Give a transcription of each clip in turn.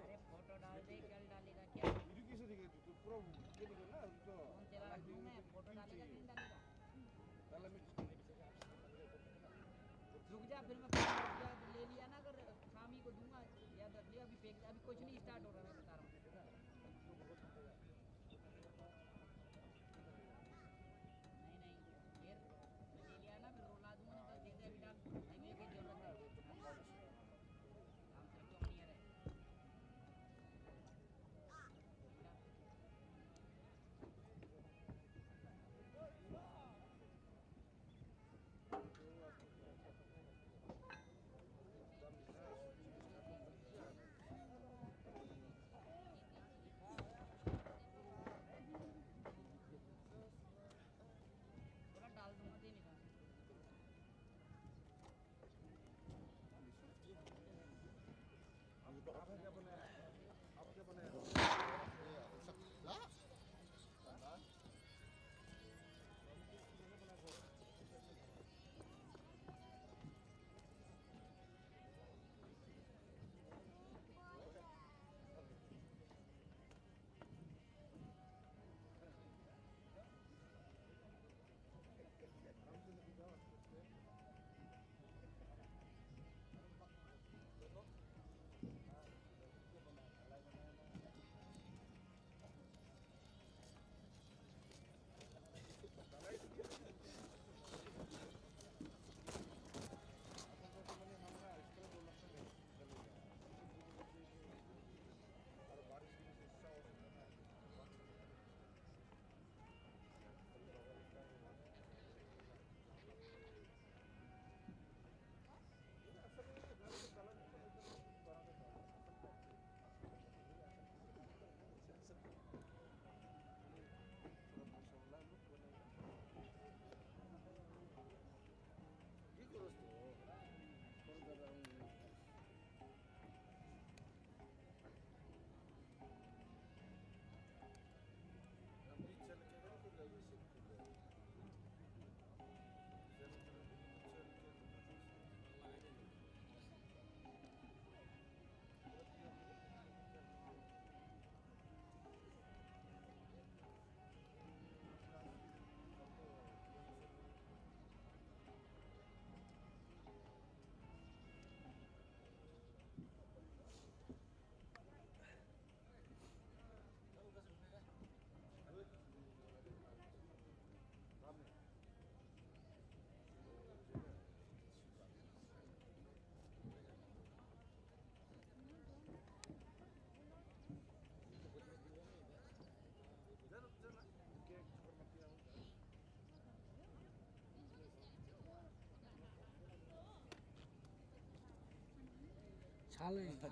अरे फोटो डाल दे, कल डालेगा क्या? 이렇게 해서 되게 또 पूरा ये निकलना तो फोन तेरा रख दूं मैं, फोटो डालेगा कि नहीं डालेगा? डाला मैं रुक जा, फिर मैं रुक जा, ले लिया ना, अगर शाम ही को दूंगा या दस लिया, अभी फेंक, अभी कुछ नहीं स्टार्ट हो रहा, मैं बता रहा हूँ। नहीं नहीं, फिर ले लिया ना, फिर रुला दूंगा, नहीं तो दे दे अभी डाल, नहीं मुझे कोई जरूरत नहीं, काम से क्यों नहीं है रे? थोड़ा डाल दूंगा, दे नहीं रहा। आपने क्या बनाया? आप क्या बनाया?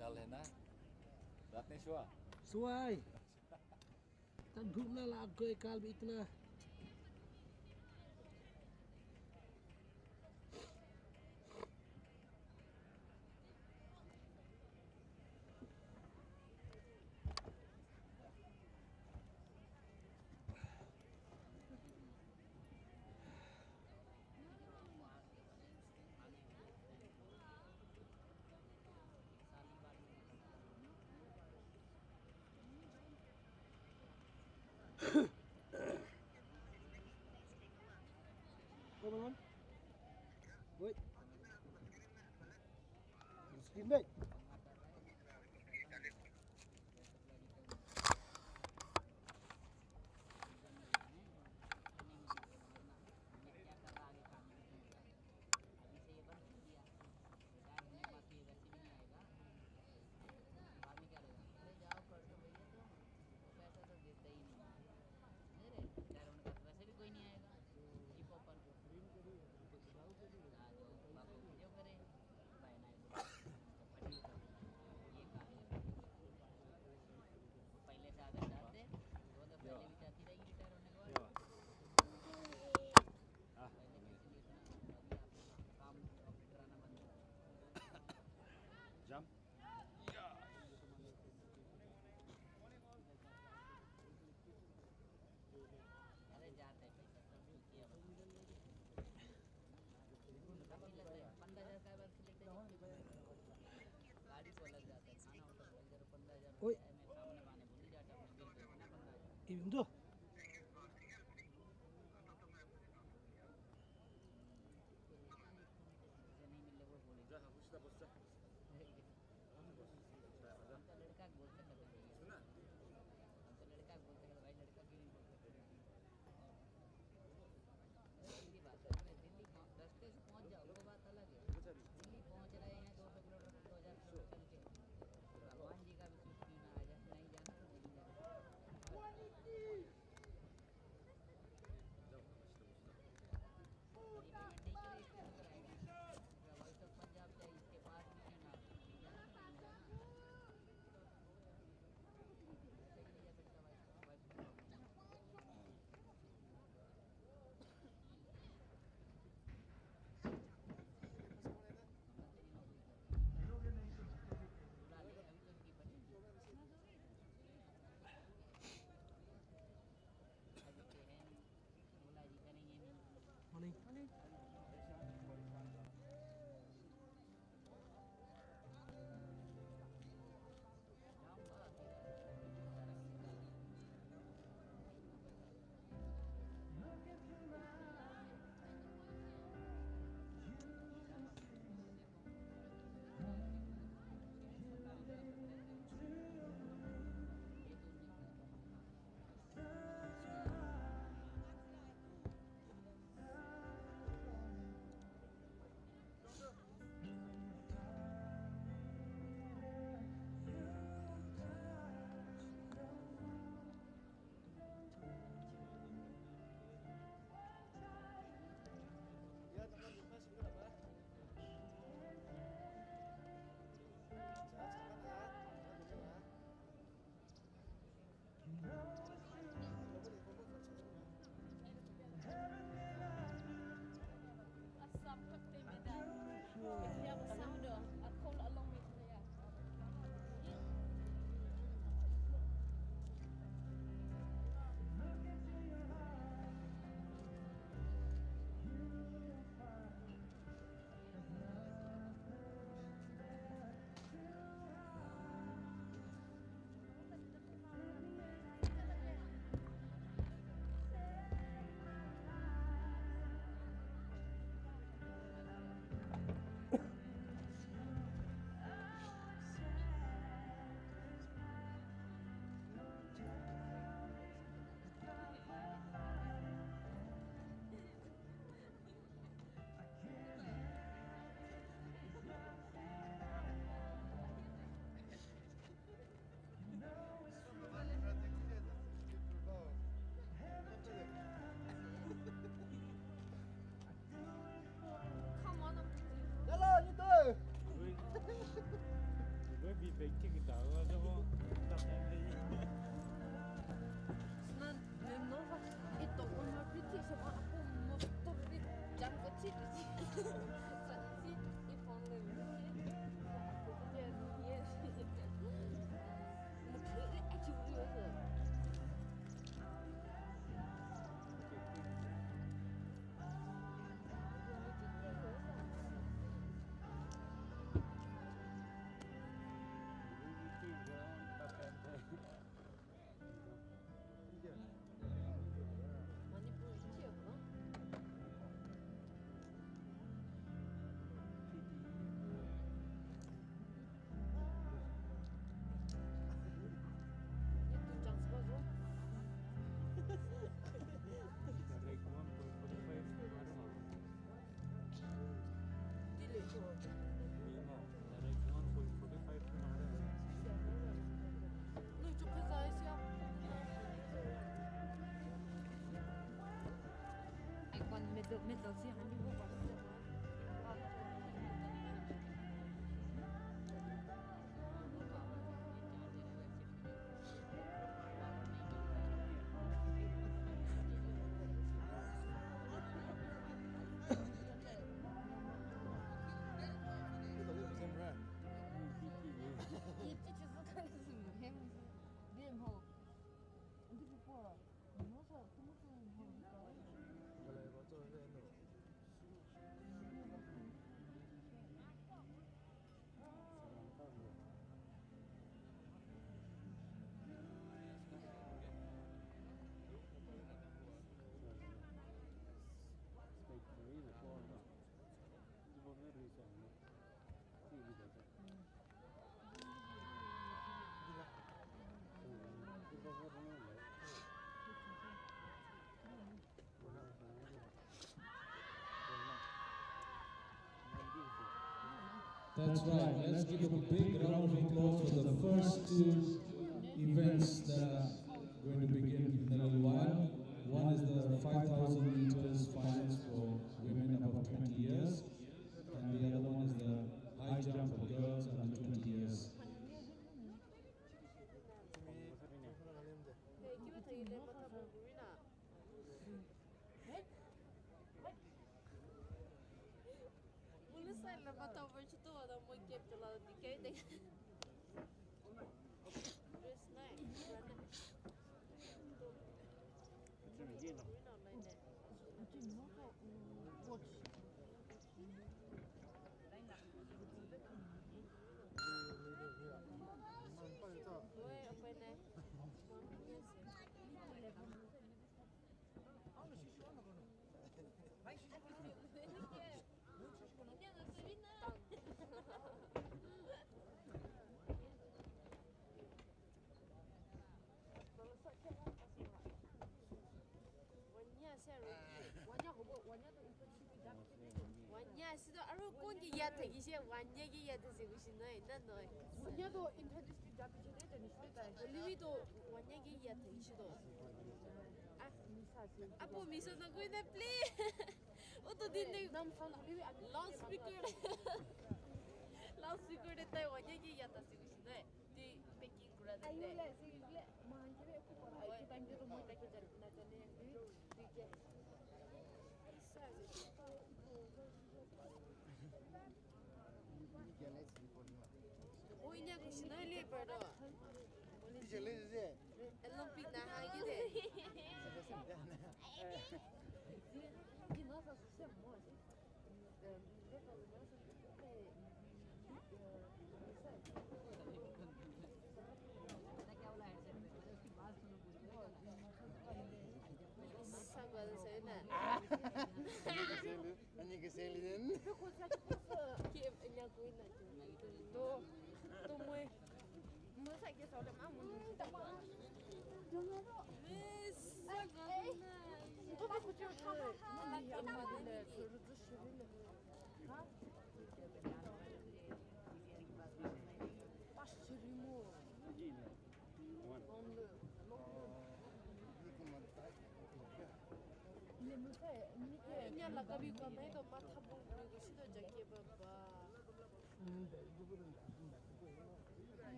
Jalena. रात नहीं सोआ? सुहाई तब ढूंढना लाग गए काल भी इतना Come on. Wait. Skin đấy. वैसे भी कोई नहीं आएगा, हिप हॉपर को वीडियो करे, भाई ना ओए मैं सामने पाने बोली जाता हूँ गिर गए ना बंदा ये बिंदु से नहीं मिले वो बोले जा बुझता बुझता हम तो लड़का को बोलते थे भैया हम तो लड़का को बोलते थे भाई लड़का क्यों नहीं बोलते सीधी बात है अगर दिल्ली रास्ते से पहुंच जाओ वो बात अलग है दिल्ली पहुंच रहे हैं 200 किलोमीटर 2000 किलोमीटर चल के भगवान जी का भी सुख क्यों ना आ जाए नहीं जाना तो नहीं जाना ये पेमेंट नहीं करे इसके ऊपर आएगा वॉइस ऑफ पंजाब चाहिए इसके पास मिशन आप नहीं जाना तो नहीं जाना ऐसे ही नहीं जा सकता वॉइस बुला ले अभी तो इनकी बनी अभी तो है नहीं बोला जी करेंगे नहीं मनी जाऊंगा Ya jangan lupa segera apa? السابق تيميدان يا بساودة أقول الله ميتريا Come on Jalan itu. 왜 빅빅이 나가지고 딱 난 멤버가 ito kung mapiti sa mga ako motor dit jam ko chiti sa si ipon le yes yes mukiri actually manipulativo, não? Itu chance bagus. Dile ko. No, yo pensaba decía. Ay, cuando me decían a mí, Kita lihat bersama. 이 찌찌 쏟아냈으면 해면서 뭐 근데 그거 뭐서 무슨 Kalau baca itu. That's right. Let's give a big round of applause for the first two events that are going to begin in a little while. One is the 5,000 meters finals for women above 20 years, and the other one is the high jump for girls under 20 years. Apo miso na ko na please. Oto din loudspeaker. Loudspeaker de tai wanya gi ya ta sigu shine. Di packing kura de. Ayo le sigle mahan ke ko ko ai time de to moi ta ke jar na tane di ke. Oh inya ko shine le pero. Olympic na hangi de.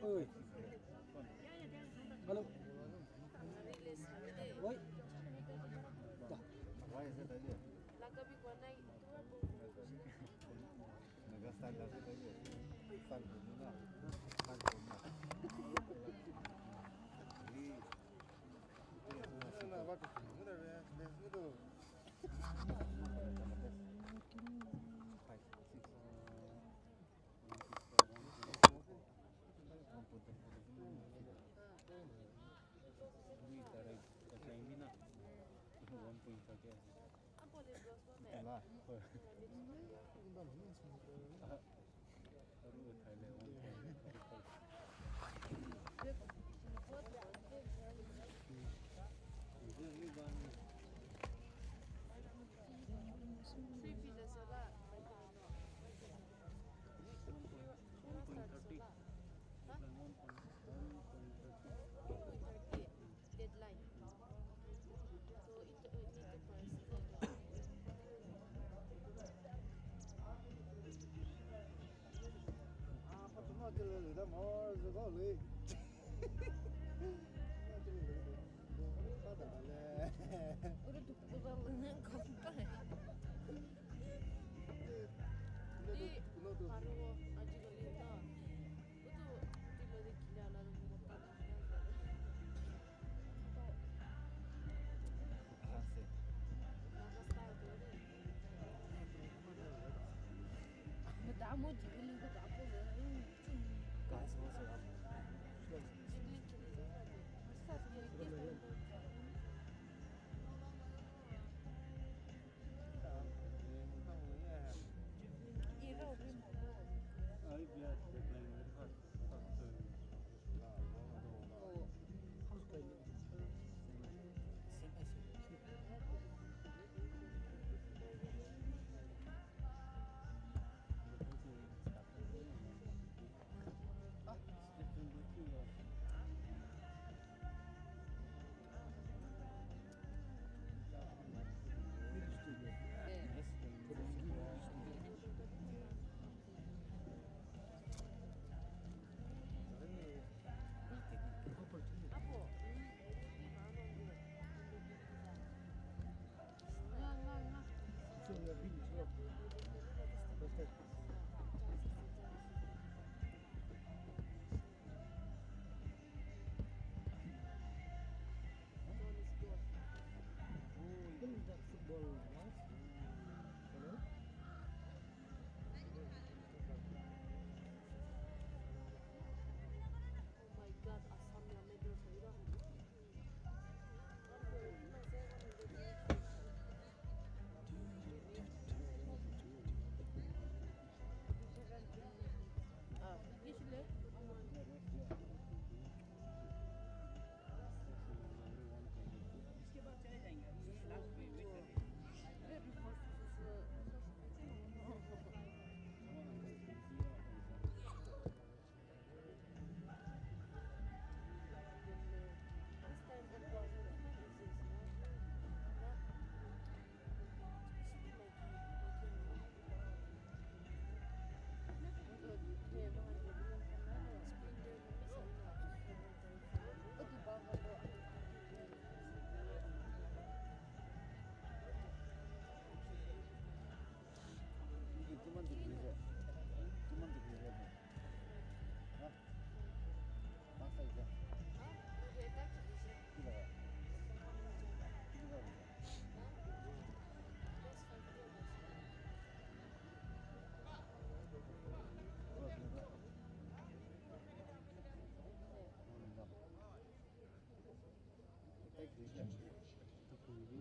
Oi. Halo. Oi. Dah.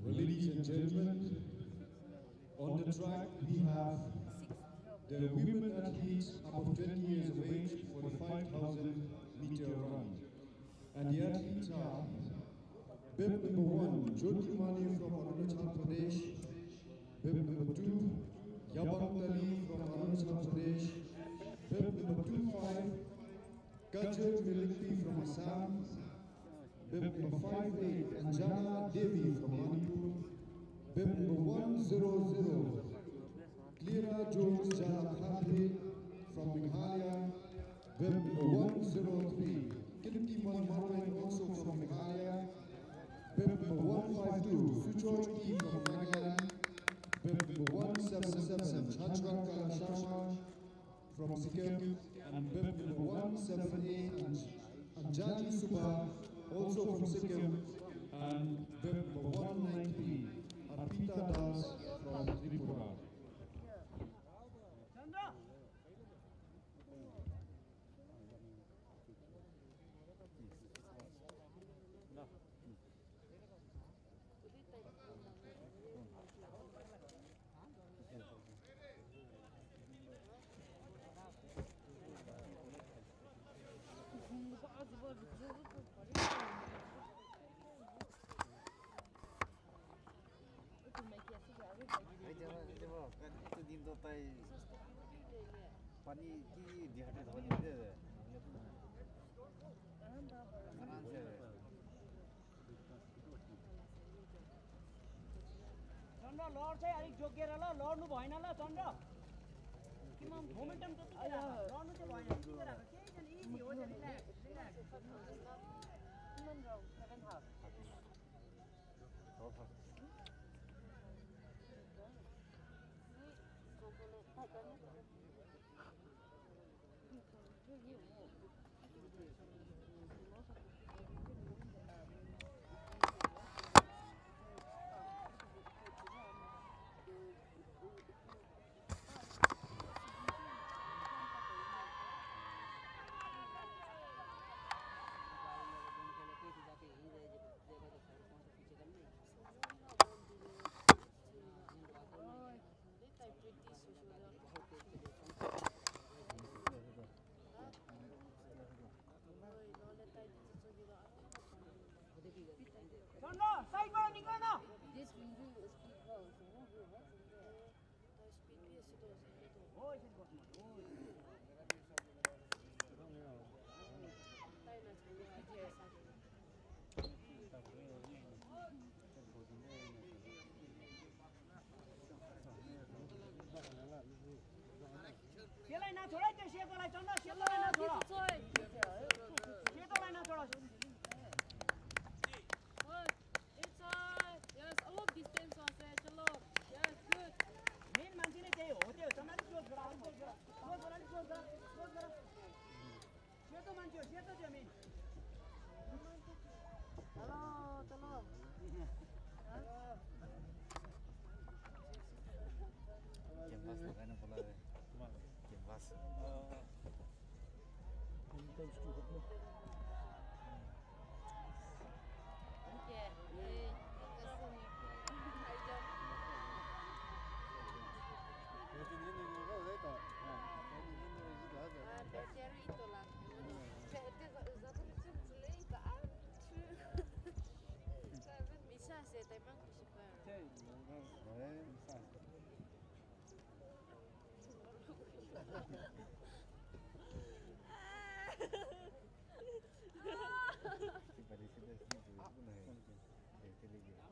Ladies and gentlemen, on the track we have the women athletes above 20 years of age for the 5,000 meter run. And the athletes are bib number 1, Jyoti Mani from Arunachal Pradesh. Bib number 2, Yabang Tali from Arunachal Pradesh. Bib number 25, Kajal Milikti from Assam. Bib number 58, Anjana Devi from Manipur. Bib number 100, Cleara Jones Jana Khatre from Meghalaya. Bib number 103, Kirtiman Marwain also from Meghalaya. Bib number 152, Suchoi Ki from Nagaland. Bib number 177, Chhandrakala Sharma from Sikkim. And bib number 178, Anjali Subha also from Sikkim. And bib number 193, Arpita Das from Tripura. itu din to tai pani ki dihate dhoni de aran se Chandra लड चाहिँ अलिक जोगिएर ल लड्नु भएन ल चन्द्र किन momentum त्यति लड्नु चाहिँ भएन के गराको केही छैन इजी हो नि रिल्याक्स चन्द्र साइडबाट निक्ल न हो यसरी बस्नु त्यसलाई नछोड त्यो सेतोलाई चन्द्र सेतोलाई नछोड सेतोलाई नछोड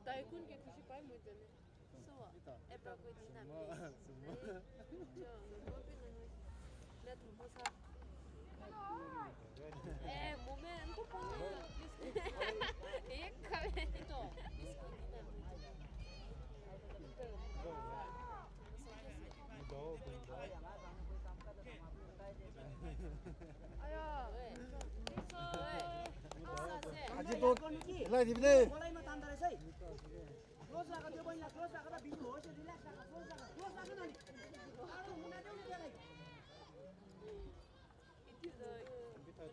Daikun ke खुशी पाए मुझे ने सो ए पर कोई दिन ना जो वो भी नहीं ले तुम पोसा ए मोमेंट तो पने एक खावे तो इसको दिन आया अझै तो ल दिबे बोलाइमा तान्दा रहेछ है क्लोज राख त्यो बहिनीलाई क्लोज राख र बिजु होस् रिल्याक्स राख क्लोज राख न नि आरो मुना देऊ नि त्यसलाई It is like super.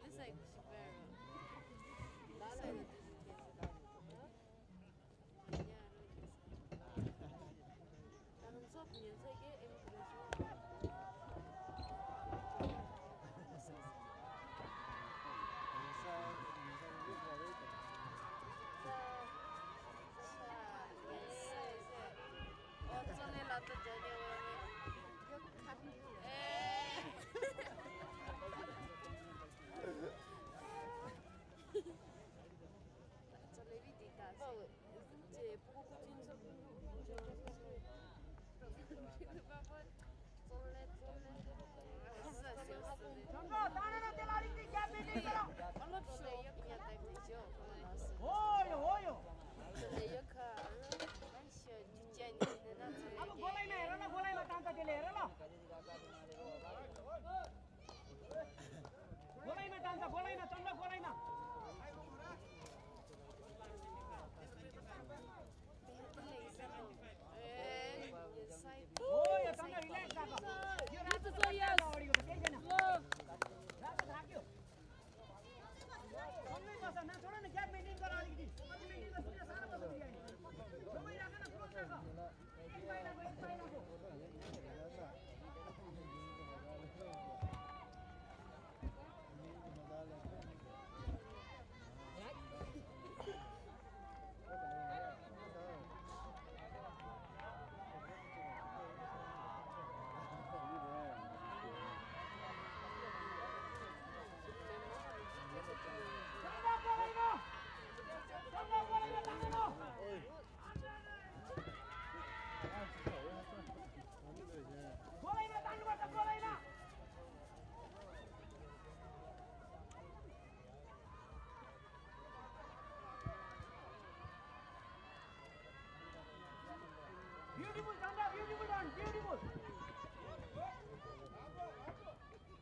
Beautiful, Chanda, beautiful run, beautiful.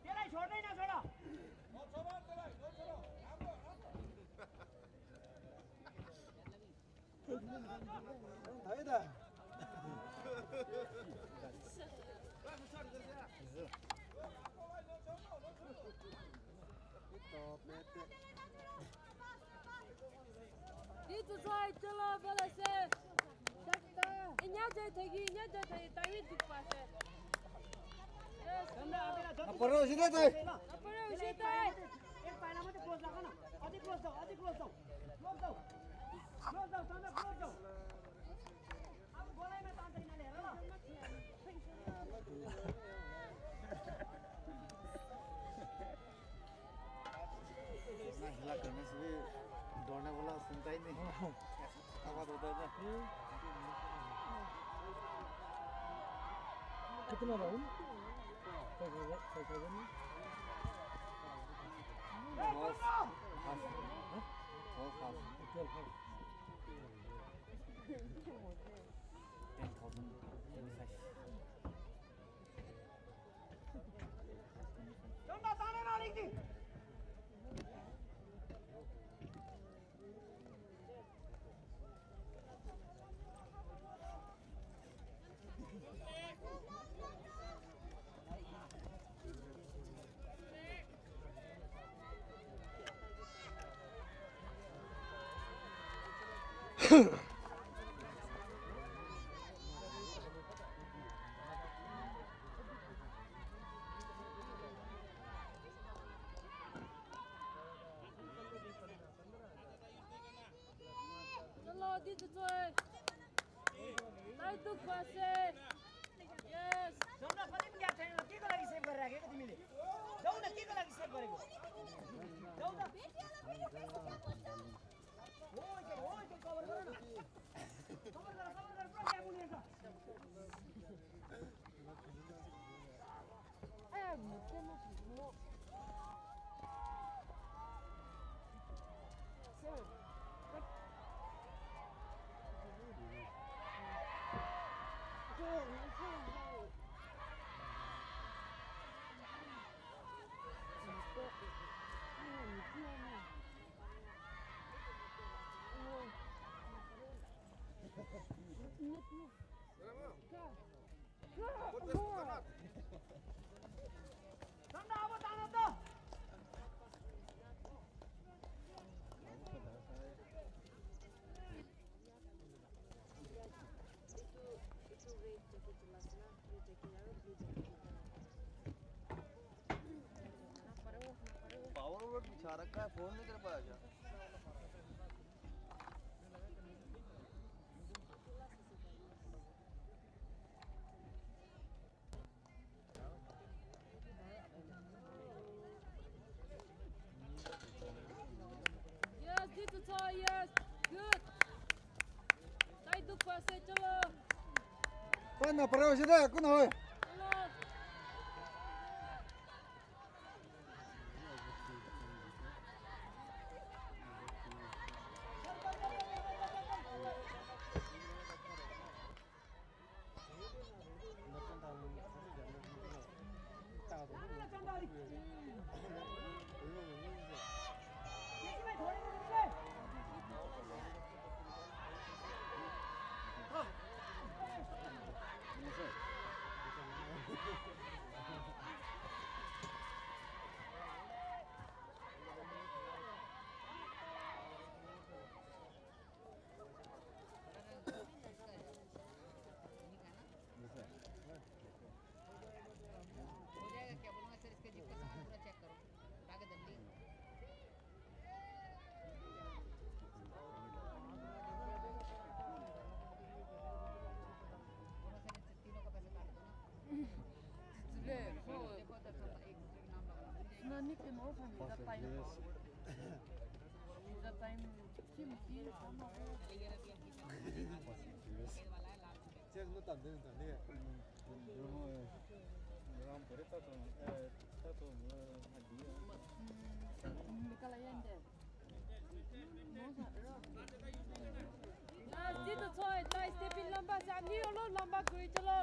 तेरा छोड़ नहीं ना छोड़ा. Itu saya telah berhasil. Inya jadi tahu tu pasal. Chanda, अबेला जति. पर सीधे तो Apa yang kita? एक पाइला मात्रै क्लोज राख न. अझै क्लोज जाऊ, अझै क्लोज जाऊ. क्लोज जाऊ. क्लोज जाऊ, चन्द्र क्लोज जाऊ. अब गोलाइमा तान्छ यिनीहरूले हेर ल. हिला करने से भी दौड़ने वाला सुनता ही नहीं आवाज होता है कितना राउंड चन्द्र तानेर अलिकति. Kalau di tu tahu tu pasal. Yes. Chandra कति पनि ग्याप छैन. केको लागि सेभ गरेर राखेको तिमीले? जाऊ न, केको लागि सेभ गरेको? जाऊ न. ओइ त्यो कभर गर न. कभर गर पुरा ग्याप हुने रहेछ. Mungkin mau. चन्द्र अब तान त. पावर ओवर बिछा रखा है फोन नहीं कर पाया क्या Yes, di tu yes. Good. Tahu tu पासे चलो Quên nào, pro chứ đấy, cứ nói. चलो हो जाएगा क्या बोलूँगा सर इसका जिप का सामान पूरा चेक करो उठा के दल्ली बोलो सर इन तीनों का पैसा काट दो ना देखो उधर थोड़ा एक दूसरे के नाम लगाना Nani que no familia pai da pai kim ki sama Chắc nó tận đến tận đây. Ram करे ta तो hạt đi. Mikalayende ना सीधा छोड़ लाइट स्टेप इन लंबा से नहीं हो लो लंबा कोई चलो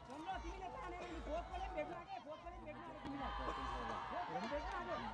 चंद्र तिमीले तानेर नि फोक पनि भेट्न आके फोक पनि भेट्न आके तिमीलाई फोक पनि भेट्न आके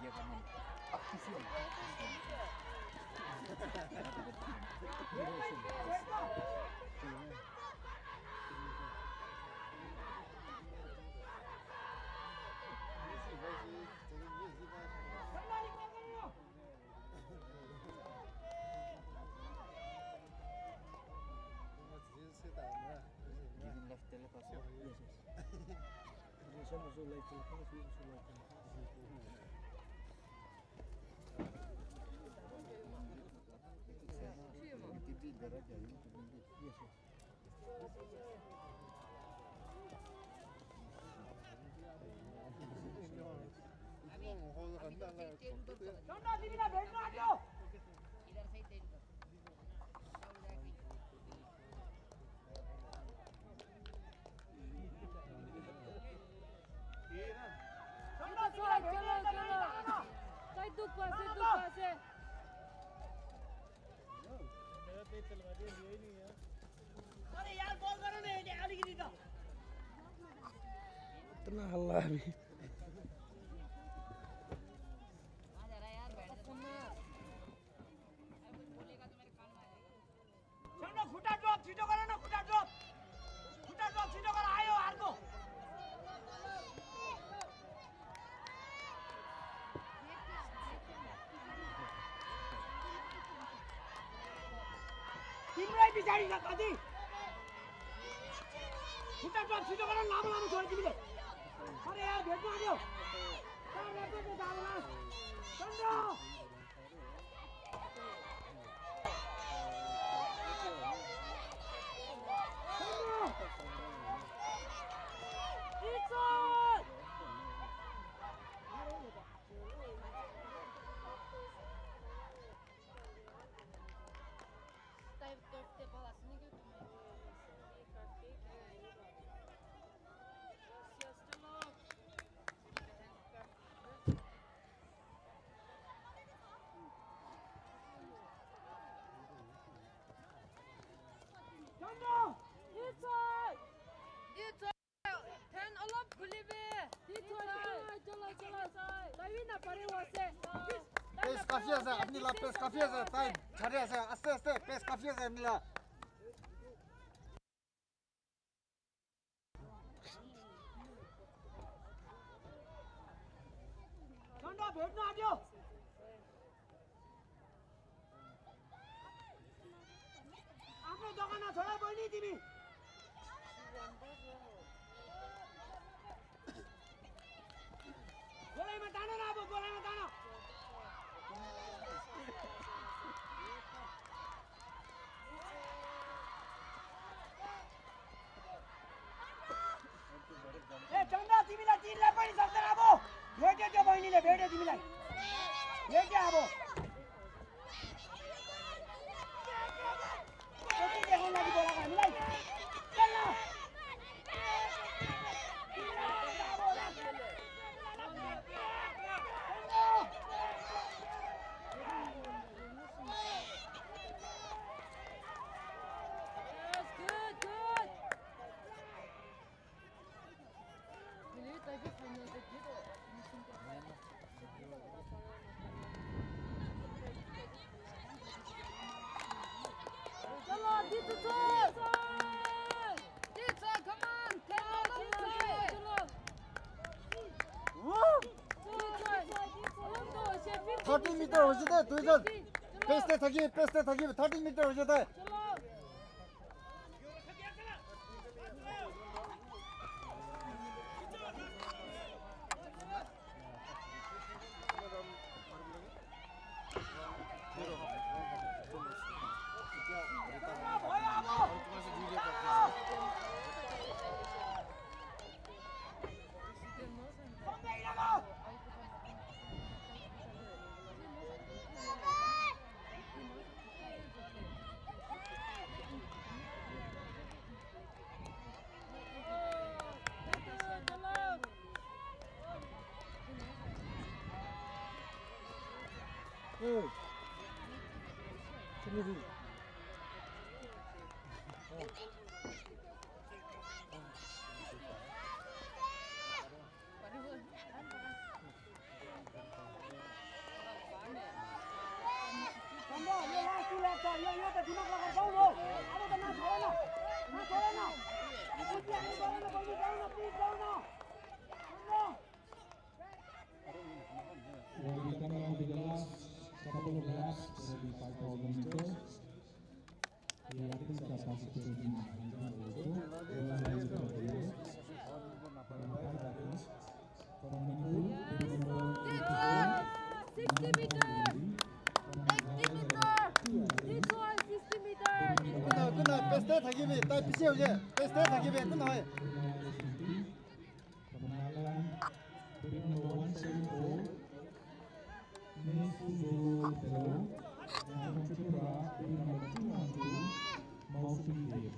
चंद्र तिमीलाई भेट्न आयो इधर से ही तेज कर उड़ जाएगी चंद्र चलो चलो चलो कई दुख पासे मेरा तेज चलवा दिया लिया ही नहीं यार अरे यार बॉल गर न हेटे अलिकति त इतना हल्ला अभी. कहाँ जा रहा है यार बैठ जा तुम अरे कुछ बोलेगा तो मेरे कान में आ जाएगा चंद्र खुट्टा ड्रप छिटो गर न खुट्टा ड्रप छिटो गर आयो अर्को तिम्रै पछाडि छ कति खुट्टा ड्रप छिटो गर लामो लामो छोड तिमीले अरे यार भेट्न आयो चंद्र Pes kafiya sa apni la pes kafiya sa tai chhare sa aste aste pes kafiya sa apni la. चंद्र भेट्न आयो आफ्नो जग्गा छोडा बहिनी तिमी गोलाइमा तान न अब गोलाइमा तान अब कति देखाउन लागि बोलाएको हामीलाई चल न मिटर हो त दुईजन पेस्दै थकी 30 मिटर हो त यो त दिमाग लगाएर जाऊ न अब त नछोड न उज्याले जाऊ न बहिनी जाऊ न प्लिज जाऊ न We're going to come out with the last couple of laps, so it'll be 5,000 meters. The athletes are participating in the from Manipur, 60 meters! 80 meters! 끝나 베스트 타기비 딱 비치 오제 베스트 타기비 끝나 From Nagaland, putting number 174, Nesugoro Tero, and from Tripura, putting number 212, Maufi Dev.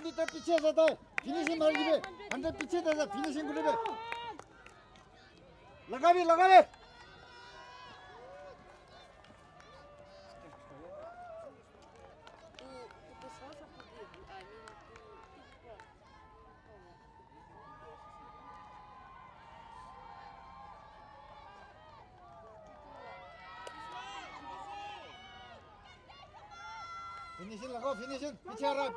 Metre पीछे जाता है finishing मार गिरे 100 पीछे जाता finishing गुले लगा भी फिनिशिंग लगाओ फिनिशिंग पीछे आ रहा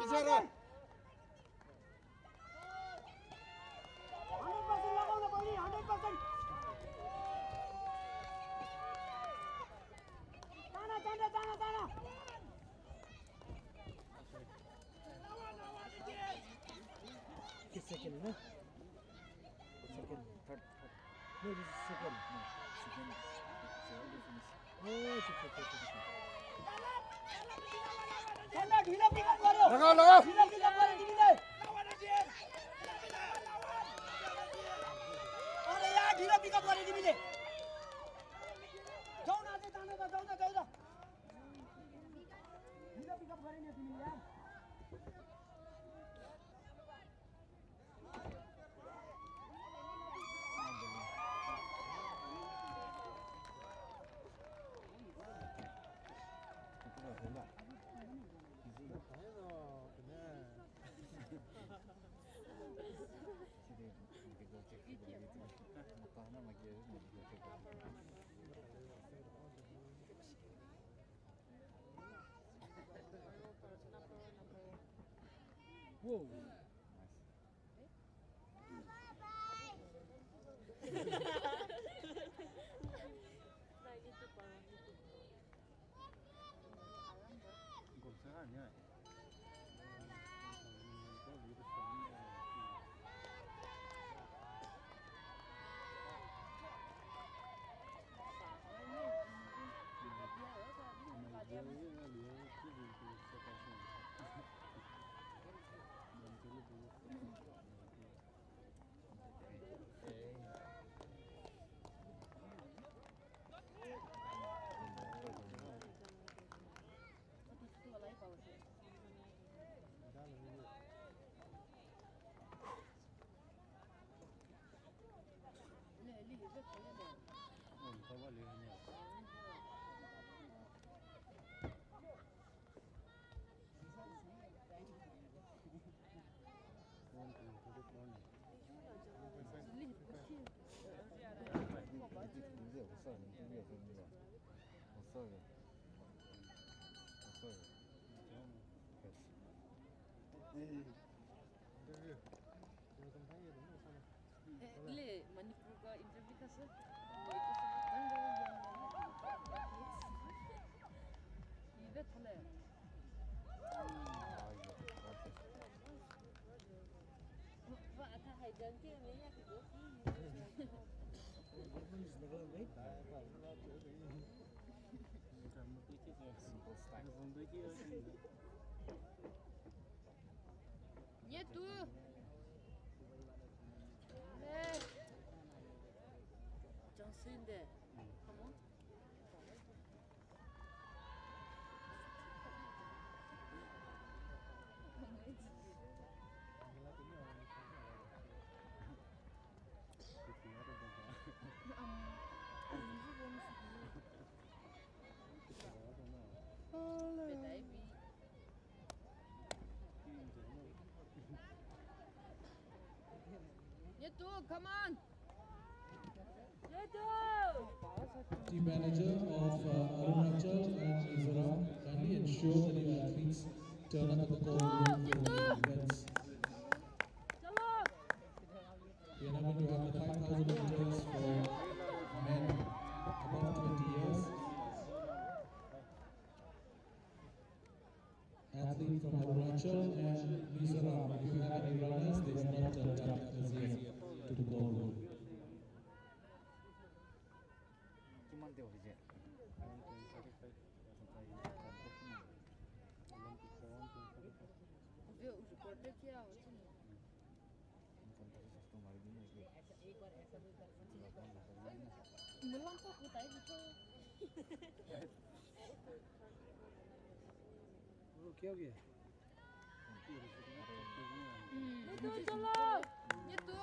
पिकअप गरे तिमीले जाने त जाऊ न जाऊ न हिजो पिकअप गरे नि तिमीले यार Whoa. Gồm sao nhỉ? ले मणिपुर का इंटरव्यू था सर ये थले वो आता है जानते हैं मैं कि दो ये तू 정수인데 come on ये तू come on Team manager of Arunachal and Mizoram kindly ensure that your athletes turn up at the call room for the events. We are now going to have the 5,000 meters for men above 20 years. Athlete from Arunachal and Mizoram, if you have any runners, they have not turned up as yet to the call room. क्या हो गया? ये तू चलो ये तू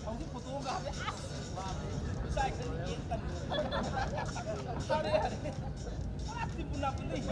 정신 보통 가면 Sai kan ikan. Tadi hari. Pasti punah-punih.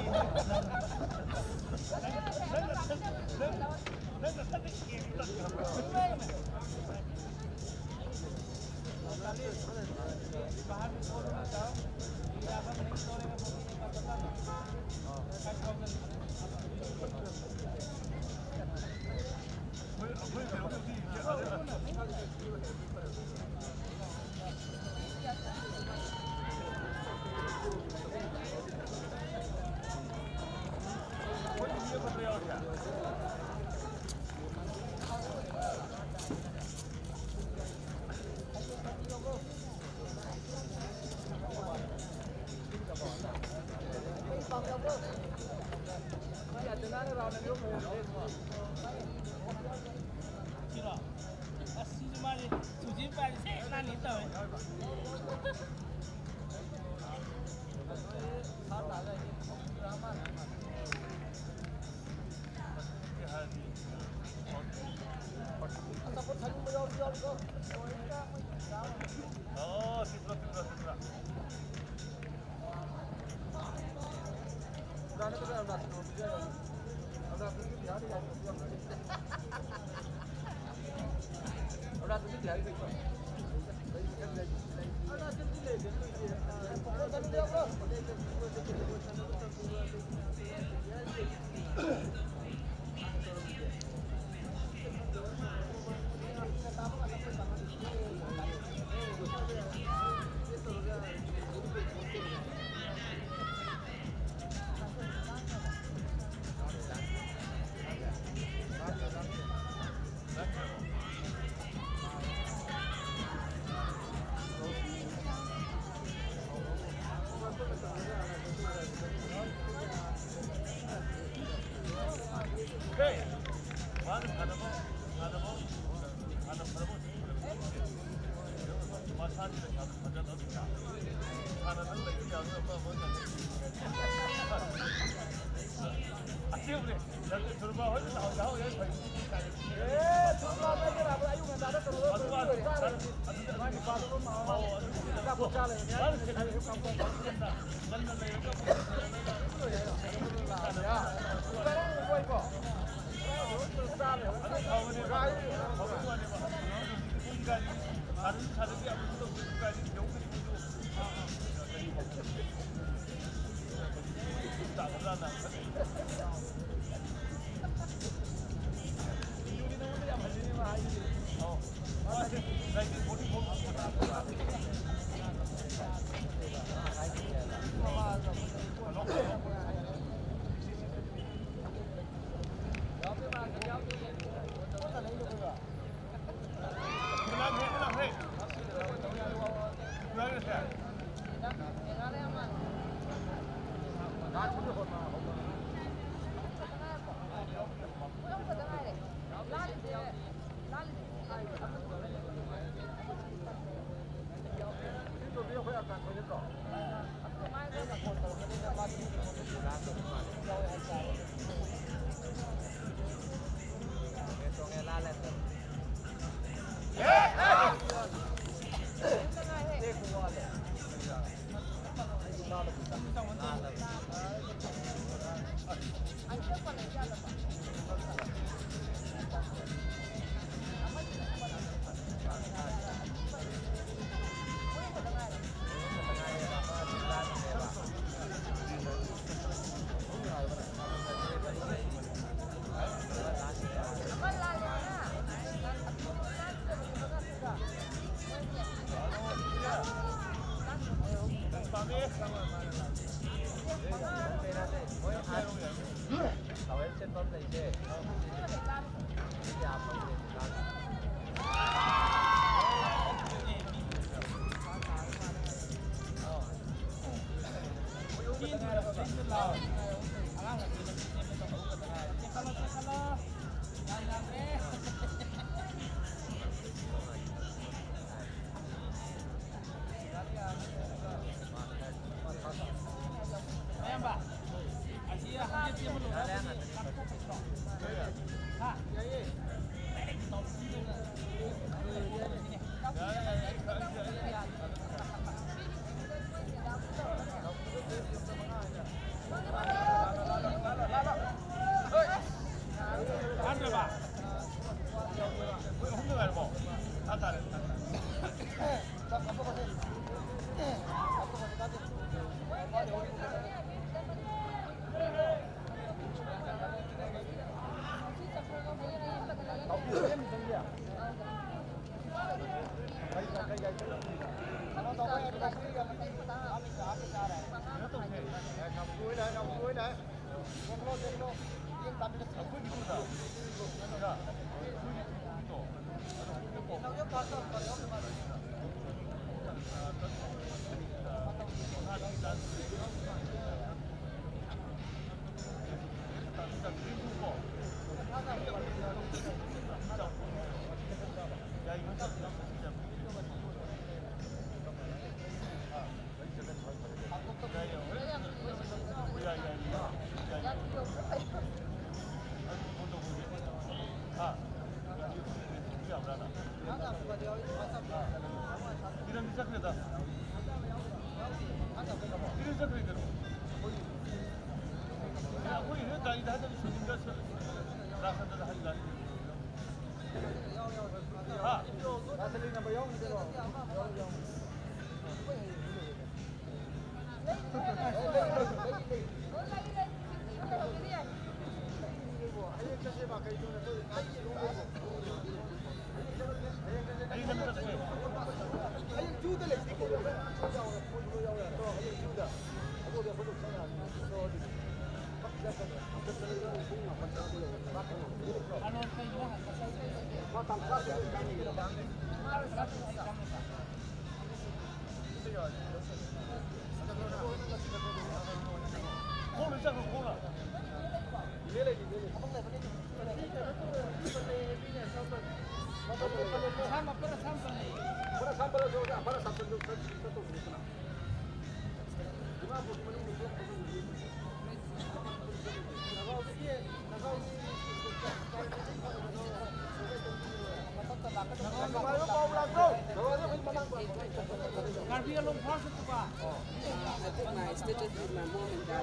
I took my stitches with my mom and dad.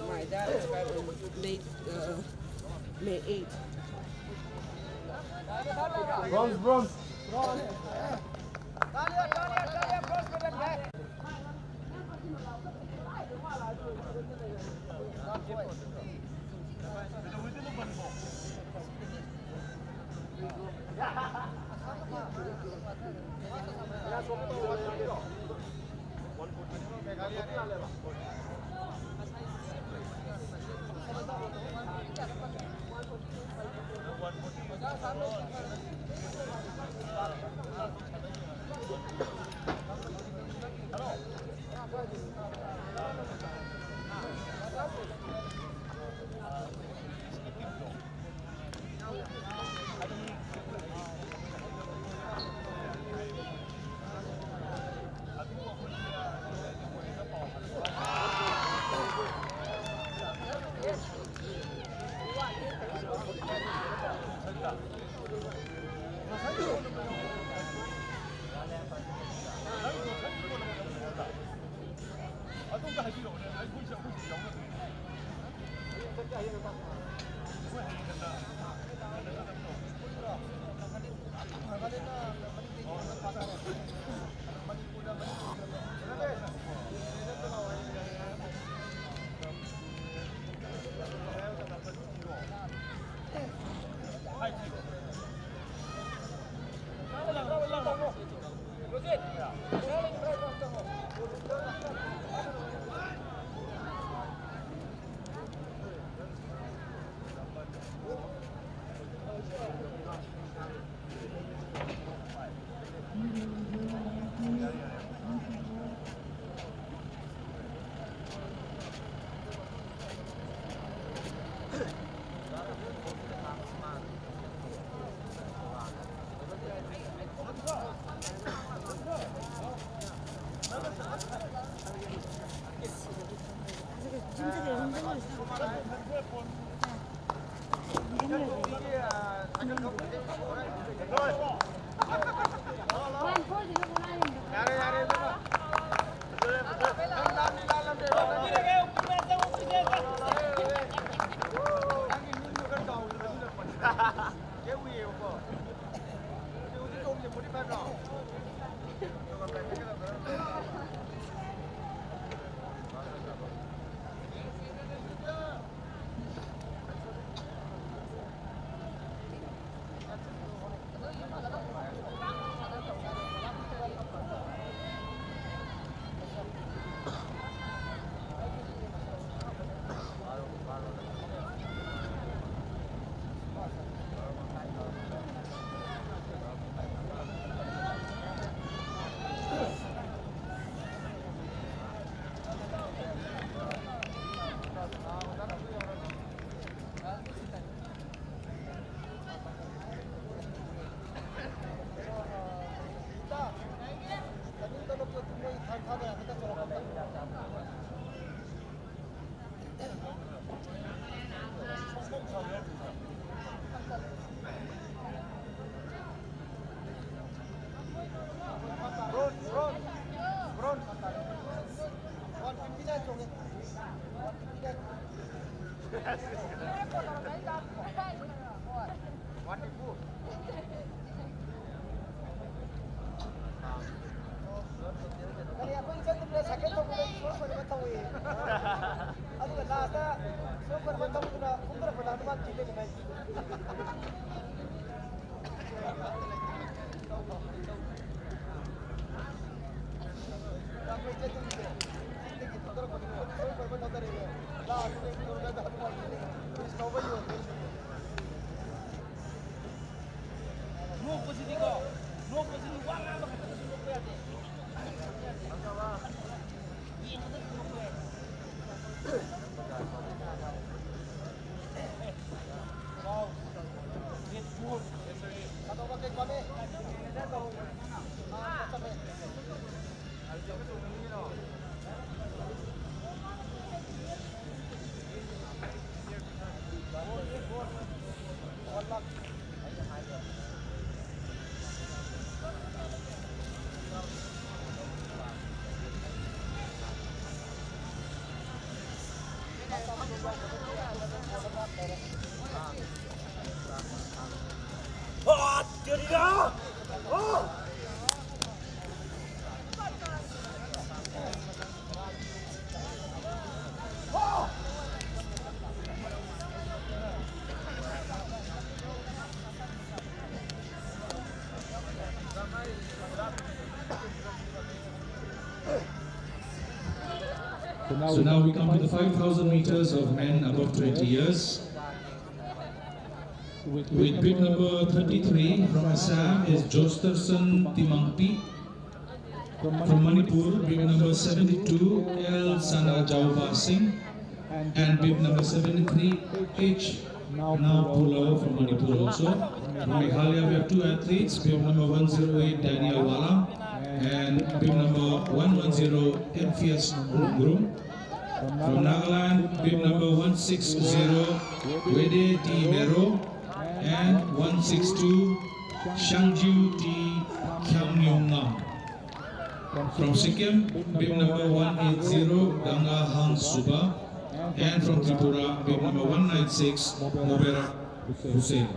My dad expired on May 8th. Bronze. ꯊꯧꯏ ꯑꯗꯨꯒ last ꯁꯣꯝ ꯀꯔꯝꯕ ꯊꯧꯗꯨꯅ ꯀꯨꯝꯊꯔꯛꯄ ꯂꯥꯛꯇ ꯃꯥ ꯆꯤꯜꯂꯤꯉꯩ ꯅꯣꯛꯄꯁꯤꯗꯤꯀꯣ ꯅꯣꯛꯄꯁꯤꯗꯤ ꯋꯥ ꯉꯥꯡꯕ ꯈꯛꯇꯗꯁꯨ ꯅꯣꯛꯄ ꯌꯥꯗꯦ ꯌꯦꯡꯕꯗꯁꯨ ꯅꯣꯛꯄ ꯌꯥꯏ Wow, great food. Ano ba kay kami? So now we come to the 5,000 meters of men above 20 years. With bib number 33 from Assam is Josterson Timangpi. From Manipur, bib number 72, L. Sanajauba Singh. And bib number 73, H. Now Pulao from Manipur also. From Meghalaya, we have two athletes, bib number 108, Daniel Wala. And bib number 110, Emphias Grum. From Nagaland, bib number 160, Wede T. Mero. And 162, Shangju T. Kyamyongnam. From Sikkim, bib number 180, Ganga Hang Suba. And from Tripura, bib number 196, Mubarak Hussein.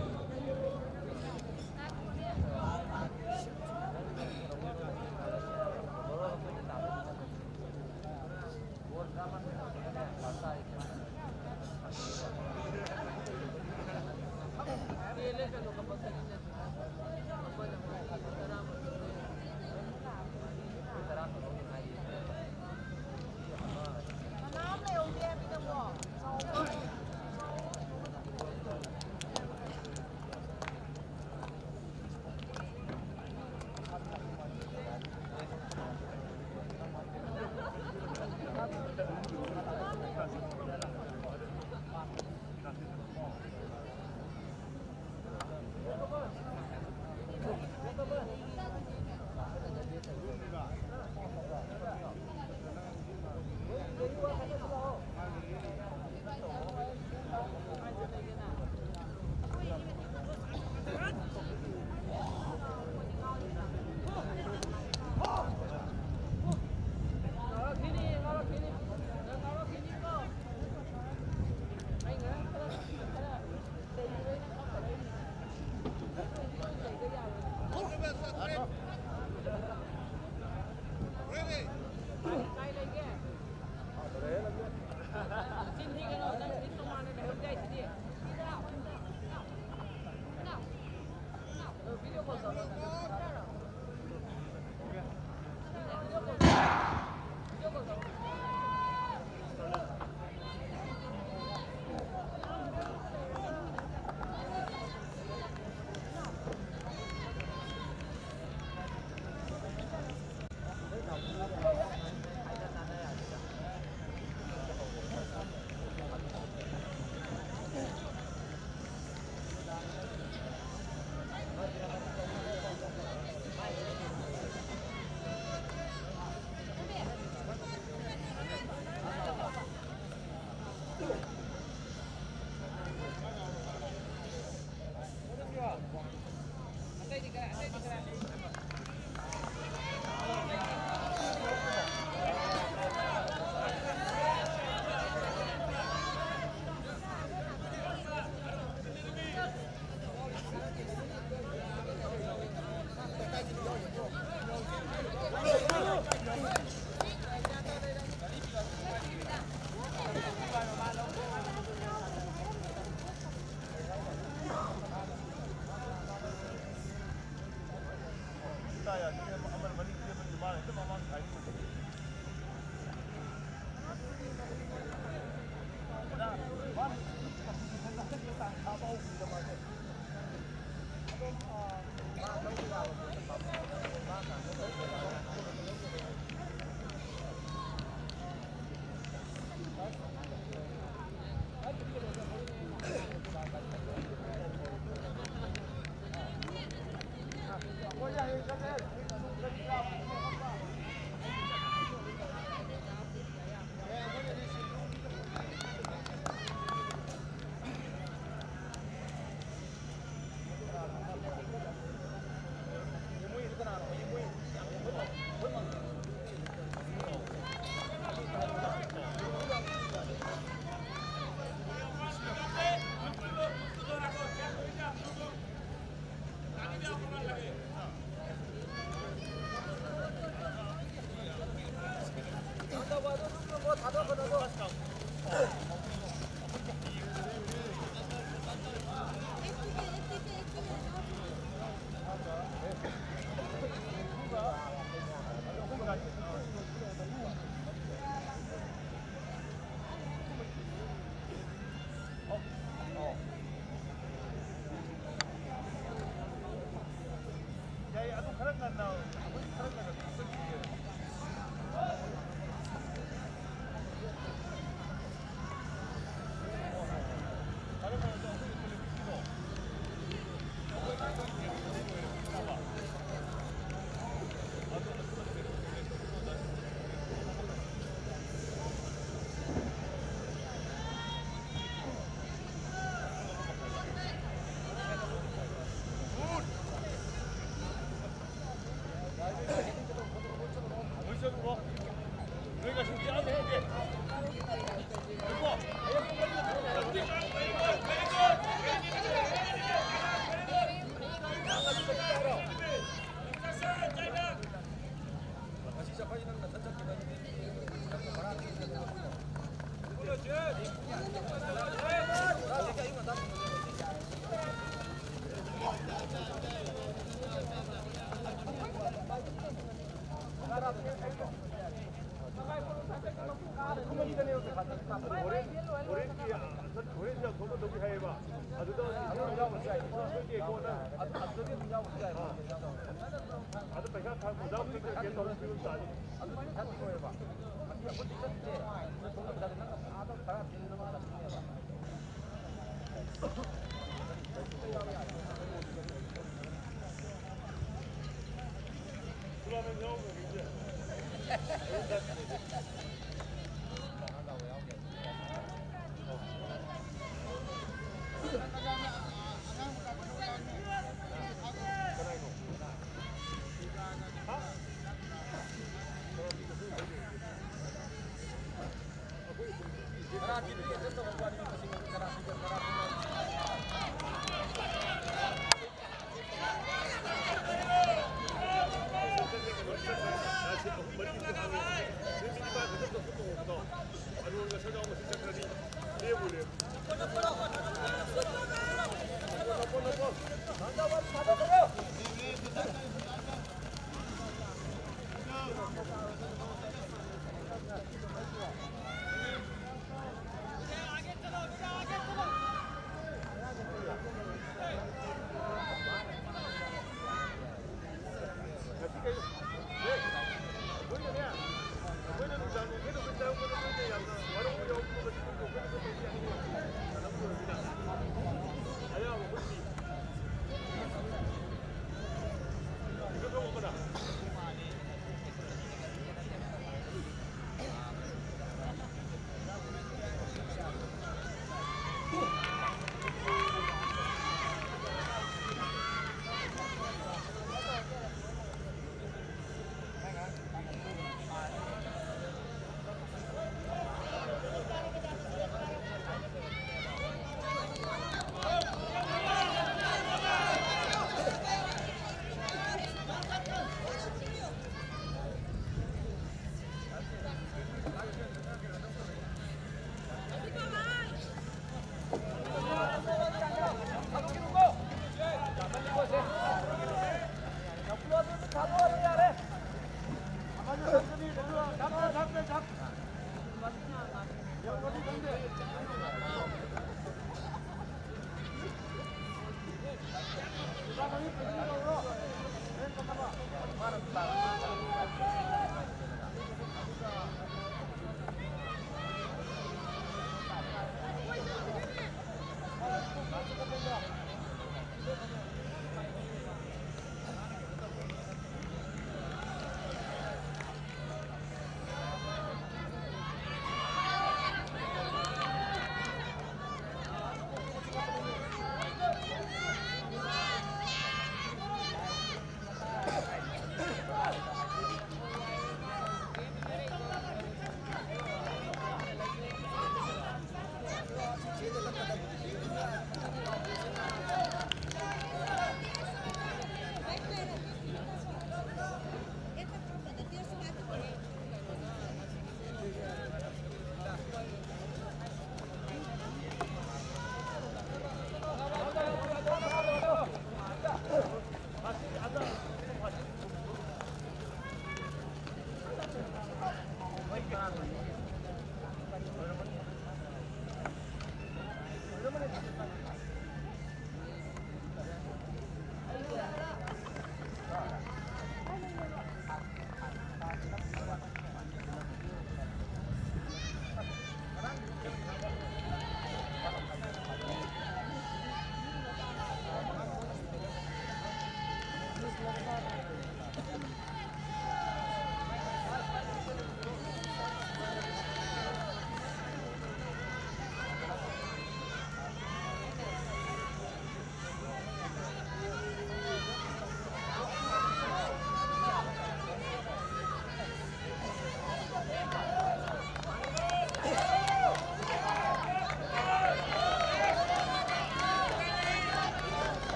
Gracias.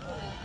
One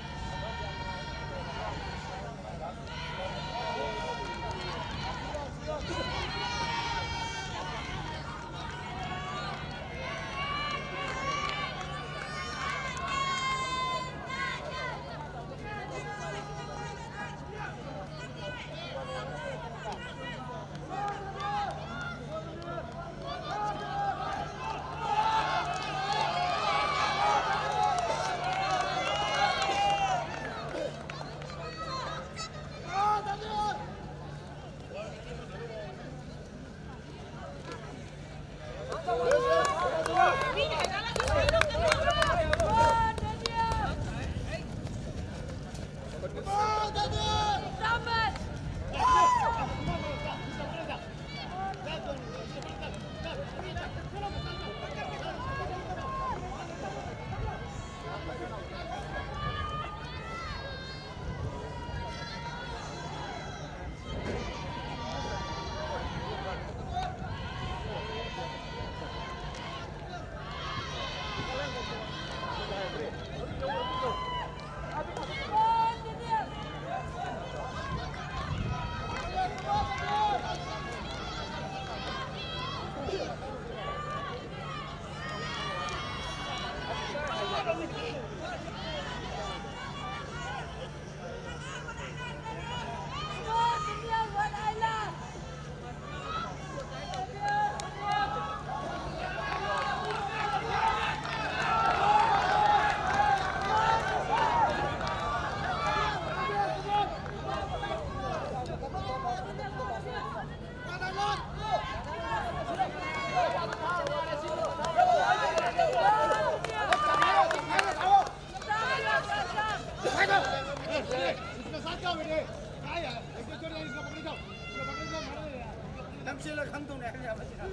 당신을 감동해 하냐 마시나.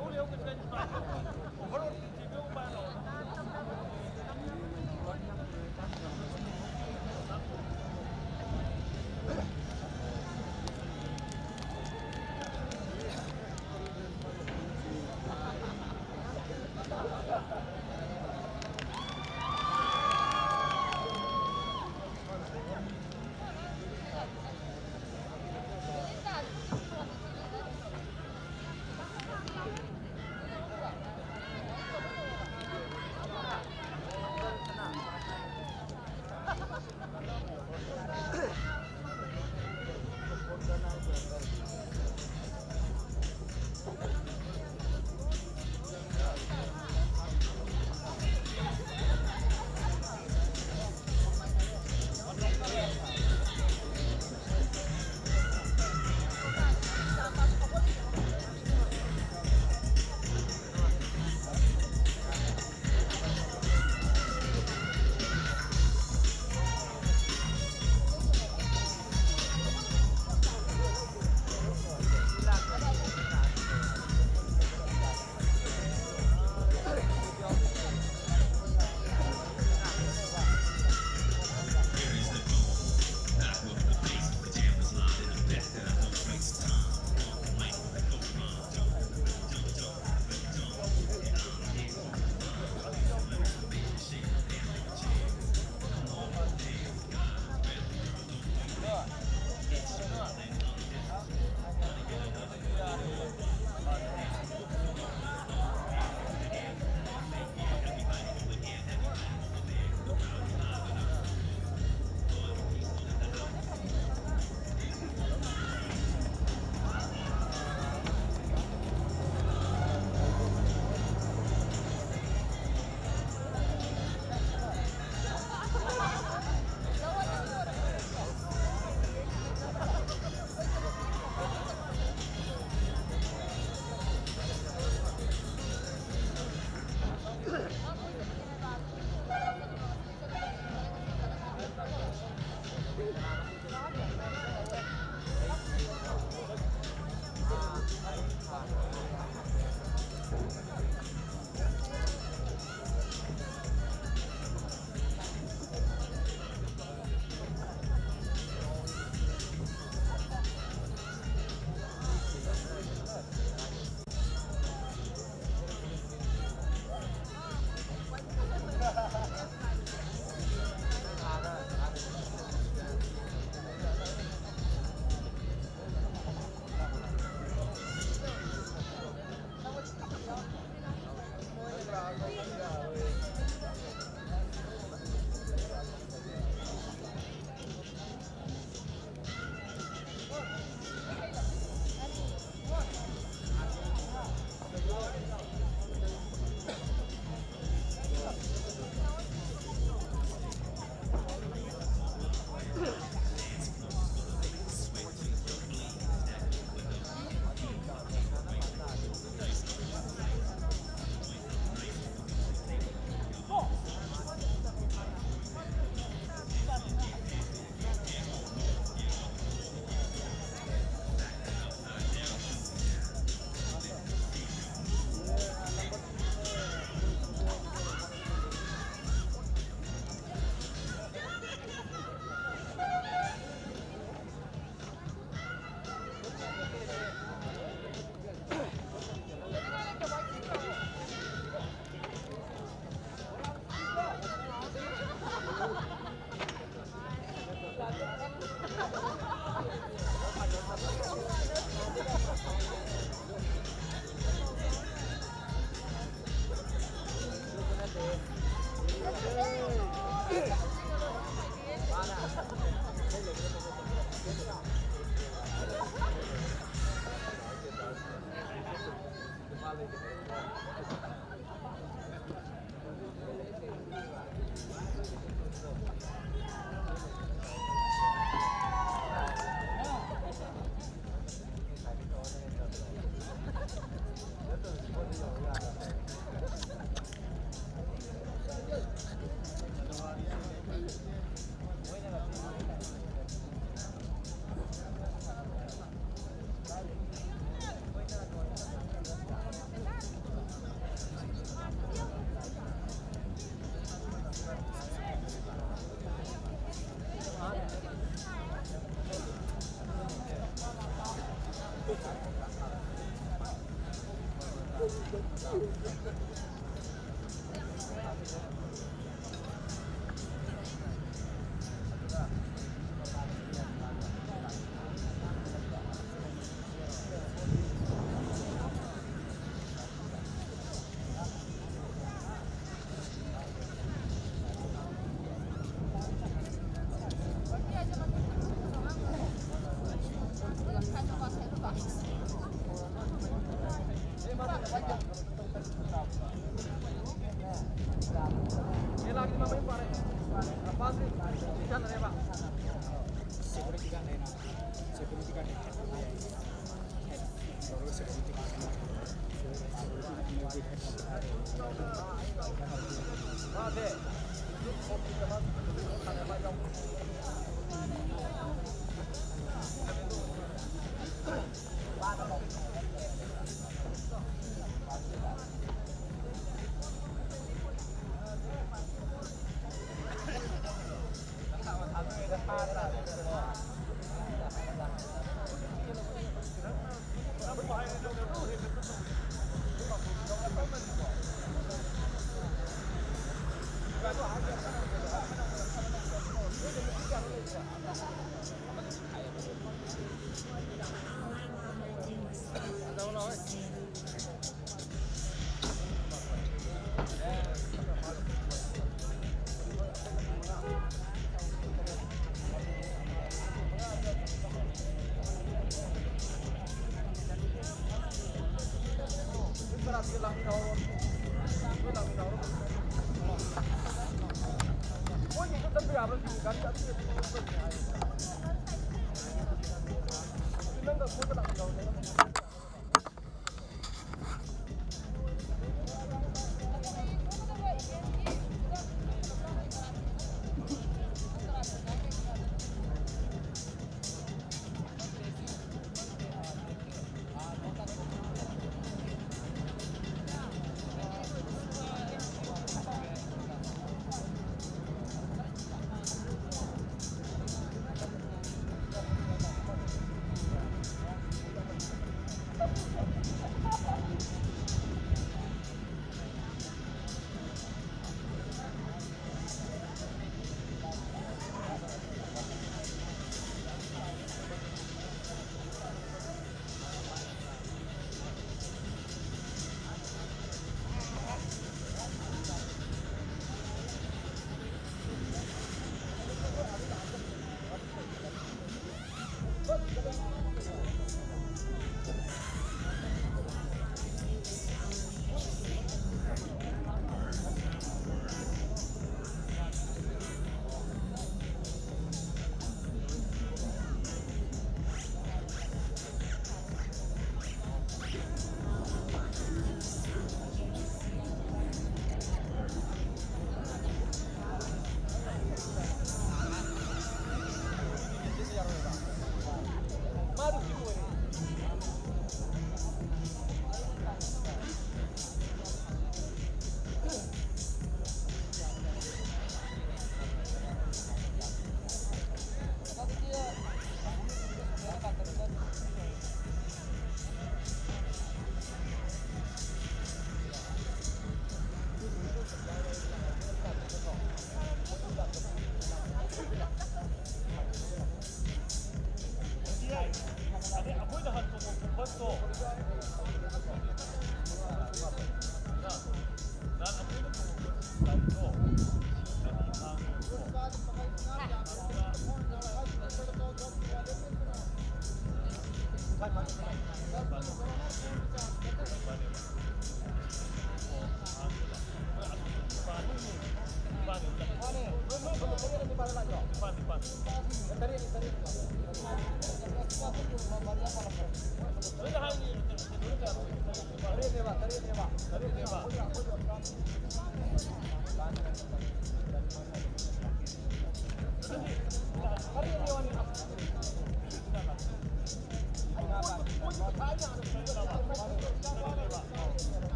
Julio, que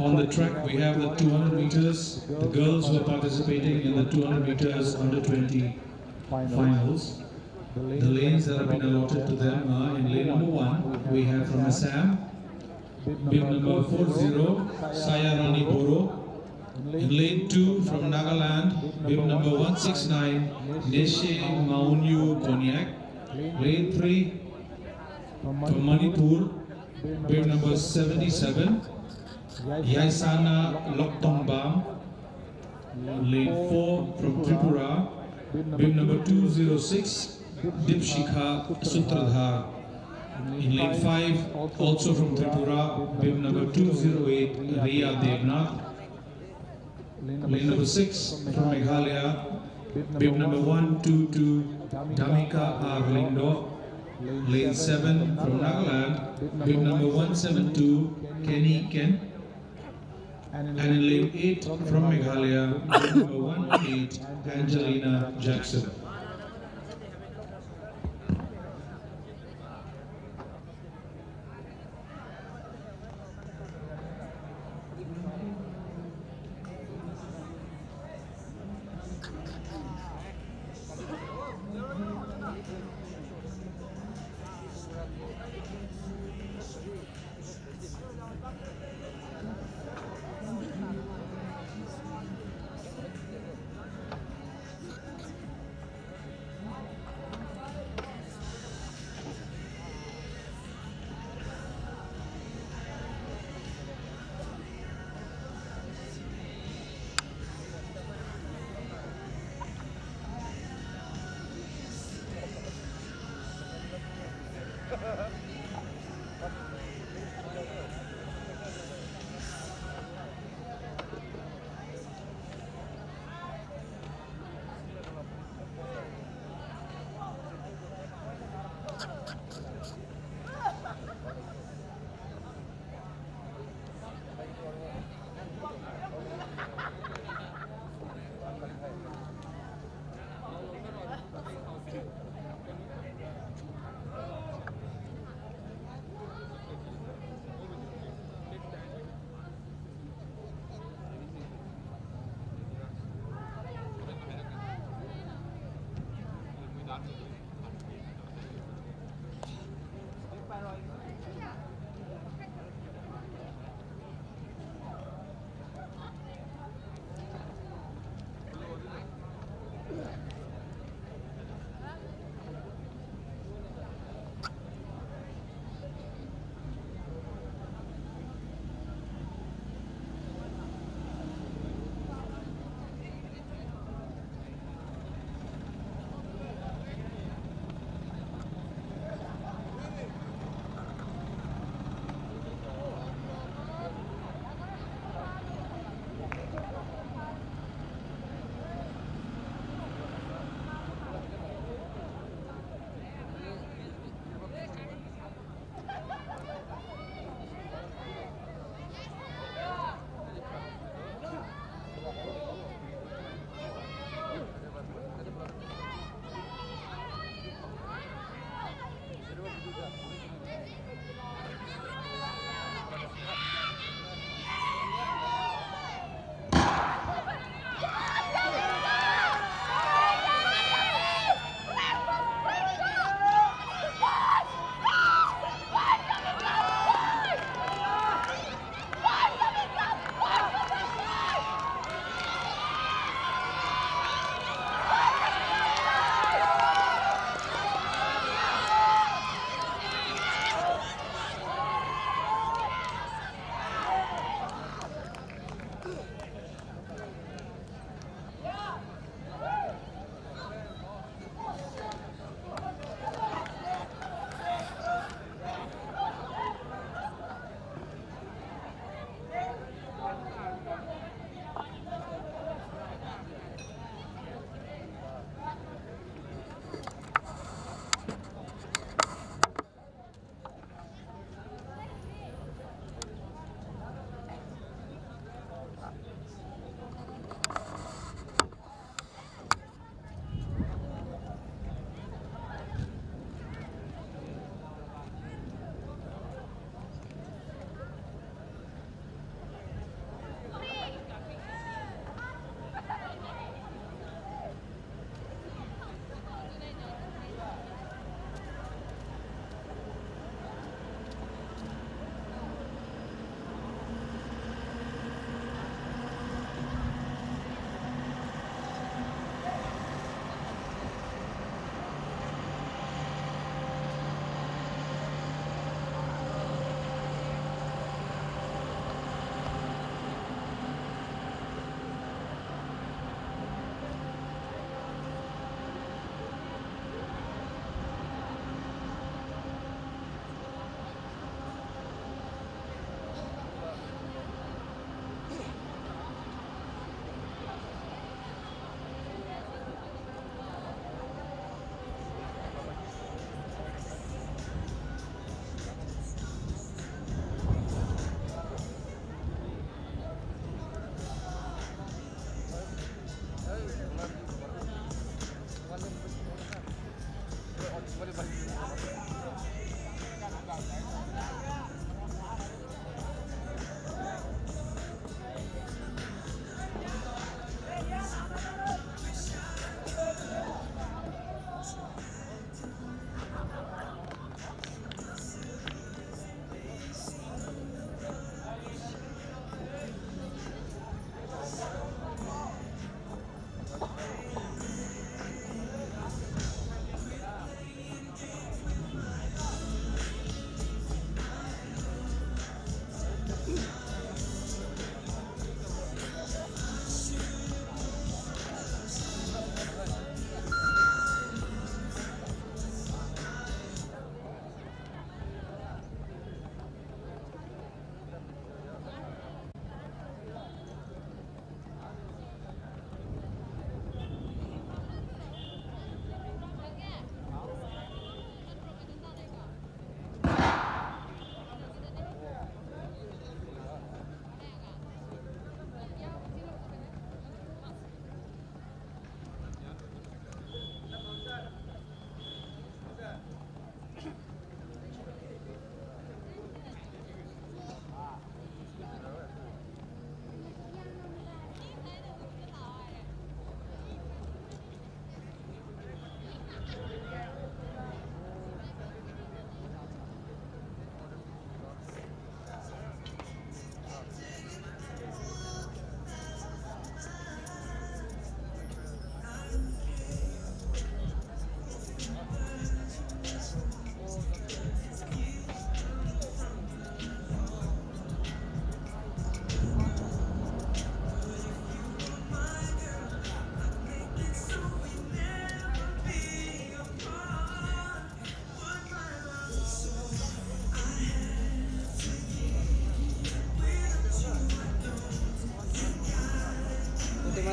On the track, we have the 200 meters. The girls who are participating in the 200 meters under 20 finals. The lanes that have been allotted to them are in lane number 1, we have from Assam, bib number 40, Saya Rani Boro. In lane 2 from Nagaland, bib number 169, Neshe Maunyu Konyak. Lane 3 from Manipur, bib number 77, Yaisana Loktongbam. Lane 4 from Tripura, bib number 206, Dipshikha Sutradhar. In lane 5, also from Tripura, bib number 208, Riya Devnath. Lane number 6 from Meghalaya, bib number 122, Damika R. Lindo. Lane 7 from Nagaland, bib number 172, Kenny Ken. And in lane 8 from Meghalaya, bib number 118, Angelina Jackson.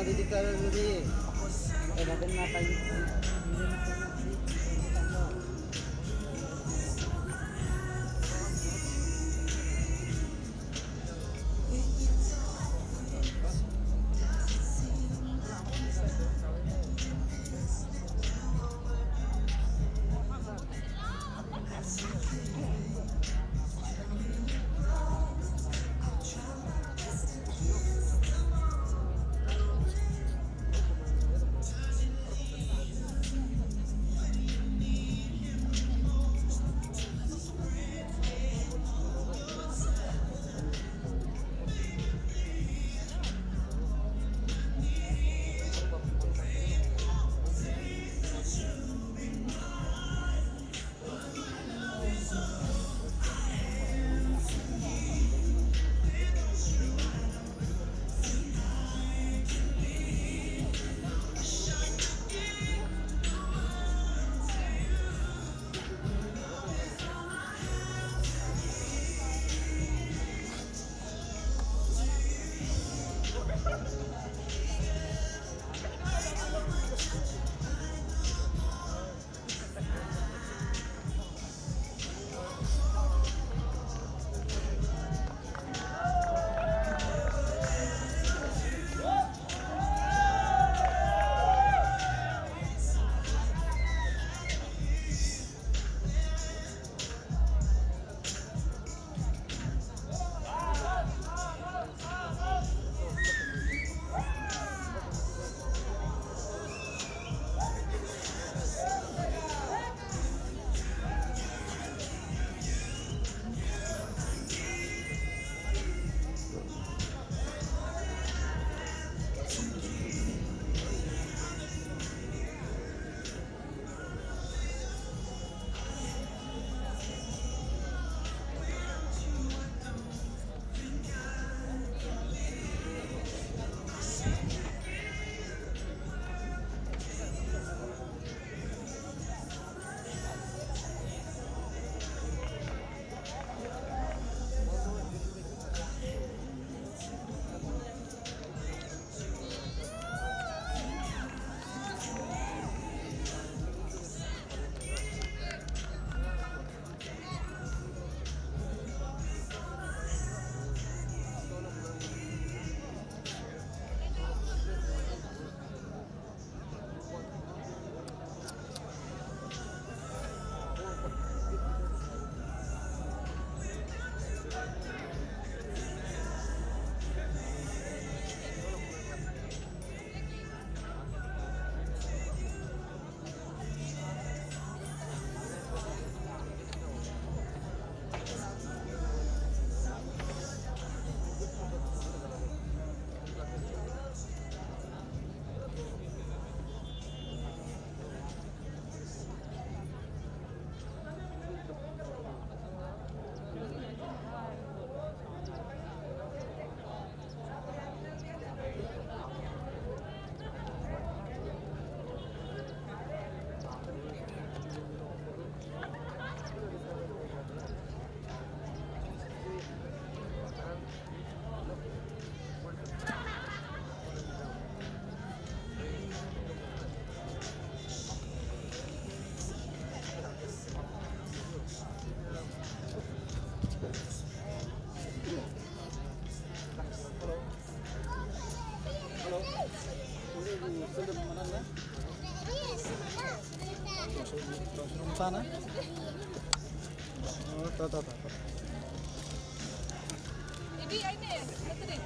Didi taruh Didi. Batin ngapain? Sana? Oh, tahu. Ini betul deh.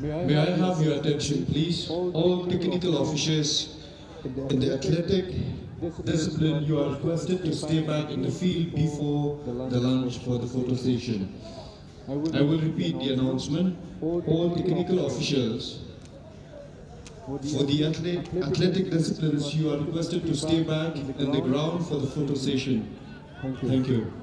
May I have your attention, please? All technical officials in the athletic discipline, you are requested to stay back in the field before the lunch for the photo station. I will repeat the announcement. All technical officials for the athletic disciplines, you are requested to stay back in the ground for the photo session. Thank you.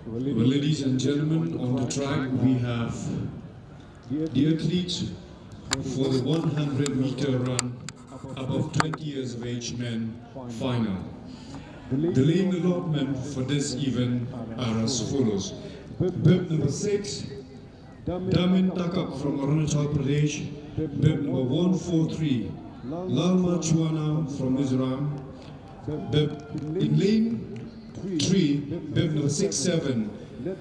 Well, ladies and gentlemen, on the track we have the athletes for the 100-meter run above 20 years of age men final. The lane allotment for this event are as follows. Bib number 6, Damin Takap from Arunachal Pradesh. Bib number 143, Lalma Chuana from Mizoram. In lane 3, bib number 67,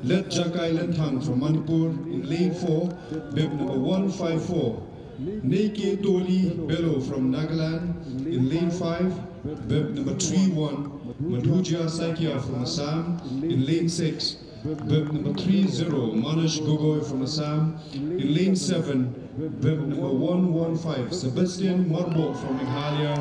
Let Jakai Lenthang from Manipur. In lane 4, bib number 154, Neke Toli Bello from Nagaland. In lane 5, bib number 31, Madhuja Saikia from Assam. In lane 6, bib number 30, Manish Gogoi from Assam. In lane 7, bib number 115, Sebastian Marbok from Meghalaya.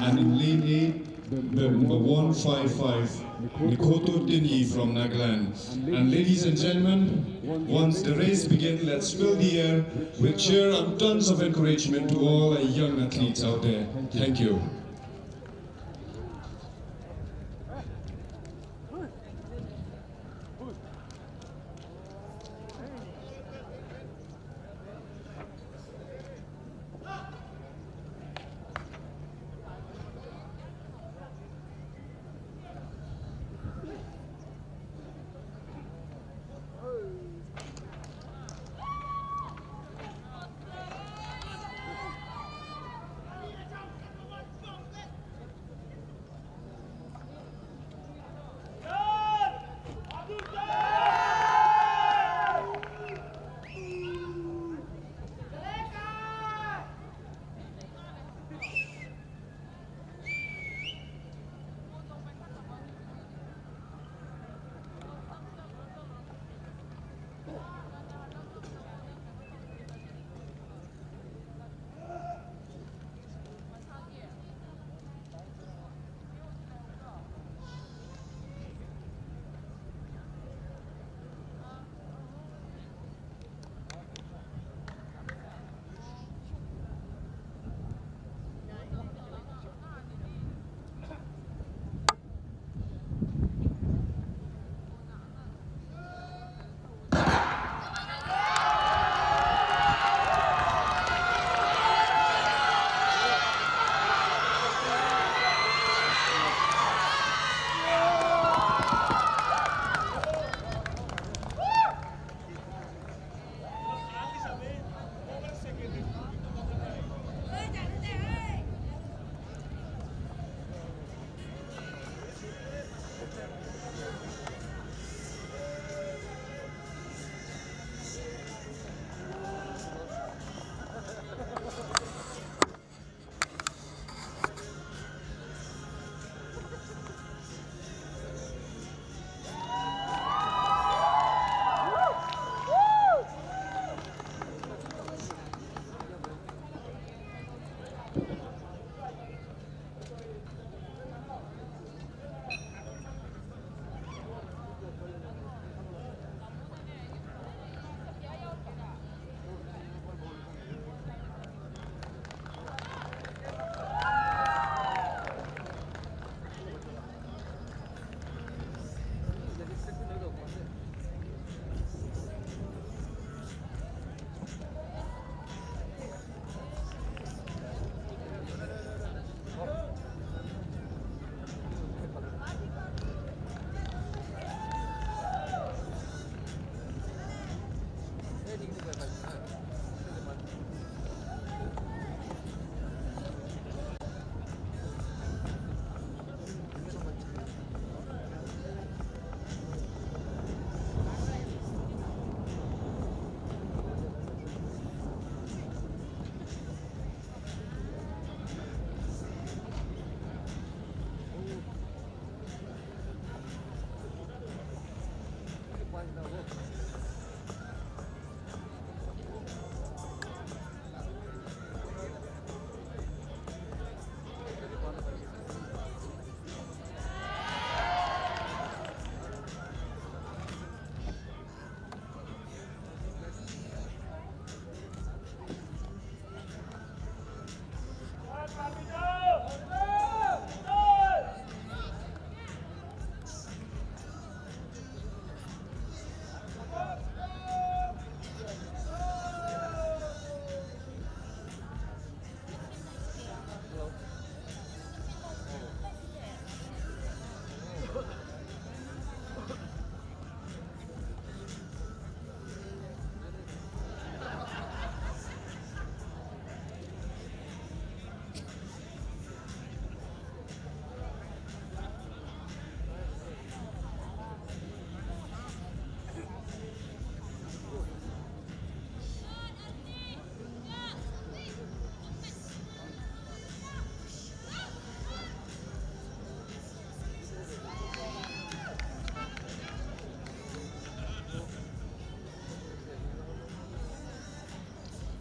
And in lane 8, bib number 155, Nikoto Dini from Nagaland. And ladies and gentlemen, once the race begins, let's fill the air with cheer and tons of encouragement to all our young athletes out there. Thank you.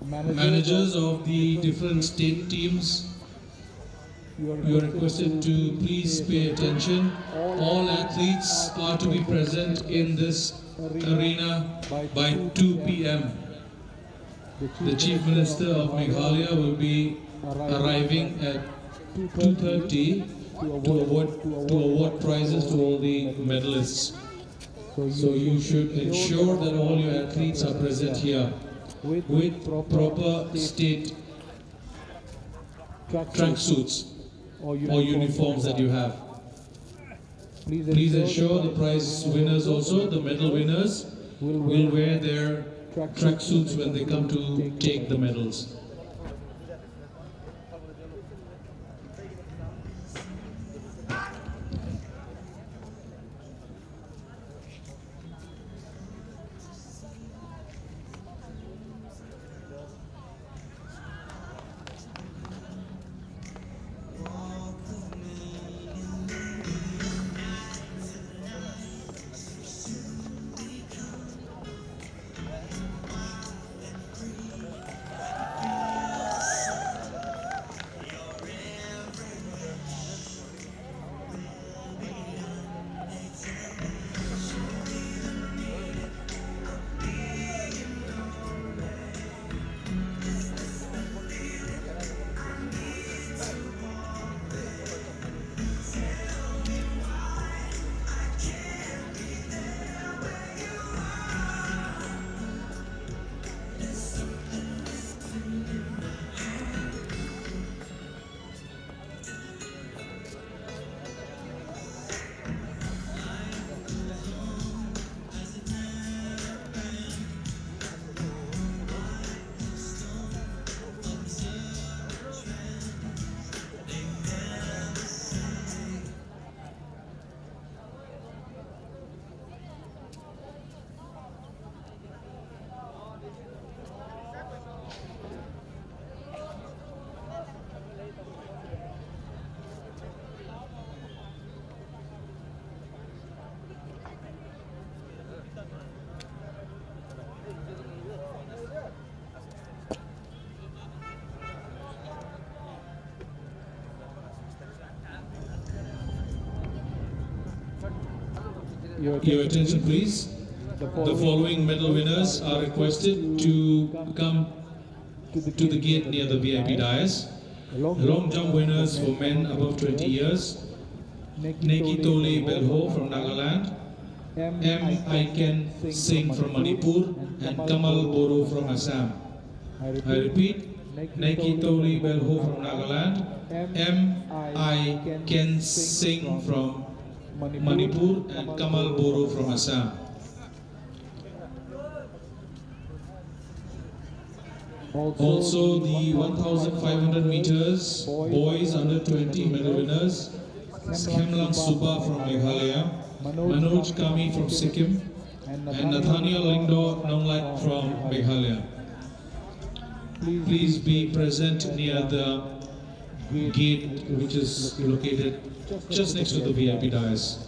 managers of the different state teams, you are requested to please pay attention. All athletes are to be present in this arena by 2 p.m. The Chief Minister of Meghalaya will be arriving at 2:30 to award prizes to all the medalists. So you should ensure that all your athletes are present here with proper state track suits or uniforms that you have. Please ensure the prize winners also, the medal winners, will wear their track suits when they come to take the medals. Your attention please. The following medal winners are requested to come to the gate near the VIP dais. Long jump winners for men above 20 years. Neki Toli Belho from Nagaland, M. Aiken Singh from Manipur, and Kamal Boro from Assam. I repeat, Neki Toli Belho from Nagaland, M. Aiken Singh from Manipur, and Kamal Boro from Assam. Also the 1,500 meters boys under 20 medal winners, Khemlang Suba from Meghalaya, Manoj Kami from Sikkim, and Nathaniel Lingdo Nonglat from Meghalaya. Please be present near the gate which is located just next to the VIP dais.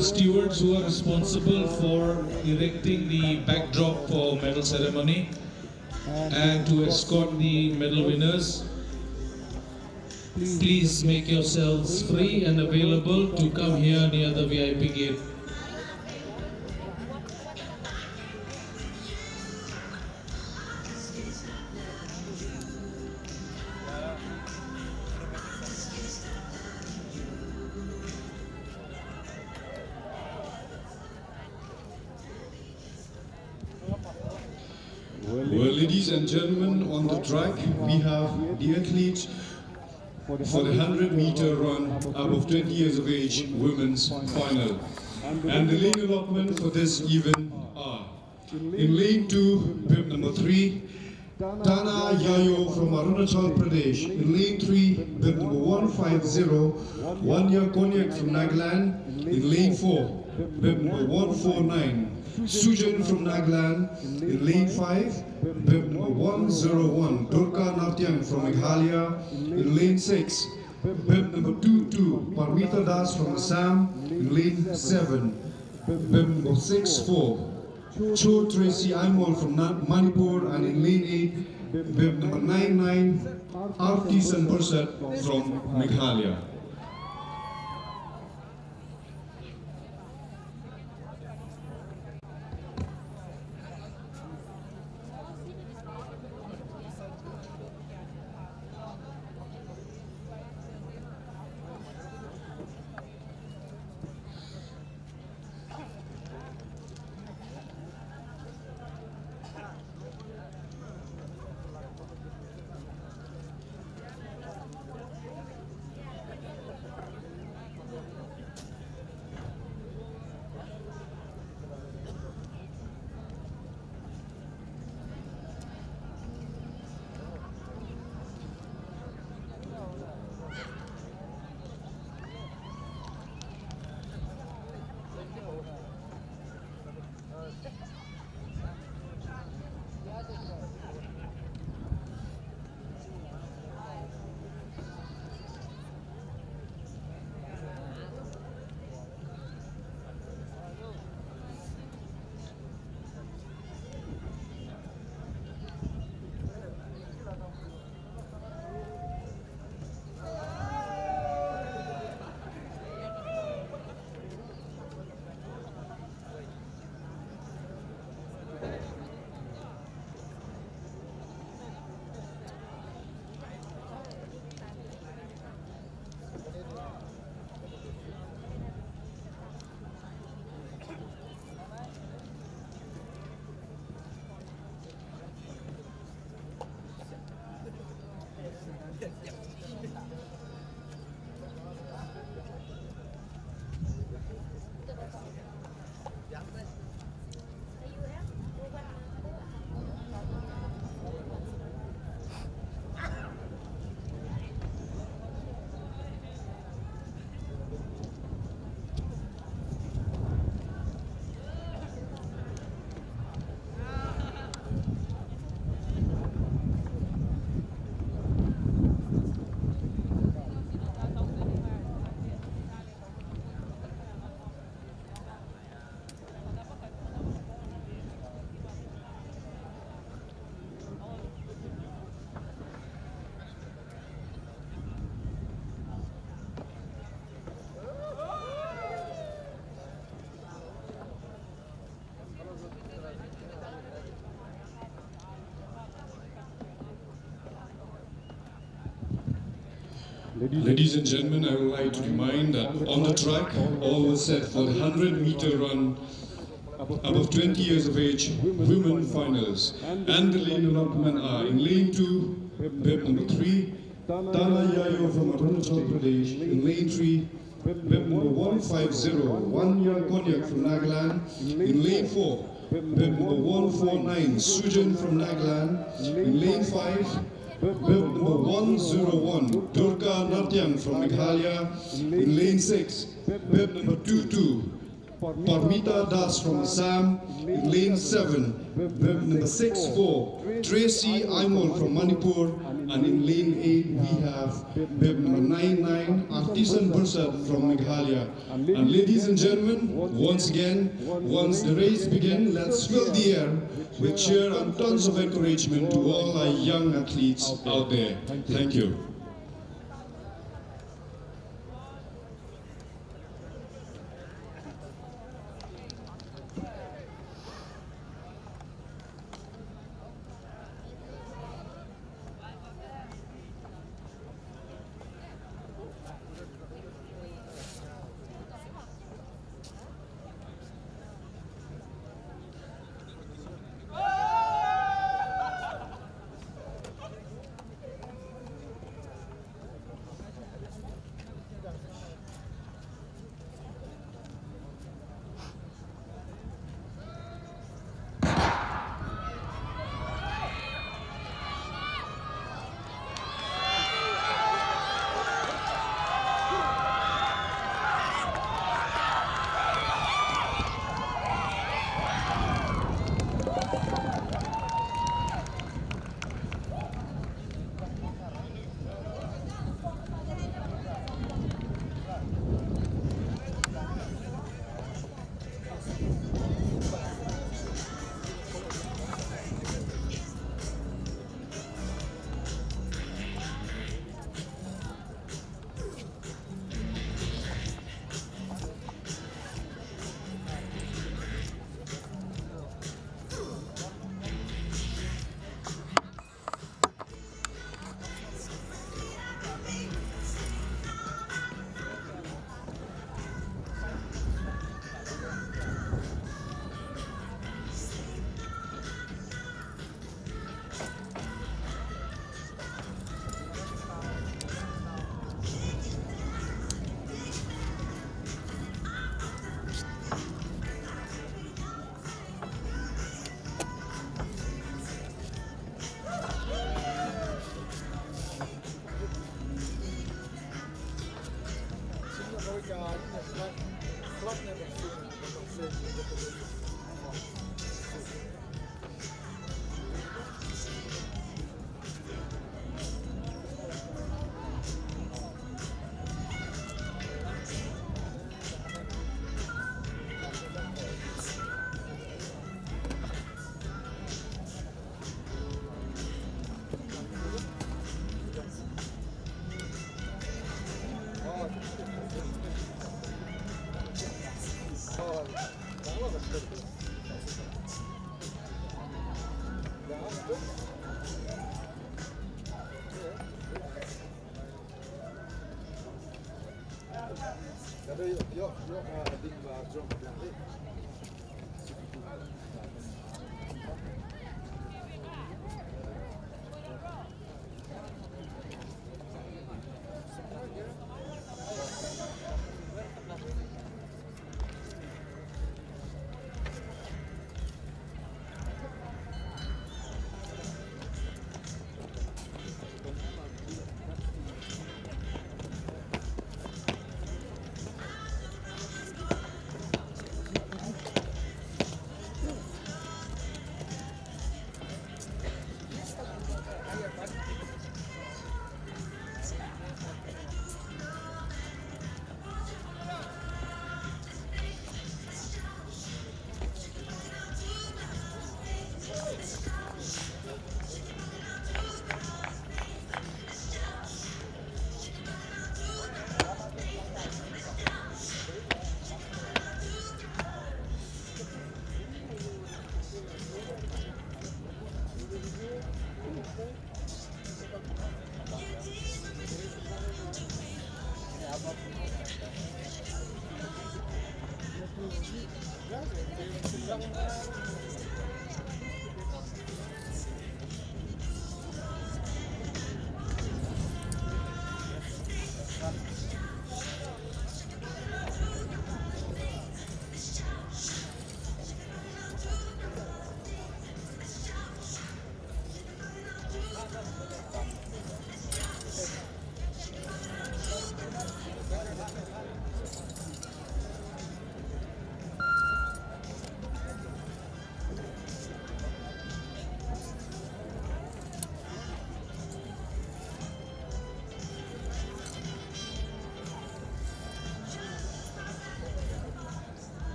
Stewards who are responsible for erecting the backdrop for medal ceremony and to escort the medal winners, please make yourselves free and available to come here near the VIP gate. Well, ladies and gentlemen, on the track we have the athletes for the 100-meter run above 20 years of age, women's final. And the lane allotment for this event are: in lane 2, bib number 3, Tana Yayo from Arunachal Pradesh. In lane 3, bib number 150, Wanya Konyak from Nagaland. In lane 4, bib number 149, Sujan from Nagaland. In lane 5, bib number 101, Durga Natyang from Meghalaya. In lane 6, bib number 22, Parmita Das from Assam. In lane 7, bib number 64, Cho Tracy Aimol from Manipur. And in lane 8, bib number 99, Arti Sanpursat from Meghalaya. Ladies and gentlemen, I would like to remind that on the track, all was set for the 100-meter run above 20 years of age, women finals. And the lane allotment are: in lane 2, bib number 3, Tana Yayo from Arunachal Pradesh. In lane 3, bib number 150, Wanya Konyak from Nagaland. In lane 4, bib number 149, Sujan from Nagaland. In lane 5, bib number 101, Durga Natyang from Meghalaya. In lane 6, bib number 22, Parmita Das from Assam. In lane 7, bib number 64, Tracy Aimol from Manipur. And in lane 8, we have bib number 99, Arti Sanpursat from Meghalaya. And ladies and gentlemen, once again, once the race begins, let's fill the air with cheer and tons of encouragement to all our young athletes out there. Thank you.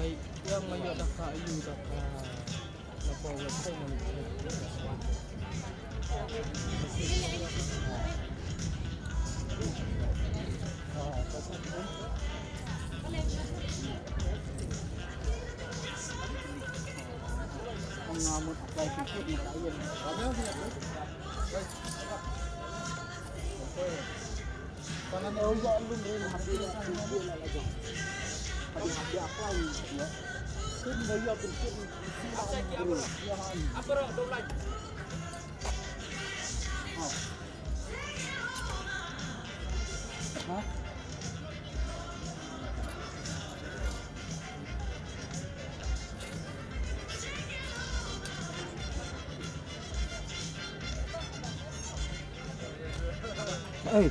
Baik, yang mayu dah kayu dah apa website mana? Mengamut apply sikit ni tak ayam. Ada dia tu. Tangan dia ujak lu ni habis dia lagi. Habis apply ya. Kun dia pikir apa dah dolan. Ha? Hey.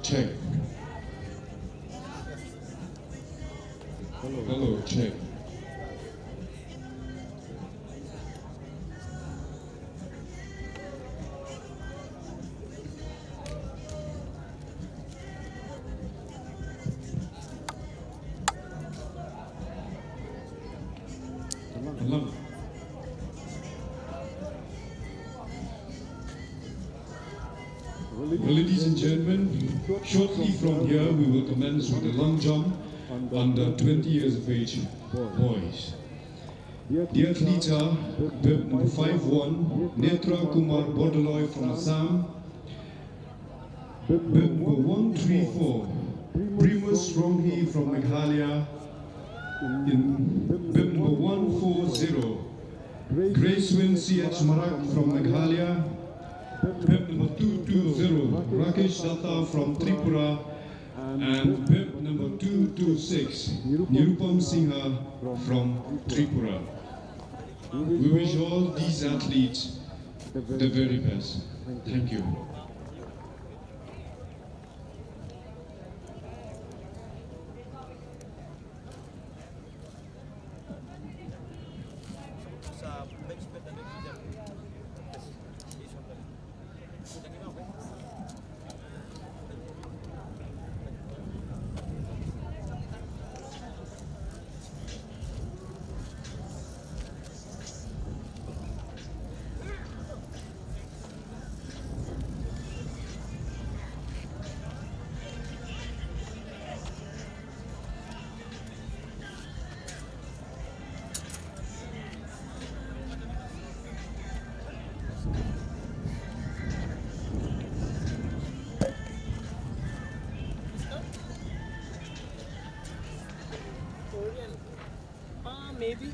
check. Hello, check. Hello. Ladies and gentlemen, shortly from here we will commence with the long jump under 20 years of age boys. The athletes are bib number 5'1", Netra Kumar Bordaloy from Assam, bib number 134, Primus Ronghi from Meghalaya, in bib number 140, Gracewin C.H. Marak from Meghalaya, bib number 220, Rakesh Datta from Tripura, and bib number 226, Nirupam Singha from Tripura. We wish all these athletes the very best. Thank you. Maybe.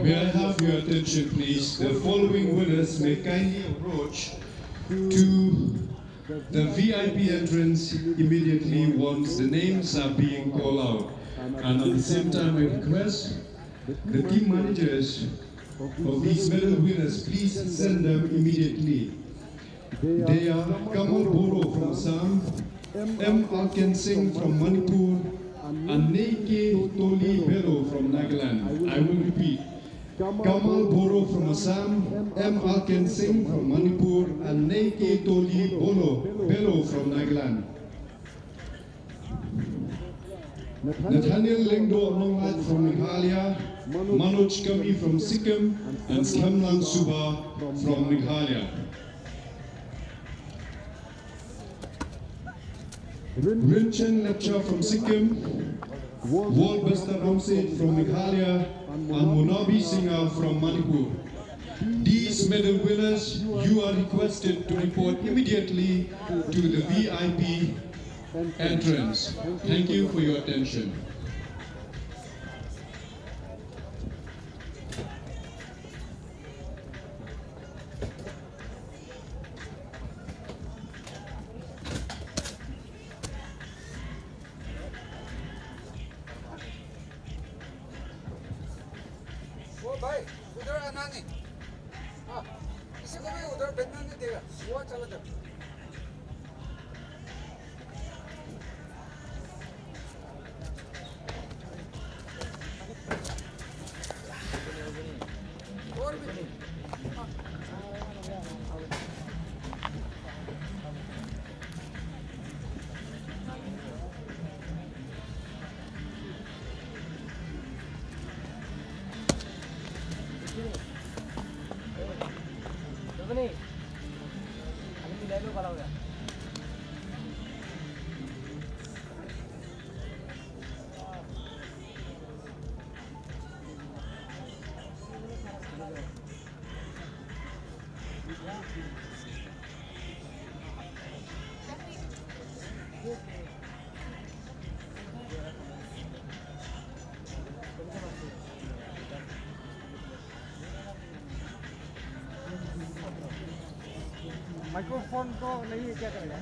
May I have your attention, please? The following winners may kindly approach to the VIP entrance immediately once the names are being called out. And at the same time, I request the team managers of these medal winners, please send them immediately. They are Kamal Boro from Assam, M. Alken Singh from Manipur, and Neike Toli Bello from Nagaland. I will repeat. Kamal Boro from Assam, M. Alken Singh from Manipur, and Neike Toli Bello from Nagaland. Nathaniel Lengdo Amonglat from Meghalaya, Manoj Kami from Sikkim, and Slamlang Suba from Meghalaya. Rinchen Lepcha from Sikkim, Wal Basta Ramset from Meghalaya, and Munabi Singha from Manipur. These medal winners, you are requested to report immediately to the VIP entrance. Thank you for your attention. वो भाई उधर आना नहीं हाँ किसी को भी उधर बैठना नहीं देगा वो चला जाओ और भी माइक्रोफोन तो नहीं है क्या करेगा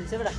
से बेटा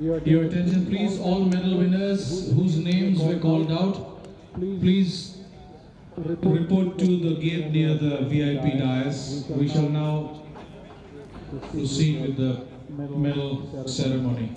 Your attention please, all medal winners whose names were called out, please report to the gate near the VIP dais. We shall now proceed with the medal ceremony.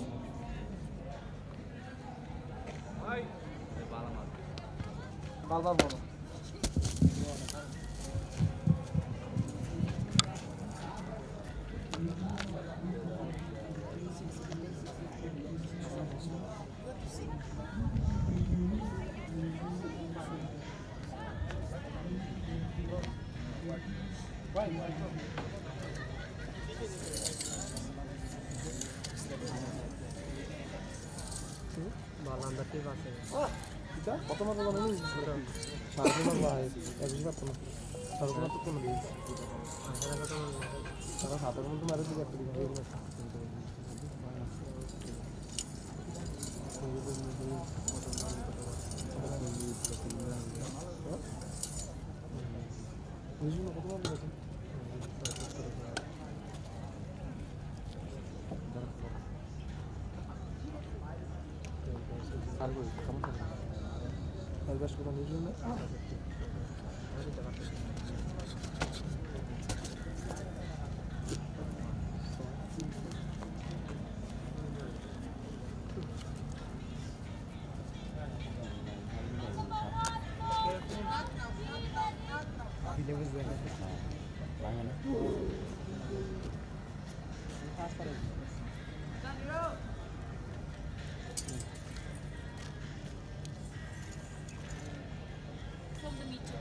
From the meter.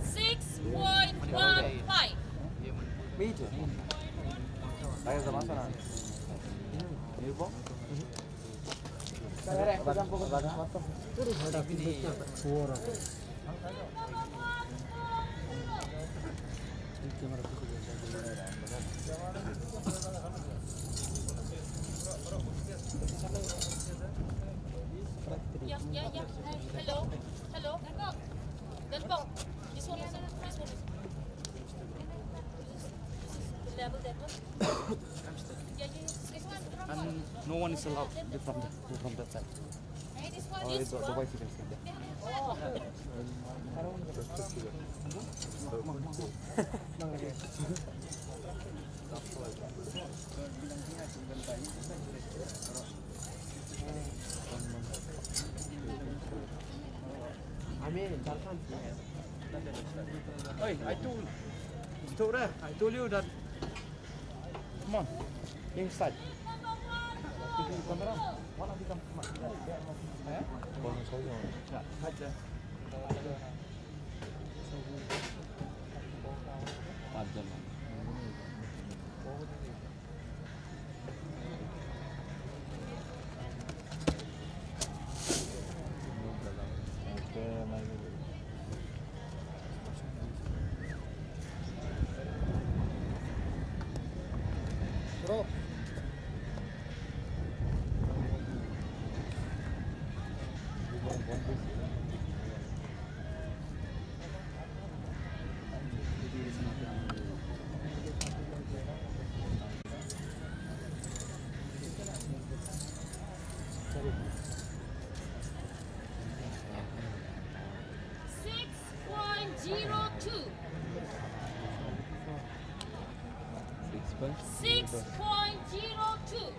6.15. Meter. Saya sama sana. Nirbo. Yeah. Hello. Delbong. This one is the level that one. Yeah. This one. And no one is allowed from that side. Hey, this one Oh, is it's the from. wife you can see there. Hey, I told you that. Come on, inside. Come around. One of you come. Six point zero two.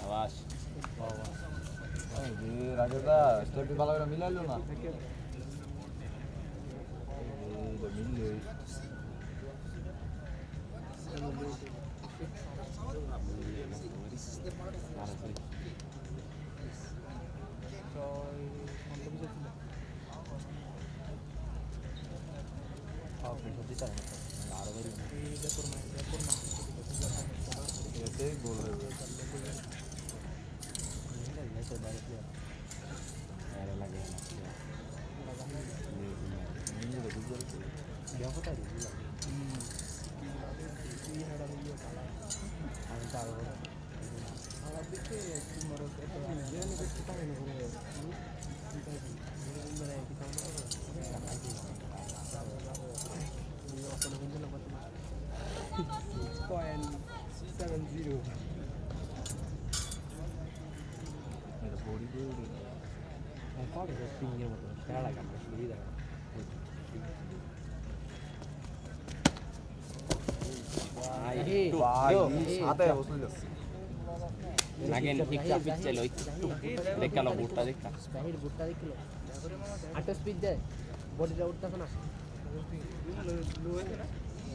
Awas. রাজেদা স্টেপটি ভালো করে মিলাইলো না Again, ikka piccelo, dekkalo butta dekka. Bahir butta deklo. Ato speed de. Body ra utta na.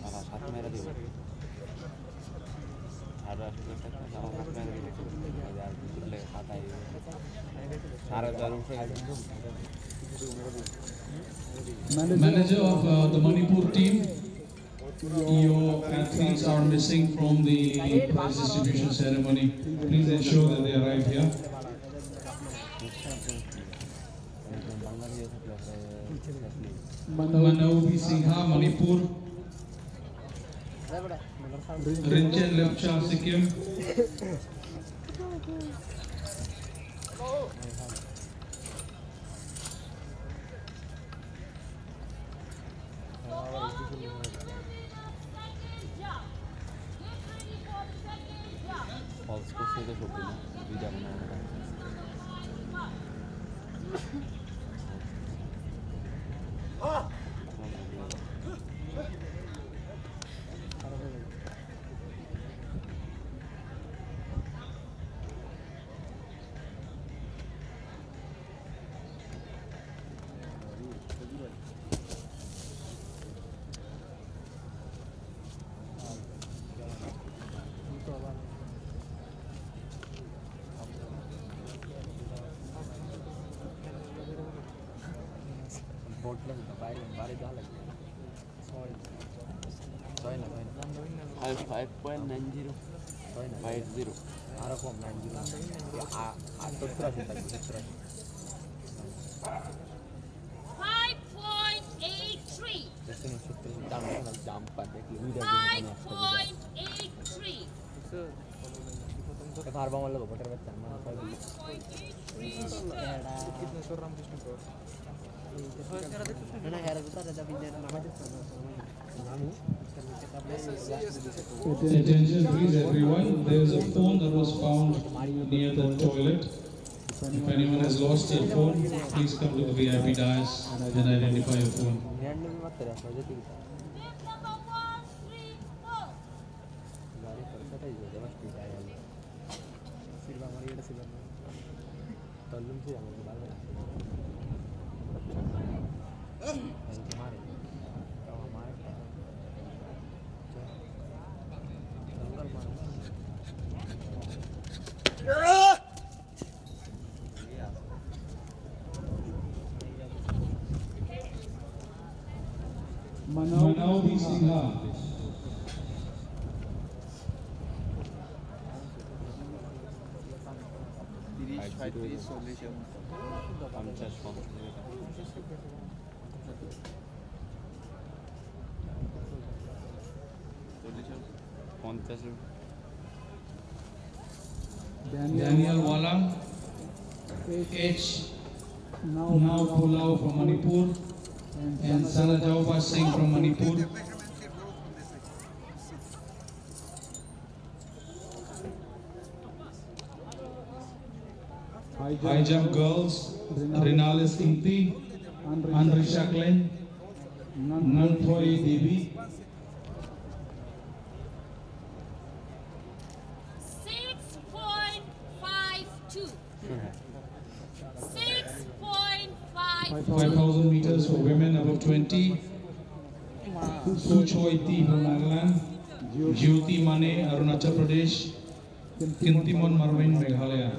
Ara sat mera dibo. Ara sat mera dibo. Yaar kulle khata hai. Ara daru Manager of the Manipur team, your athletes are missing from the prize distribution ceremony. Please ensure that they arrive here. Manaobi Singha, Manipur. Rinchen Lepcha, Sikkim. False ko sila shopping video mo na. I have 5.90. 50. Arakom 90. Ato trash tak trash. 5.83. Desino sutro jam pada video 5.83. Harba mallo butter betta mana 5.83. Na era buta ada video nama Attention please everyone, there is a phone that was found near the toilet. If anyone has lost their phone, please come to the VIP dais and identify your phone. Manaobi Singha. Daniel Walang, H. Now Pulau from Manipur, and Sanajauba Singh from Manipur. High jump girls, Rinalis Inti, Andrisha Glenn, Nanthoi Devi. 6.52. 5,000 meters for women above 20. Suchoi T from Nagaland. Jyoti Mane, Arunachal Pradesh. Kintimon Marwin, Meghalaya.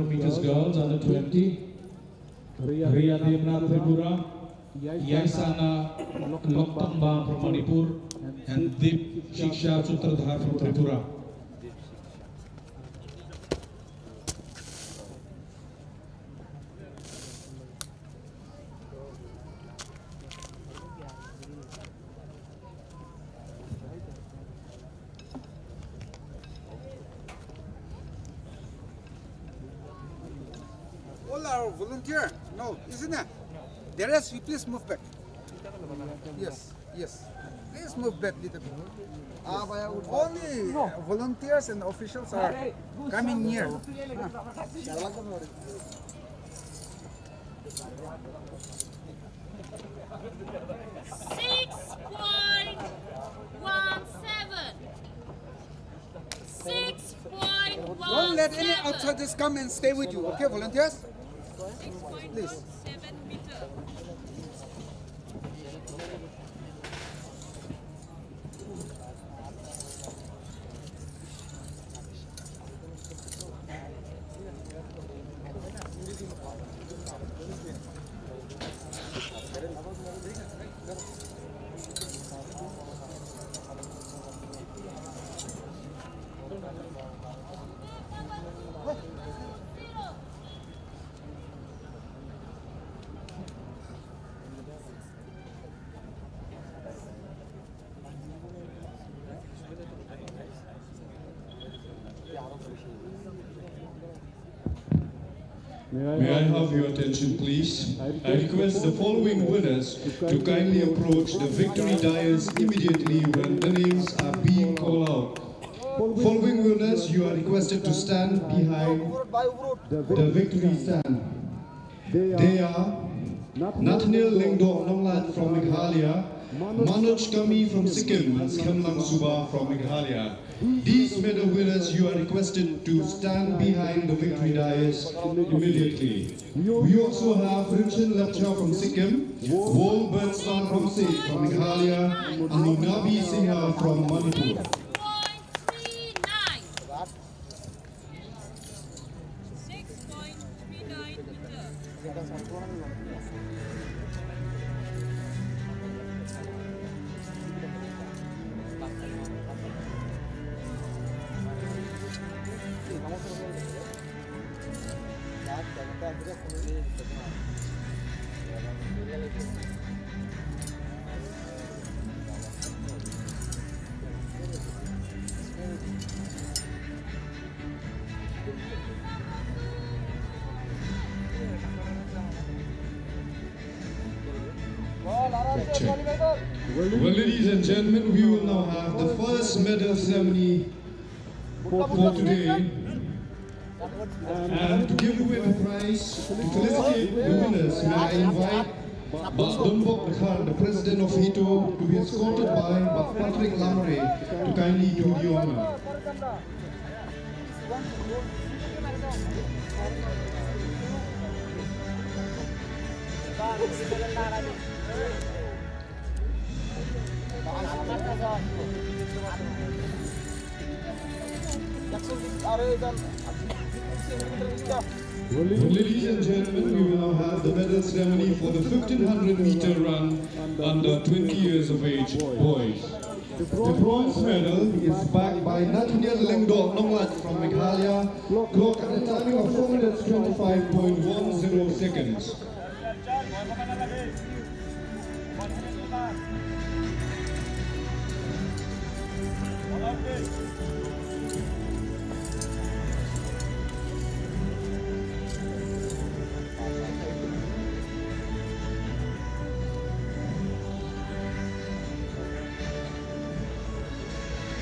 Meters girls under 20. Ria Devna Tripura, Yaisana Loktamba from Manipur, and Deep Shiksha Sutradhar from Tripura. All are volunteer. No, isn't it? The rest, you please move back. Yes, yes. Please move back little bit. Only volunteers and officials are coming near. 6.17. Don't let any outsiders come and stay with you, okay, volunteers? Please. May I have your attention, please? I request the following winners to kindly approach the victory dais immediately when the names are being called out. Following winners, you are requested to stand behind the victory stand. They are Nathaniel Lengdok Nonglat from Meghalaya, Manoj Kami from Sikkim, and Skemlang Suba from Meghalaya. These medal winners, you are requested to stand behind the victory dais immediately. We also have Rinchen Lepcha from Sikkim, Wol Bernstan from Meghalaya, and Munabi Singha from Manipur. 6.39 Well, ladies and gentlemen, we will now have the first medal ceremony for today. And to give away the prize, to felicitate the winners, may I invite Bak Dombok Nakhar, the president of HITO, to be escorted by Bak Patrick Lamre to kindly do the honor. Well, ladies and gentlemen, we will now have the medal ceremony for the 1500 meter run under 20 years of age boys. The bronze medal is backed by Nathaniel Lengdok Nonglat from Meghalaya, clocked at a timing of 4 minutes 25.10 seconds.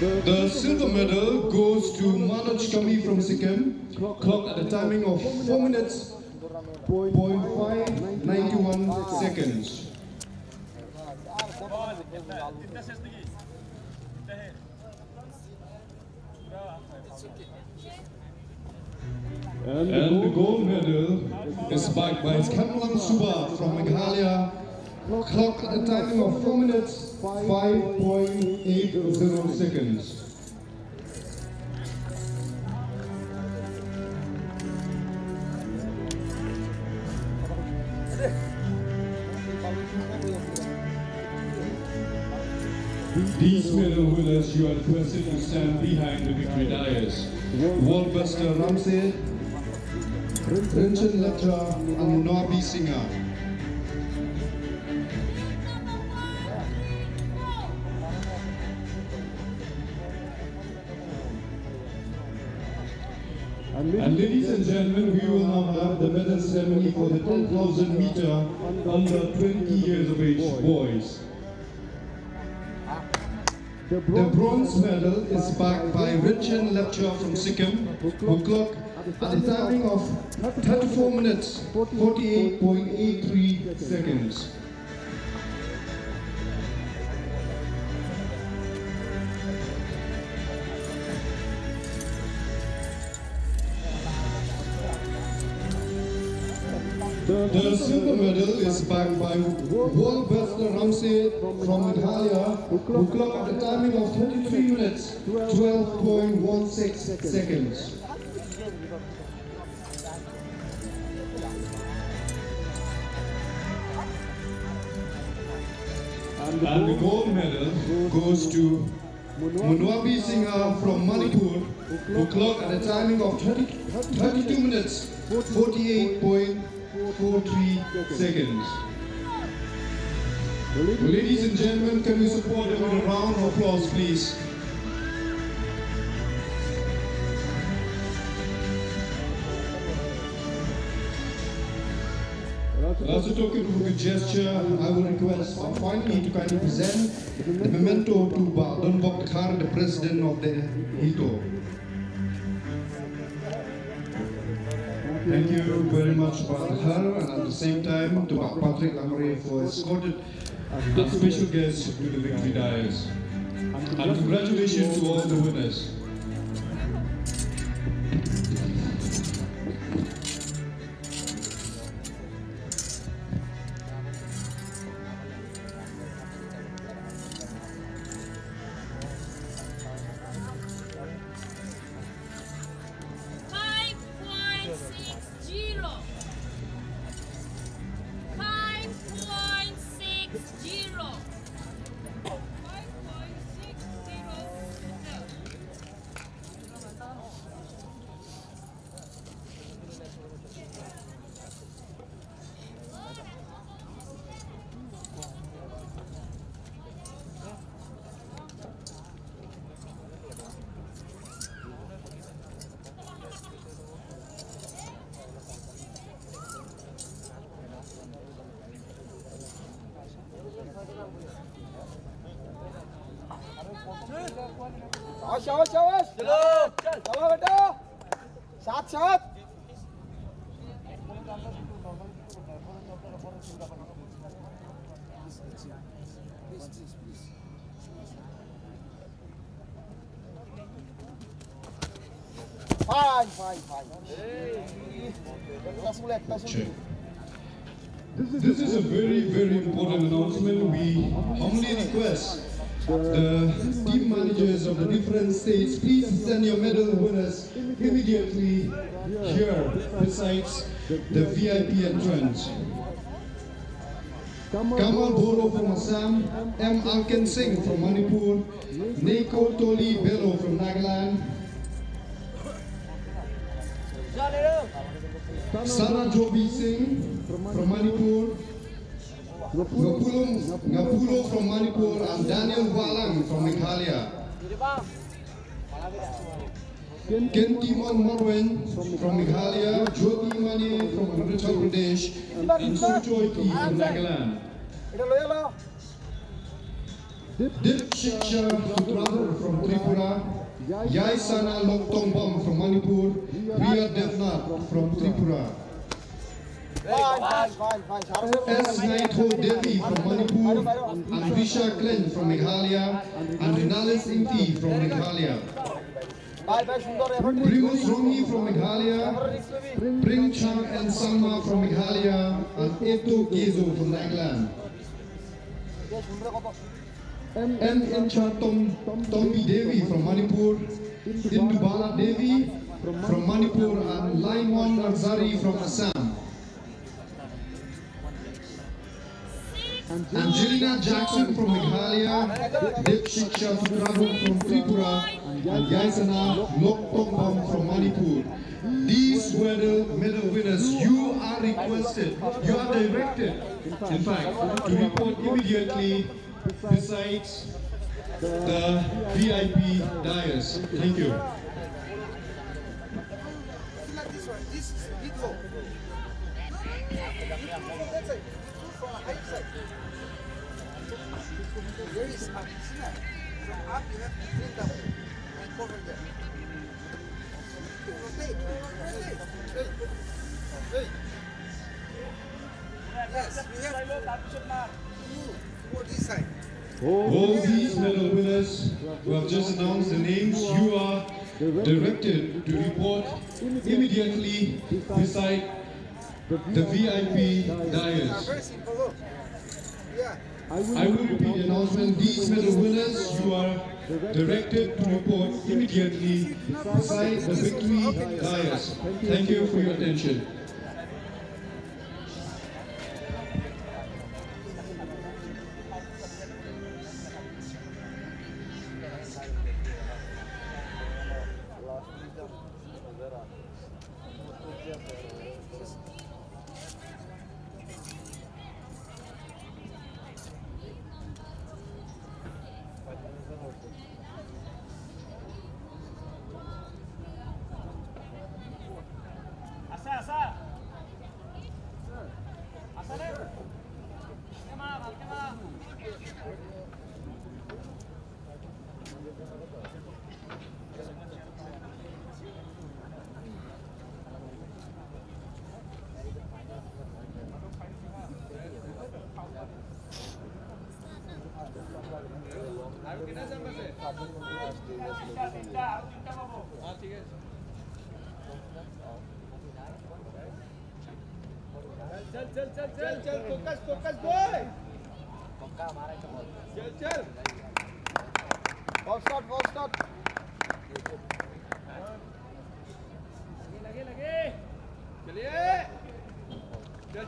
The silver medal goes to Manoj Kami from Sikkim, clocked at a timing of 4 minutes, 0.591 seconds. And the gold medal is backed by Kamlan Suba from Meghalaya, clocked at a timing of 4 minutes, 5.80 seconds. These medal winners, you are requested to stand behind the victory dais. World Buster Ramsey, Rinchen Letra, and Munabi Singha. And ladies and gentlemen, we will now have the medal ceremony for the 10,000 meter under 20 years of age boys. The bronze medal is backed by Rinchen Lepcha from Sikkim, who clocked at a timing of 34 minutes, 48.83 seconds. The silver medal is backed by World Buster Ramsey from Meghalaya, who clocked at a timing of 33 minutes, 12.16 seconds. And the gold medal goes to Munabi Singha from Manipur, who clocked at a timing of 32 minutes, 48.43 seconds. Ladies and gentlemen, can we support them with a round of applause, please? As a token of a good gesture, I will request finally to kindly present the memento to Don Boktakhar, the president of the HITO. Thank you very much, Boktakhar, and at the same time to Patrick Lamre for escorted as special guests to the victory dais. And congratulations to all the winners. शाबाश शाबाश चलो चलो बेटा साथ साथ This is a very, very important announcement. We humbly request the team managers of the different states, please send your medal winners immediately here besides the VIP entrance. Kamal Boro from Assam, M. Alken Singh from Manipur, Neko Toli Bello from Nagaland, Sana Jobi Singh from Manipur, Ngapulo from Manipur, and Daniel Walang from Meghalaya. Kentimon Morwen from Meghalaya, Jyoti Mani from Arunachal Pradesh, and Sujoyti from Nagaland. Dip Shiksha Sutradhar from Tripura, Yai Sana Loktongbam from Manipur, Priya Devnath from Tripura. S. Naitho Devi from Manipur, Andrisha Klen from Meghalaya, and Rinalis Inti from Meghalaya. Primus Romi from Meghalaya, Pring Chang and Samma from Meghalaya, and Eto Gezo from Nagaland. M. Encha Tombi Devi from Manipur, Indubala Devi from Manipur, and Laimon Narzari from Assam. Angelina Jackson from Meghalaya, Dip Shiksha Sutradhar from Tripura, and Yaisana Loktongbam from Manipur. These were the medal winners. You are requested, you are directed, in fact, to report immediately beside the VIP dais. Thank you. This is a bit low. There is up. From up, you have to bring down and cover them. Rotate. Yes, we have to move toward this side. All these medal winners who have just announced the names, you are directed to report immediately beside the VIP dais. Very simple, look. Yeah. I will repeat the announcement. These medal winners, you are directed to report immediately beside the victory dais. Thank you for your attention. चल focus बोल पक्का हमारा चल fall start लगे चलिए चल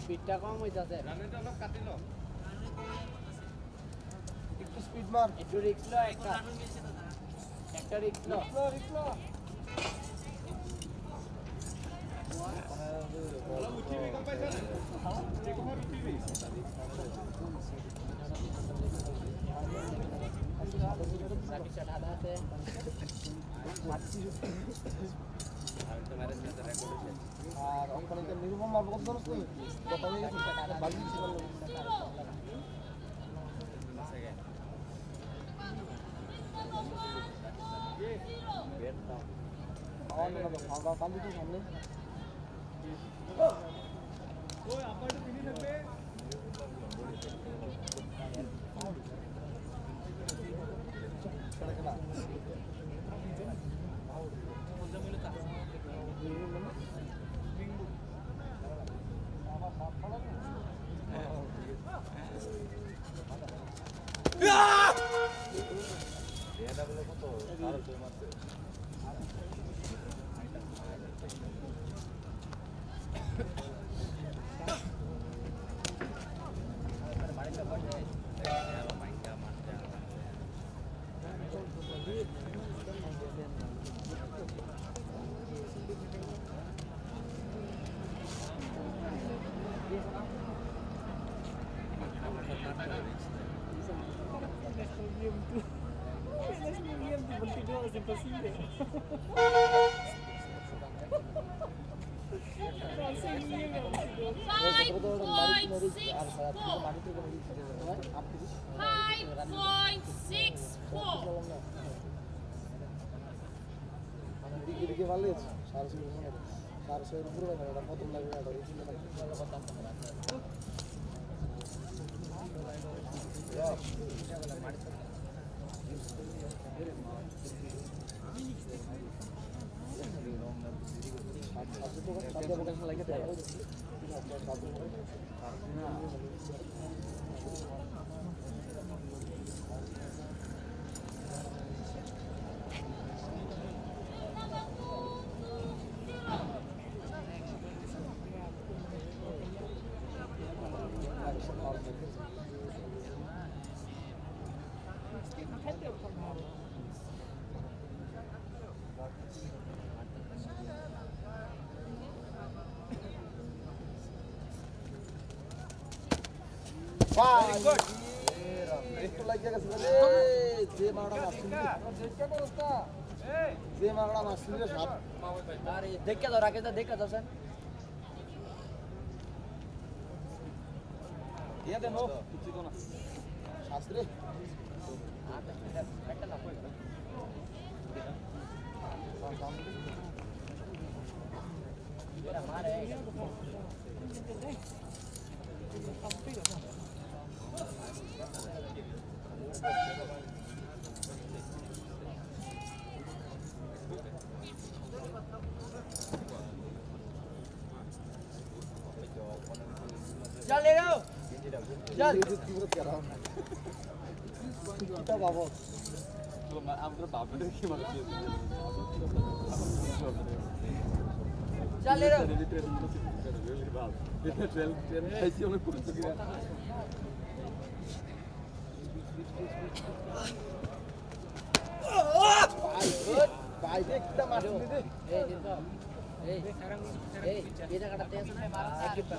স্পিডটা কম হইতাছে রানওয়েটা অলপ কাটি ল একটু স্পিড মার একটু রিস্ক লো একটা রিস্ক লো অলপ উঠিবি গম পাইছ না একমাৰ উঠিবি সাকিব আধা আছে আর ওখানে নিরূপম মারব কত দরস তুই কথা হয়ে গেছে বাকি ছিল সামনে ওই আপাইটা তিনি থাকবে Good. imposible. 5.64. Dikit-dikit balik. Harus improve ada potong lagi ada itu. Very good. Itu lagi agak sebenarnya. Dia mana masuk? Deknya terus tak? Dia mana masuk dia sab? देखा तो राकेश देखा तो sir Dia deh no. Itu tu na. Shastri. चल ले लो चल Kita bawa. चल ले लो Baik deh kita masuk ini. ये जगह करते हैं सुना एक किप्पा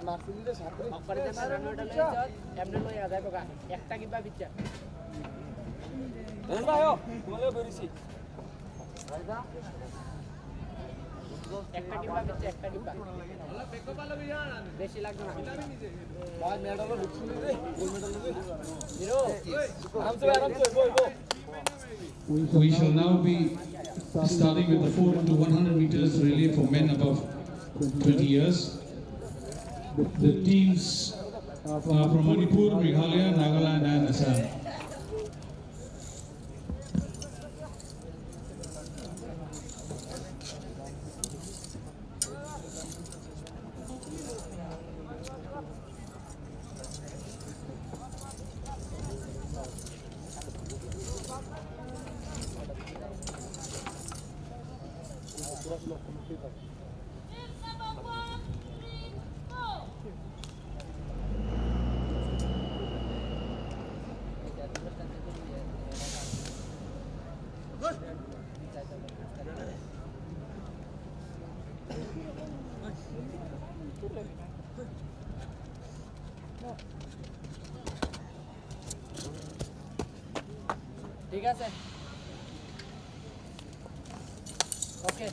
Masuk ini Shastri. परिचय रन वेटल एमडल लो याद है बघा एकटा किप्पा पिच्चा Enggak yo. Boleh berisi. एकटा किप्पा पिच्चा एकटा किप्पा बेसी लाग्दैन Baik medal lo lucu nih. Gold medal lo. Hero Aram se, go. We shall now be starting with the 4 to 100 meters relay for men above 20 years. The teams are from Manipur, Meghalaya, Nagaland and Assam. ठीक है sir okay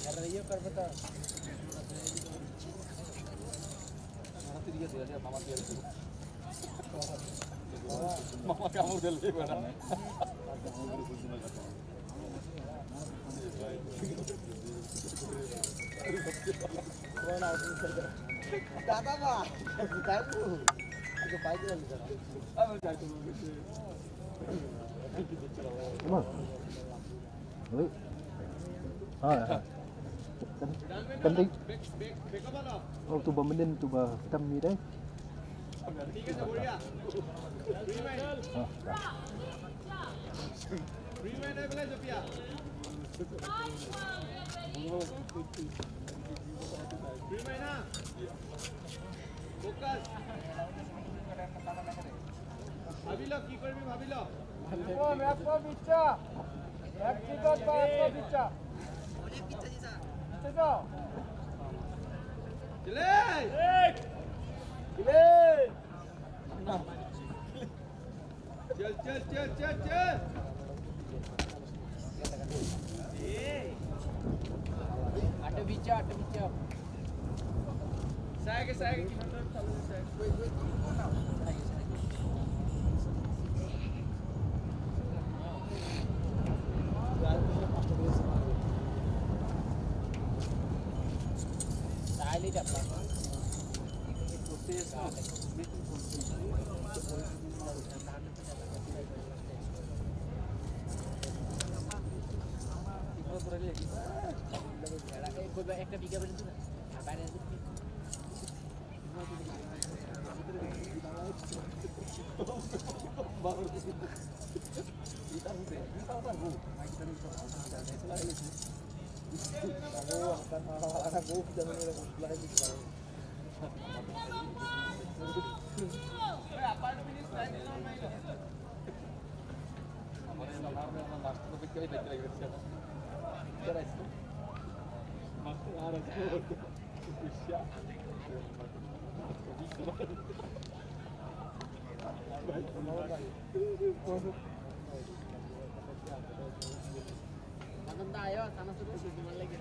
कर रही हो कर बता Mama kamu udah lebih mana? Kata apa? Kamu. Aku pagi lagi sana. Apa kamu? Emang? Oi. Penting. Oh, tu bemenin tu hitam ni deh. ठीक है सब बढ़िया रीमाइंड है बोले जपिया रीमाइंड ना फोकस भाभी लो कीपर भी भाभी लो वो मैच को पीछे एक टिकट पास को पीछे पीछे जी सा पीछे जाओ चले একটা বিঘা পর্যন্ত বাইরে maganda ayo sana sudah gimana lagi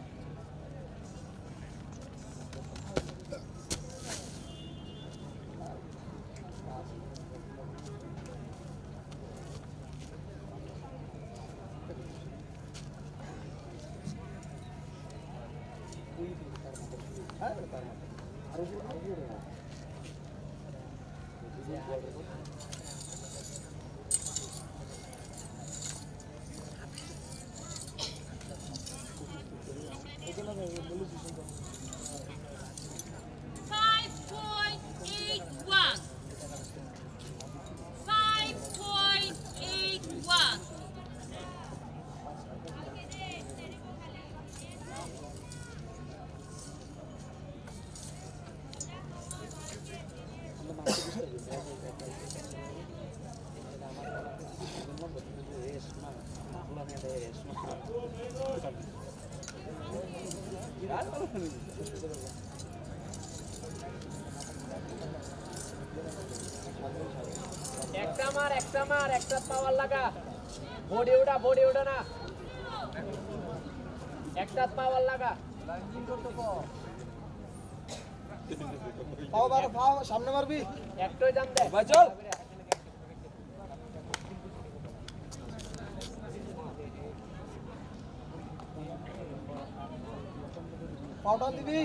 একটা মার একটা পাওয়ার লাগা বডি ওটা না একটা পাওয়ার লাগা পাও সামনে মারবি একটাই জান দে ভাই চল পাউডার দিবি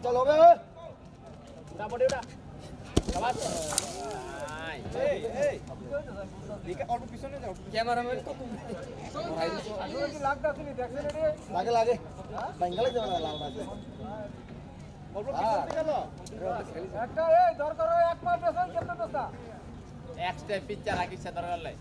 চল হবে উঠা বডি উঠা শাবাশ অল্প পিছনে যাও ক্যামেরাম্যান তো লাগে লাগে বাঙ্গালে যাবে না লাল আছে অল্প পিছনে গেল একটা এই দরকার এক পা পেছন কেমনে দোস্তা এক স্টেপ পিচ্চা রাখিস দরকার লাই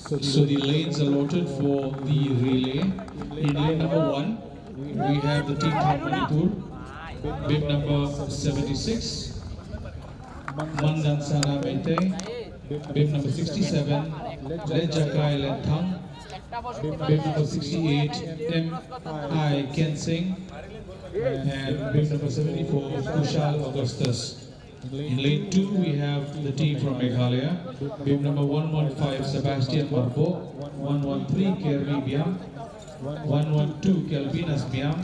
So the lanes allotted for the relay. In lane number 1, we have the team from Manipur, bib number 76, Mandan Sara Mete, bib number 67, Lejakai Lenthang, bib number 68, M.I. Ken Singh, and bib number 74, Kushal Augustus. In lane 2, we have the team from Meghalaya, bib number 115, Sebastian Marbo, 113, Kermi Biam, 112 Kelvin Asmiam,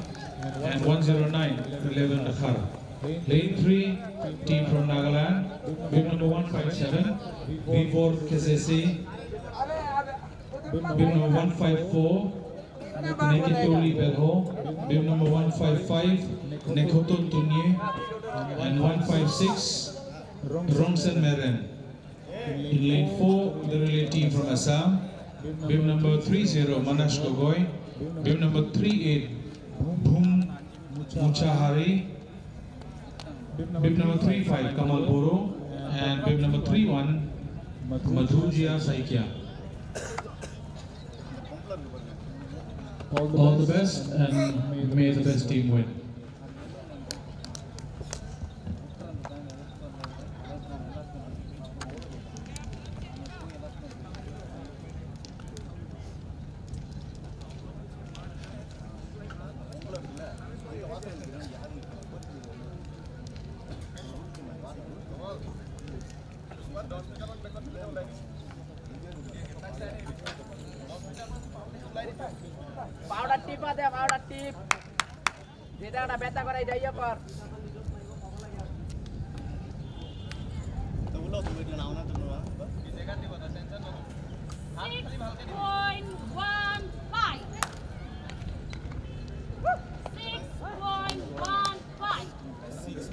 and 109 11 Akhar. Lane 3, team from Nagaland, bib number 157, B4 Kesesi, bib number 154, Nekitoli Belho, bib number 155, Nekoton Tunye, and 156, Rongsen Meren. In lane 4, the relay team from Assam, bib number 30 Manash Gogoi, bib number 38 Bhum Muchahari, bib number 35 Kamal Boro, and bib number 31 Madhujia Saikia. All the best, and may the best team win. Powder tip ada, powder tip. Kita ada beta korai daya kor. 6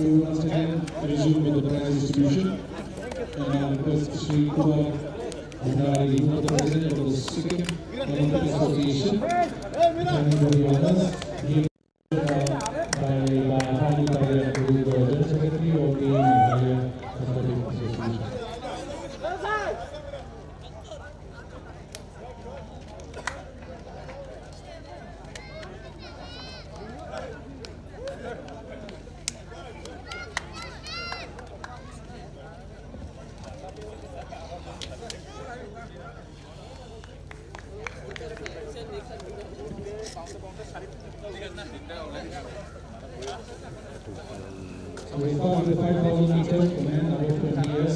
we once again resume with the prize distribution. And I request Shri Kumar Bhandari, who is the president of the Sikkim Olympic Association, and the others, given by Bhani Paria, who is the General Secretary of the Meghalaya Athletic Association. So we start with 5,000 meters for men above 20 years.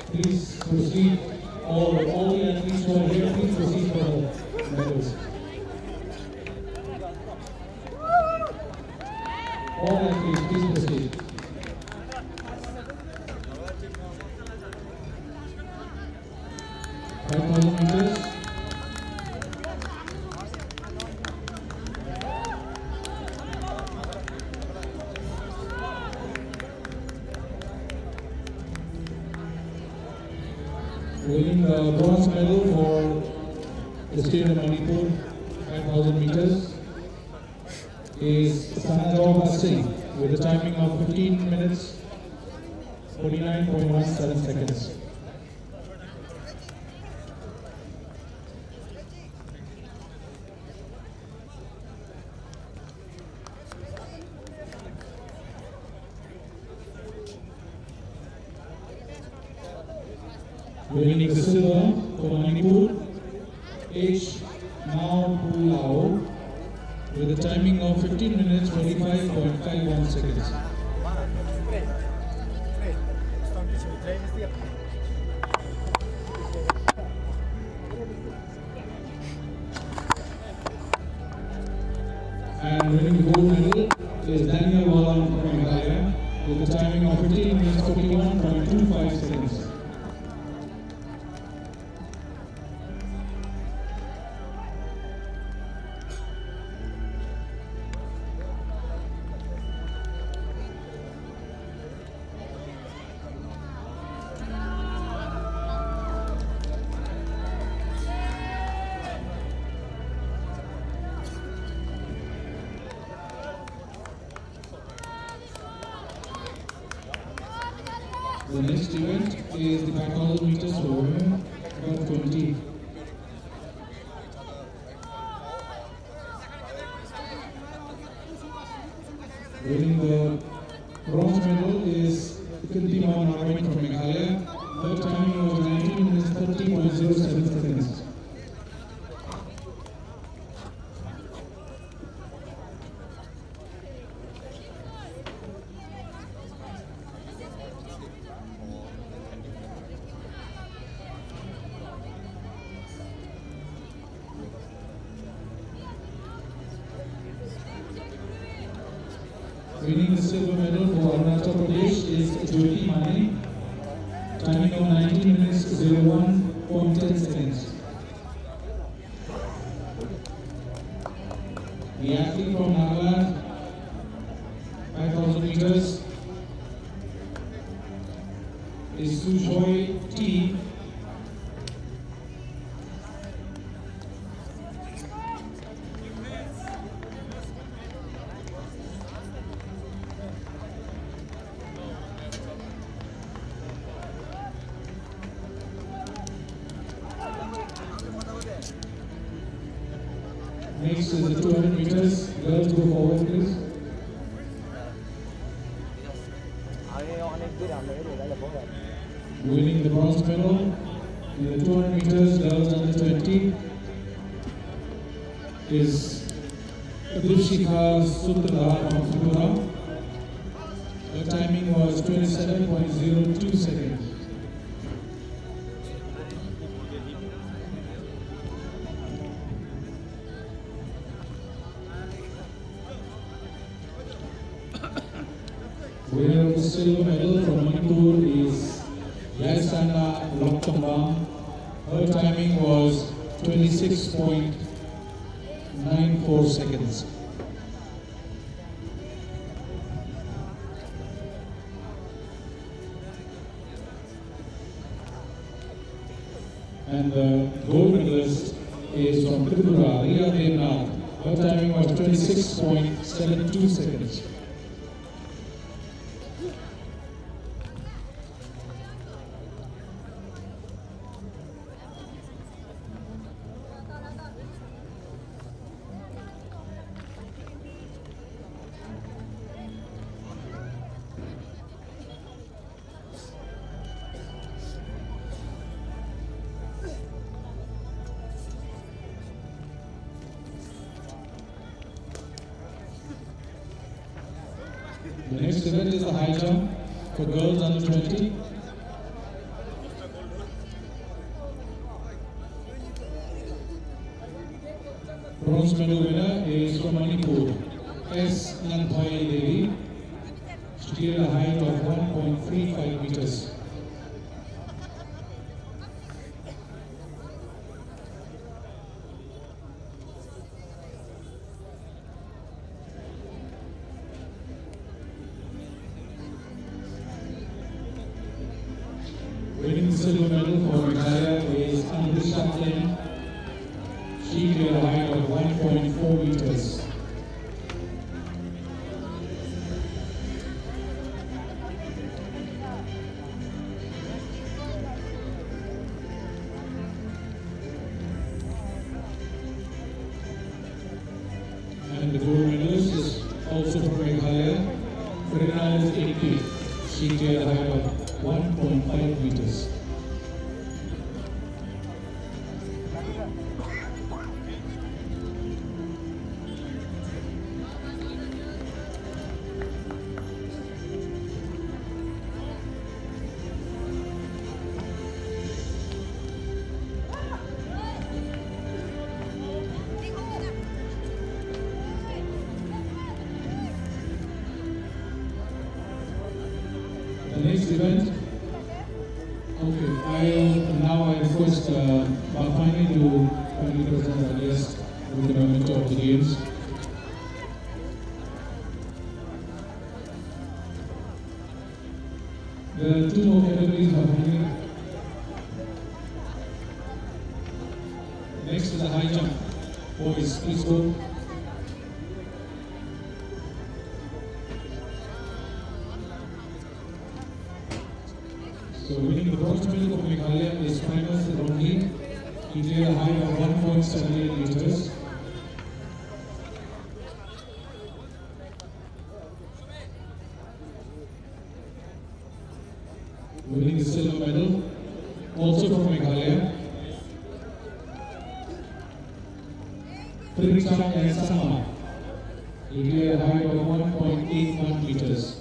Please proceed, all the athletes who are here, please proceed for the medals. All athletes, please proceed. Meters. Winning the bronze medal for the state of Manipur, 5,000 meters, is Sanajawba Singh with a timing of 15 minutes, 49.17 seconds. Winning the silver for Manipur, H. Mao Pulao with a timing of 15 minutes 45.51 seconds. And winning the gold medal is Daniel Wallan from Meghalaya with a timing of 15 minutes 41.25 seconds. The next event is the 5,000 meters for women, above 20. Winning the bronze medal is Kuntima Narwin from Meghalaya. Her timing was 19 minutes 30.07 seconds. Winning the silver medal for Arunachal Pradesh is Jyoti Mane, timing of 19 minutes 01.10 seconds. The athlete from Nagaland, 5,000 meters, is Sujoy T. Next is the 200 meters. Girls go forward, please. Winning the bronze medal in the 200 meters, girls under 20, is Dipshika Sutra from Tripura. Her timing was 27.02 seconds. Winner of the silver medal from Manipur is Yaisana Lokchambam. Her timing was 26.9 12.94 seconds. And the gold medalist is from Tripura, Riya Devnath. Her timing was 26.72 seconds. The next event is the high jump for girls under 20. Bronze medal winner is from Manipur, S. Nanthai Devi. She cleared a height of 1.35 meters. Winning the silver medal for Meghalaya is Anusha Singh. She cleared a height of 1.4 meters. And the gold medalist is also from Meghalaya, Fernandez AP. She cleared a height of 1.5 meters. The next event, now I request Bafani to kindly present our guest with the memento of the games. There are two more categories, Bafani. Next is the high jump. Boys, please go. So winning the bronze medal for Meghalaya is Primus Rongi. He cleared a height of 1.78 meters. Winning the silver medal, also from Meghalaya, Prichang and Sama. He cleared a height of 1.81 meters.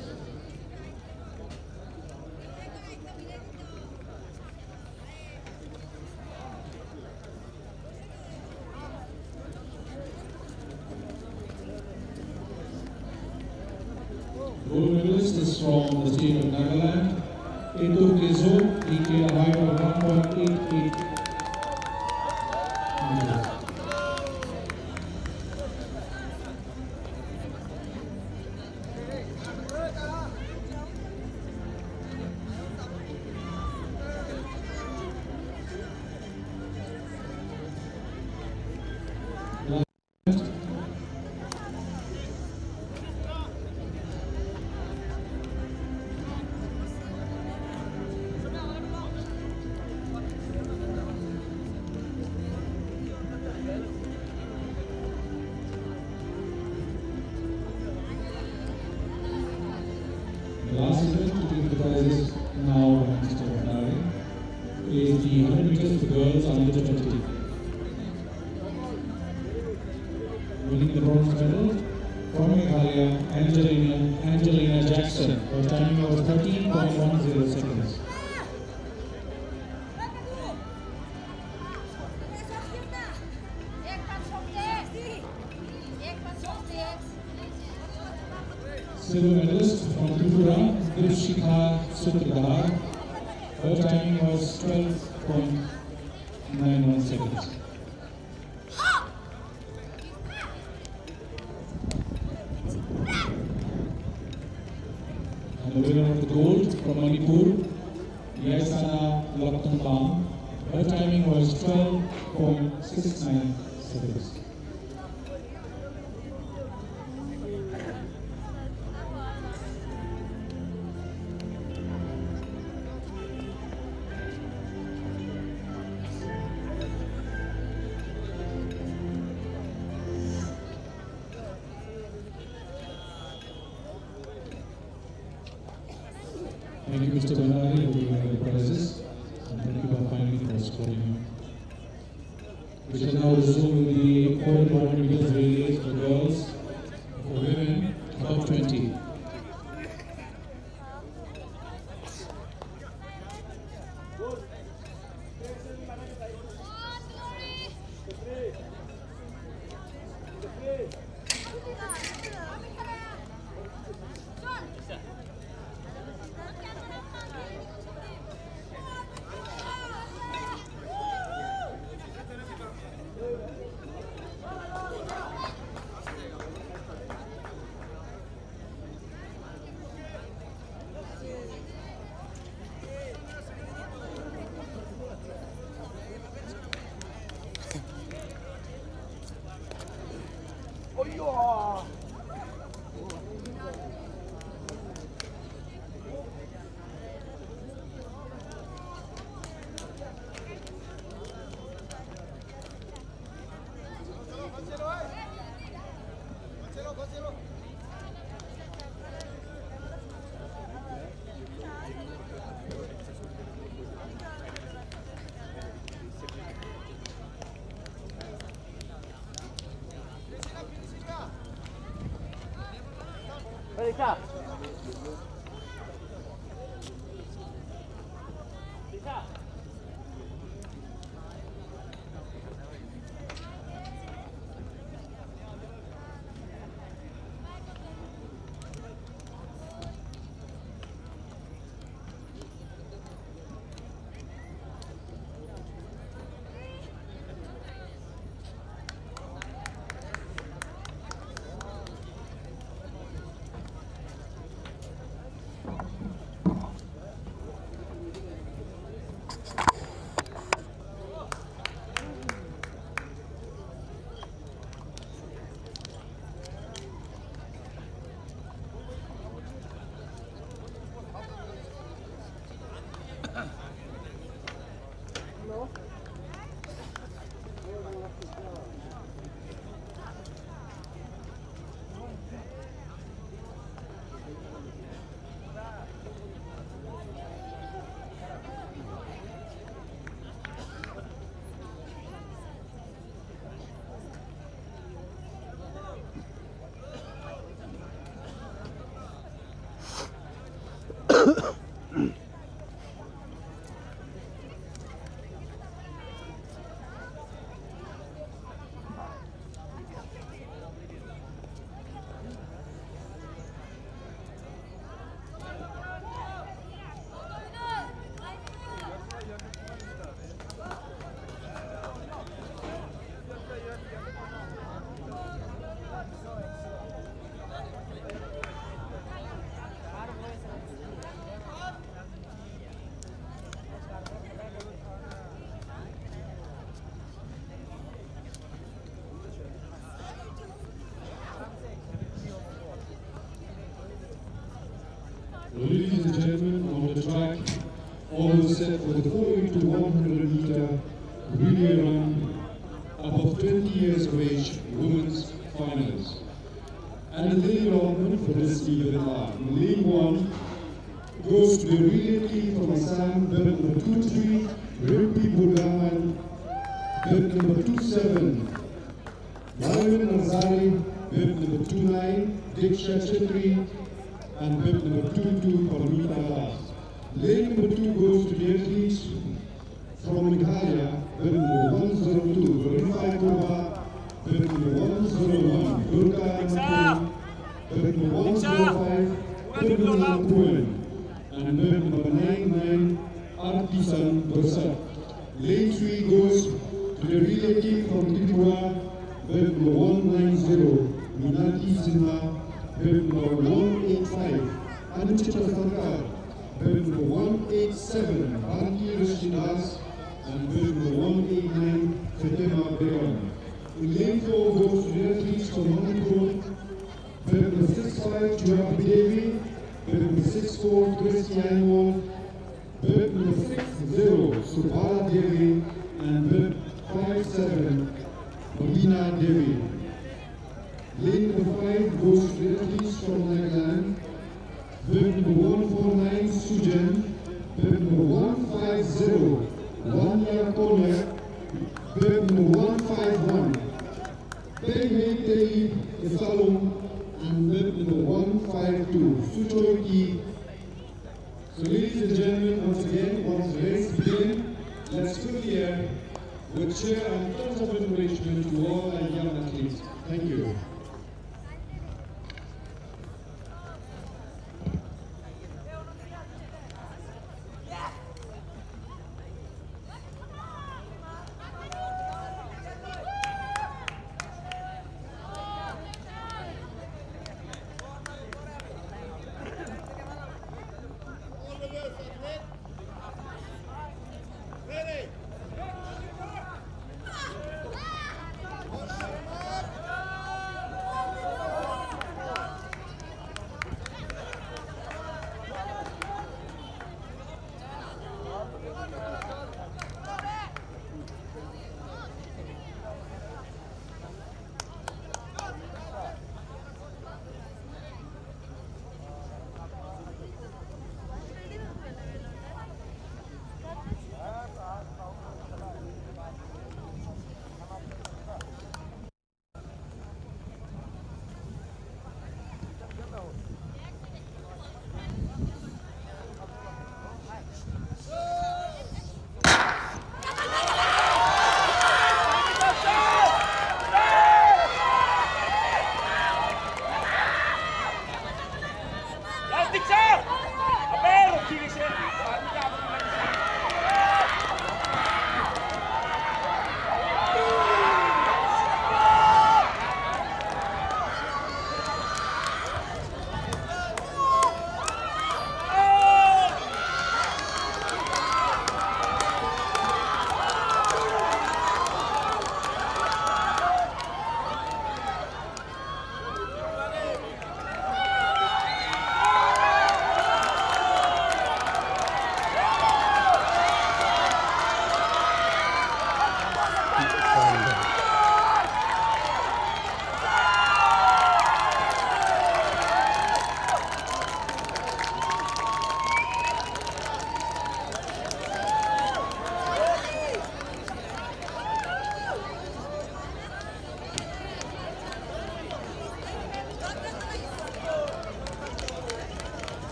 Gold medalist is from the state of Nagaland, Eto Gezo. He cleared a height of 1.88 meters. Last event to give the prizes now by Mr. Bhandari is the 100 meters for girls under 20. Winning the bronze medal from Meghalaya, Angelina Jackson. Her timing was 13.10 seconds. Silver medalist from Tripura, Dipshikha Sutradhar. Her timing was 12.91 seconds. the winner of the gold from Manipur, Yaisana Laptambam. Her timing was 12.69 seconds. Thank you, Mr. Bernardi, for giving the prizes. And thank you, finally, for scoring. We shall now resume with the 400 meters relays for girls, for women, above 20. Lisa. Lisa. Ladies and gentlemen, on the track, all set for the 4x100 meter relay run above 20 years of age women's finals. And the lane allotment for this event are: lane 1 goes to the relay team from Assam, belt number 23, Rimpi Burgaman, belt number 27, Marvin Nazari, belt number 29, Diksha Chetri, and belt number 22 for Meeta Das. Lane number 2 goes to the athletes from Meghalaya, belt number 102, Verify Koba, belt number 101, Durga Amato, belt number 105, Purna Puen, and belt number 99, Artisan Bersat. Lane 3 goes to the relay team from Tripura, belt number 190, Minati Sinha, belt number 185, Anuchita Sarkar, bib number 187, Bharati Rashid and bib number 189, Fatima Begum. In lane 4 goes to the athletes from Manipur, bib number 65, Churabi Devi, bib number 64, Christy Anwar, bib number 60, Subhala Devi, and bib 57, Babina Devi. Lane number 5 goes to the athletes from Nagaland, bib number 149, Sujan, bib number 150, Vanya Konya, bib number 151, Pei Tei Isalom, and bib number 152, Suchoi Ki. So ladies and gentlemen, once again, once the race begins, let's fill the air with cheer and tons of encouragement to all our young athletes. Thank you.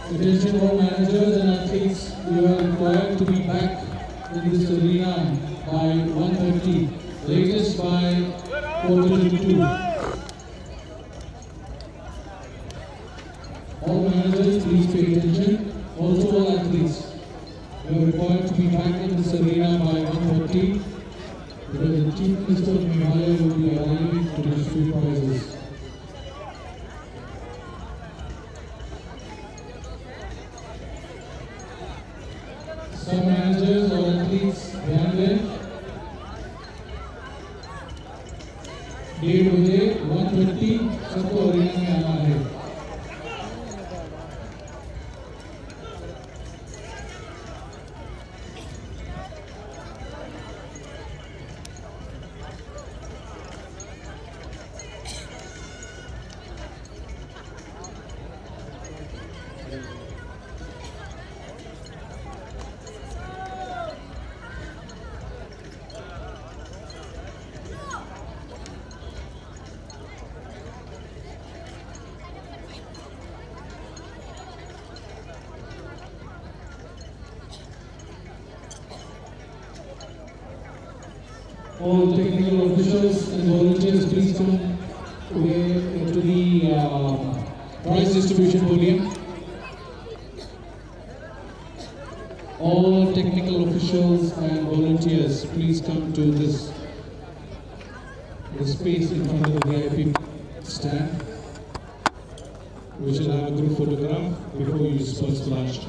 Attention all managers and athletes, you are required to be back in this arena by 1:30, latest by 1:42. All managers, please pay attention. Also all athletes, you are required to be back in this arena by 1:30 because the Chief Minister of Meghalaya will be arriving to distribute prizes. Some managers or athletes ध्यान दें, 1:30 बजे 1:30 सबको Arena में आना है। All technical officials and volunteers, please come to the prize distribution podium. All technical officials and volunteers, please come to this space in front of the VIP stand. We shall have a group photograph before you disperse to lunch.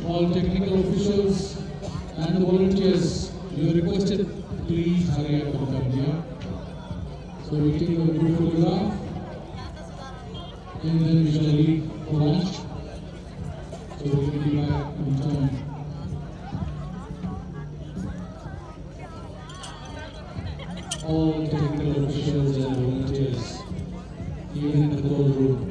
All technical officials and the volunteers, you are requested, please hurry up and come here. So we take a group photograph and then we shall leave for lunch. So we will be back on time. All technical officials and volunteers, even in the cold room.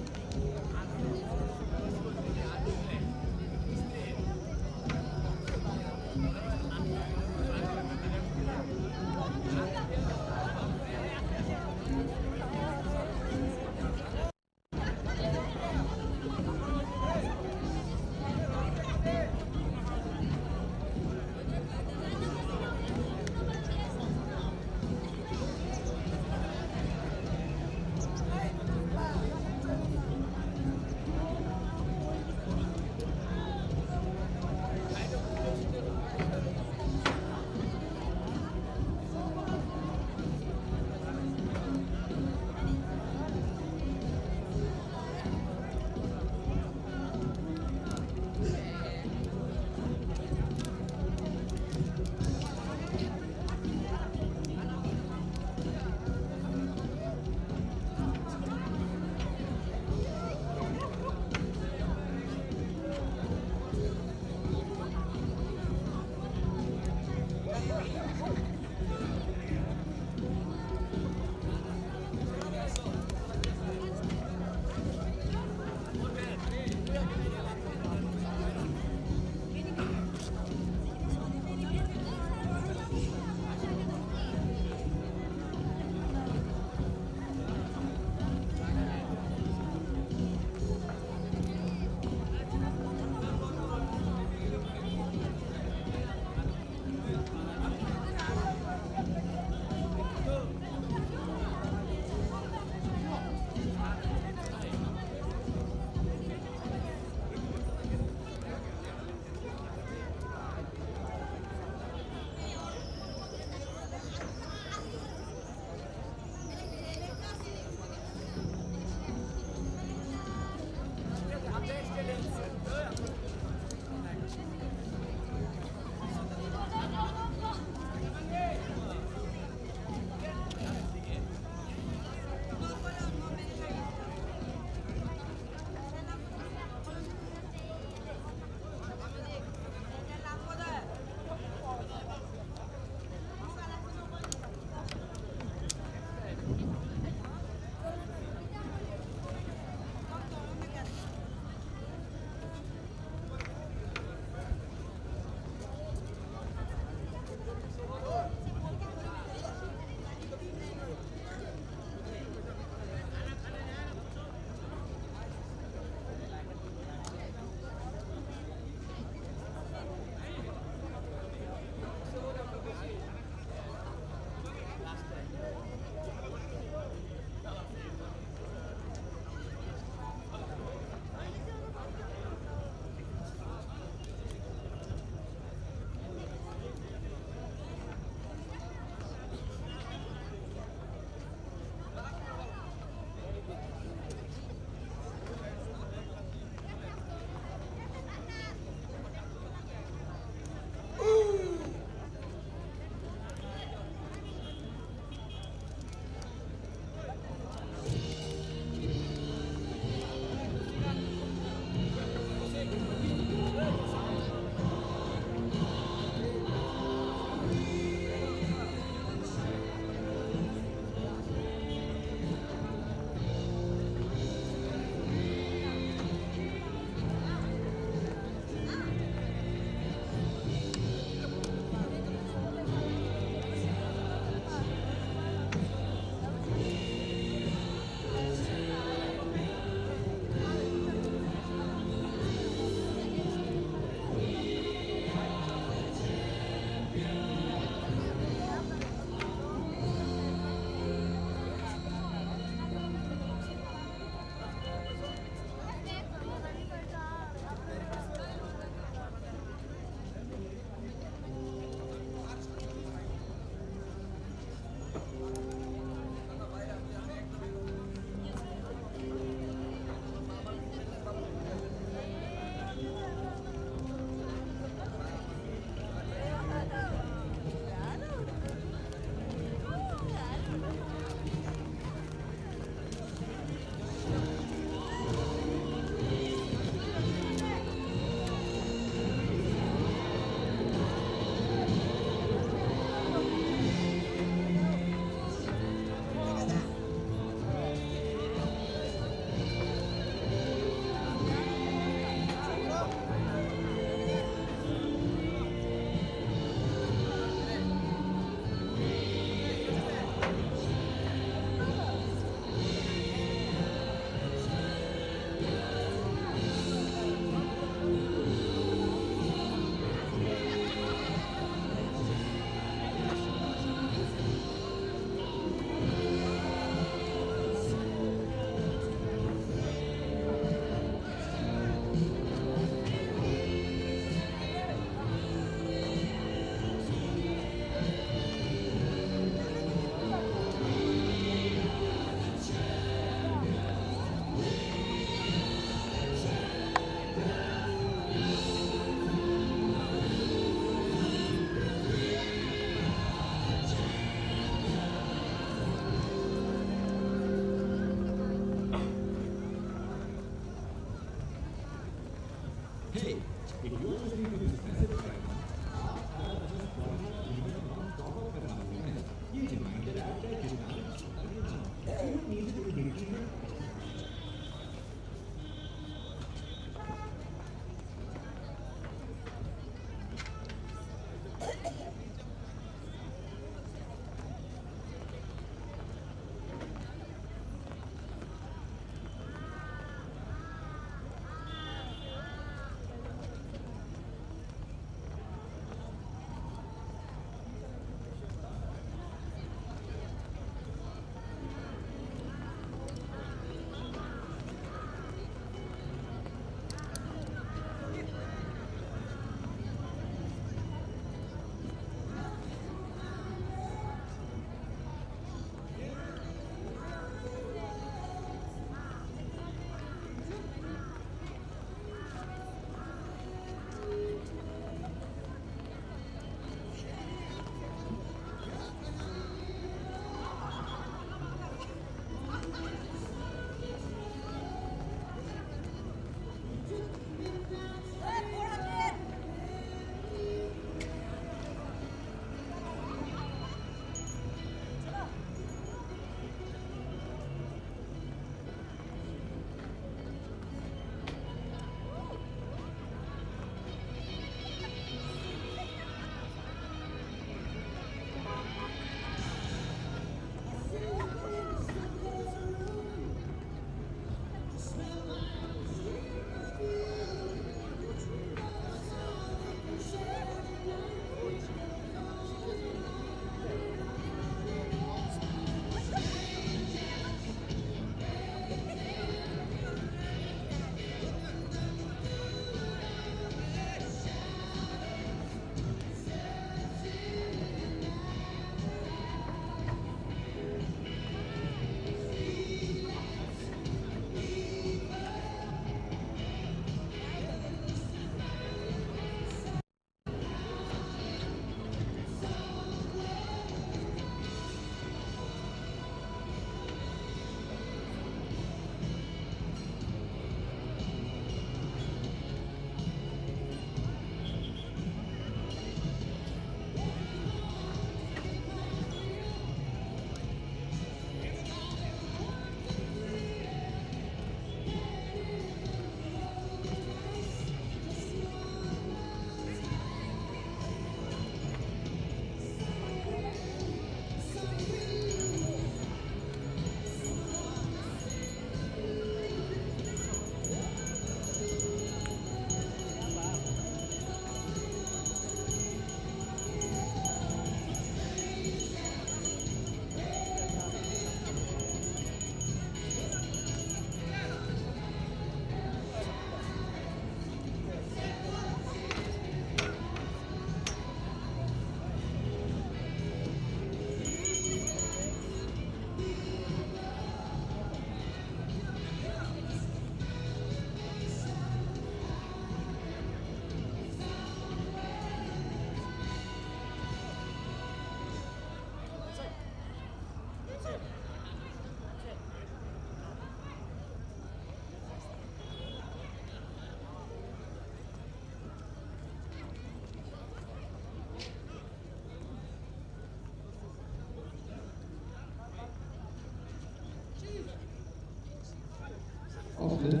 there.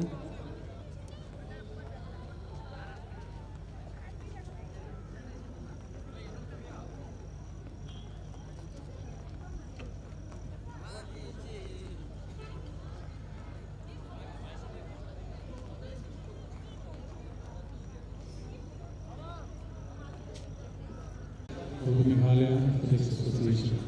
For the Meghalaya Athletics Association.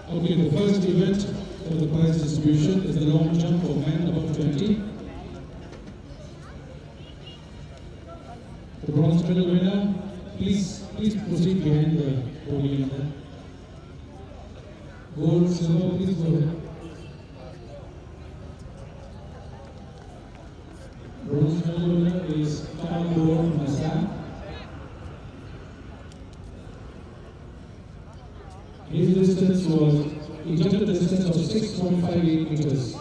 Okay, the first event for the prize distribution is the long jump for men above 20. The bronze medal winner, please proceed behind the podium there. Gold, silver, please go ahead. Bronze medal winner is Talbor Masa. His distance was, he jumped a distance of 6.58 meters.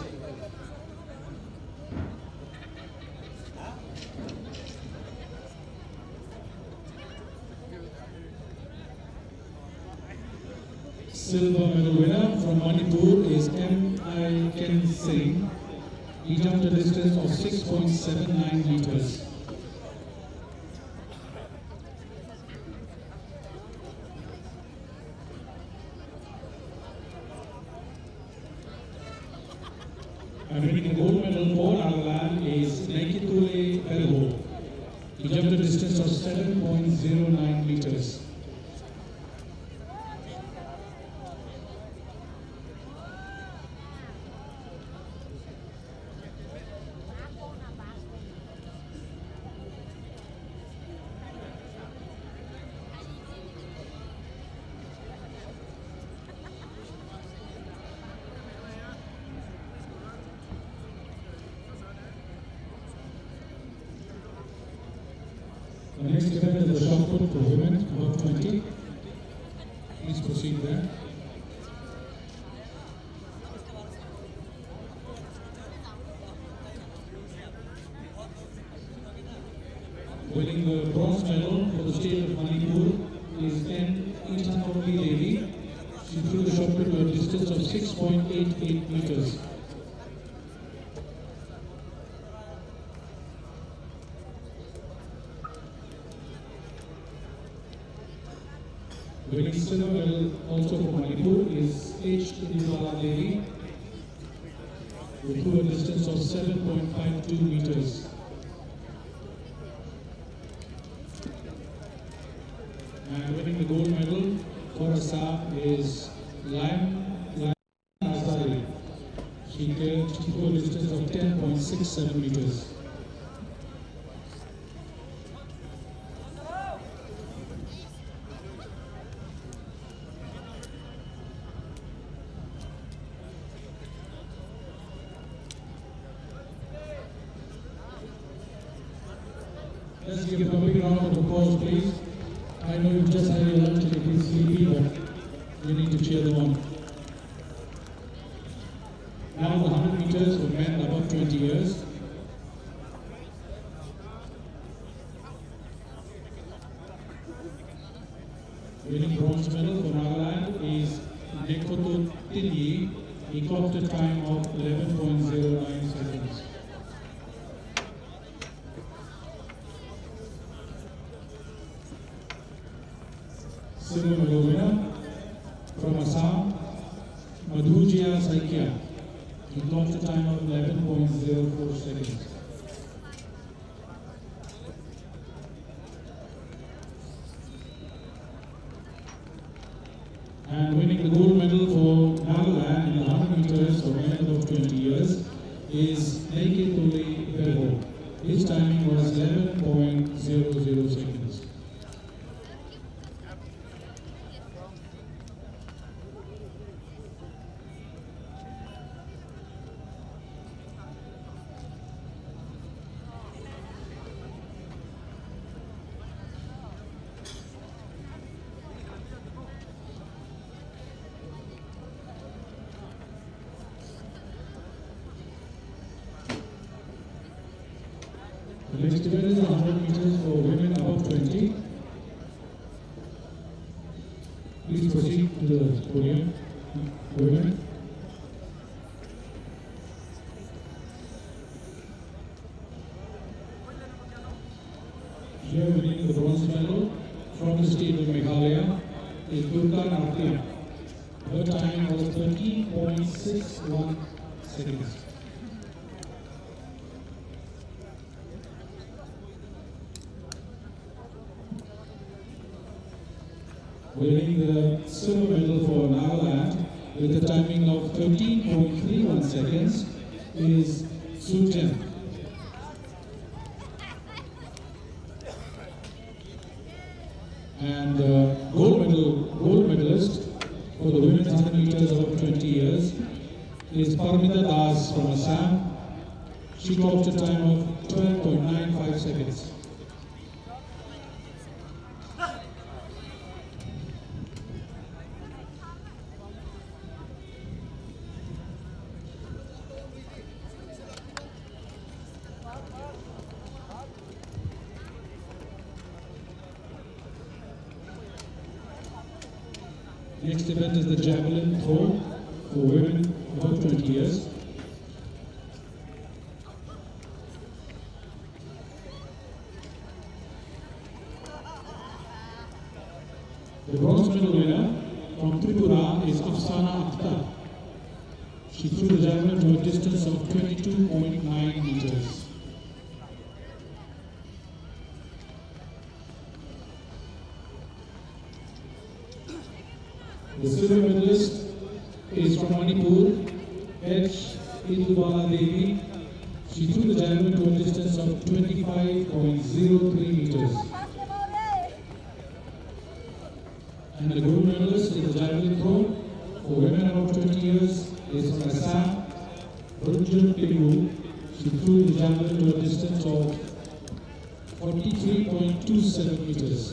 Silver medal winner from Manipur is M.I. Ken Singh. He jumped a distance of 6.79 meters. And winning the gold medal for Nagaland is Naikitule Pelho. He jumped a distance of 7.09 meters. The next event is the shot put for women above 20. Please proceed there. Winning the bronze medal for the state of Manipur is N. Itanoli Devi. She threw the shot put to a distance of 6.88 meters. Winning silver medal also for Manipur is H. Indira Devi, who threw a distance of 7.52 meters. And winning the gold medal for Assam is Lam Azari. She threw a distance of 10.67 meters. Let's give a big round of applause, please. I know you've just had your lunch and it is sleepy, but you need to cheer them on. Now the 100 meters for men above 20 years. Winning bronze medal for Nagaland is Nekoto Tinyi. He clocked a time of 11.09 seconds. Silver medal winner from Assam, Madhujia Saikia. He clocked a time of 11.04 seconds. And winning the gold medal for Nagaland in the 100 meters for men above 20 years is Naikitule Pelho. His timing was 11.00 seconds. The next event is 100 meters for women above 20. Please proceed to the podium, women. Here winning the bronze medal from the state of Meghalaya is Durga Nartia. Her time was 13.61 seconds. Winning the silver medal for Nagaland with a timing of 13.31 seconds is Sujan. And gold medalist for the women's 100 meters over 20 years is Paramita Das from Assam. She clocked a time of 12.95 seconds. Next event is the javelin throw for women above 20 years. The bronze medal winner from Tripura is Afsana Akhtar. She threw the javelin to a distance of 22.9 meters. The silver medalist is from Manipur, H. Indubala Devi. She threw the javelin to a distance of 25.03 meters. And the gold medalist in the javelin throw for women above 20 years is from Assam, Runjun Pingu. She threw the javelin to a distance of 43.27 meters.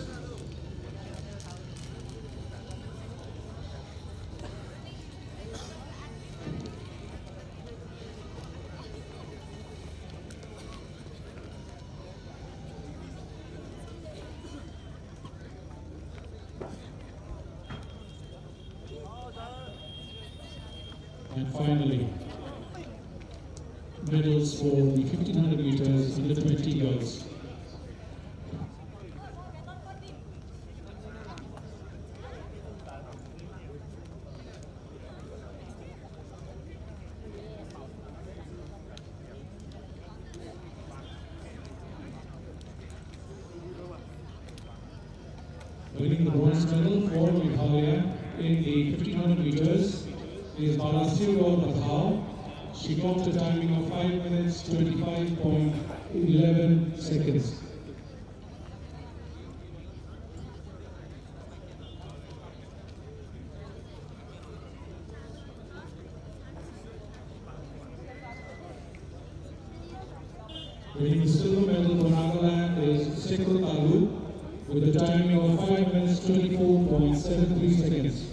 And finally, medals for the 1500 meters under 20 girls. Winning the bronze medal for Meghalaya in the 1500 meters is Balasirgaon Pathao. She clocked a timing of 5 minutes 25.11 seconds. Winning the silver medal for Nagaland is Sekur Talu with a timing of 5 minutes 24.73 seconds.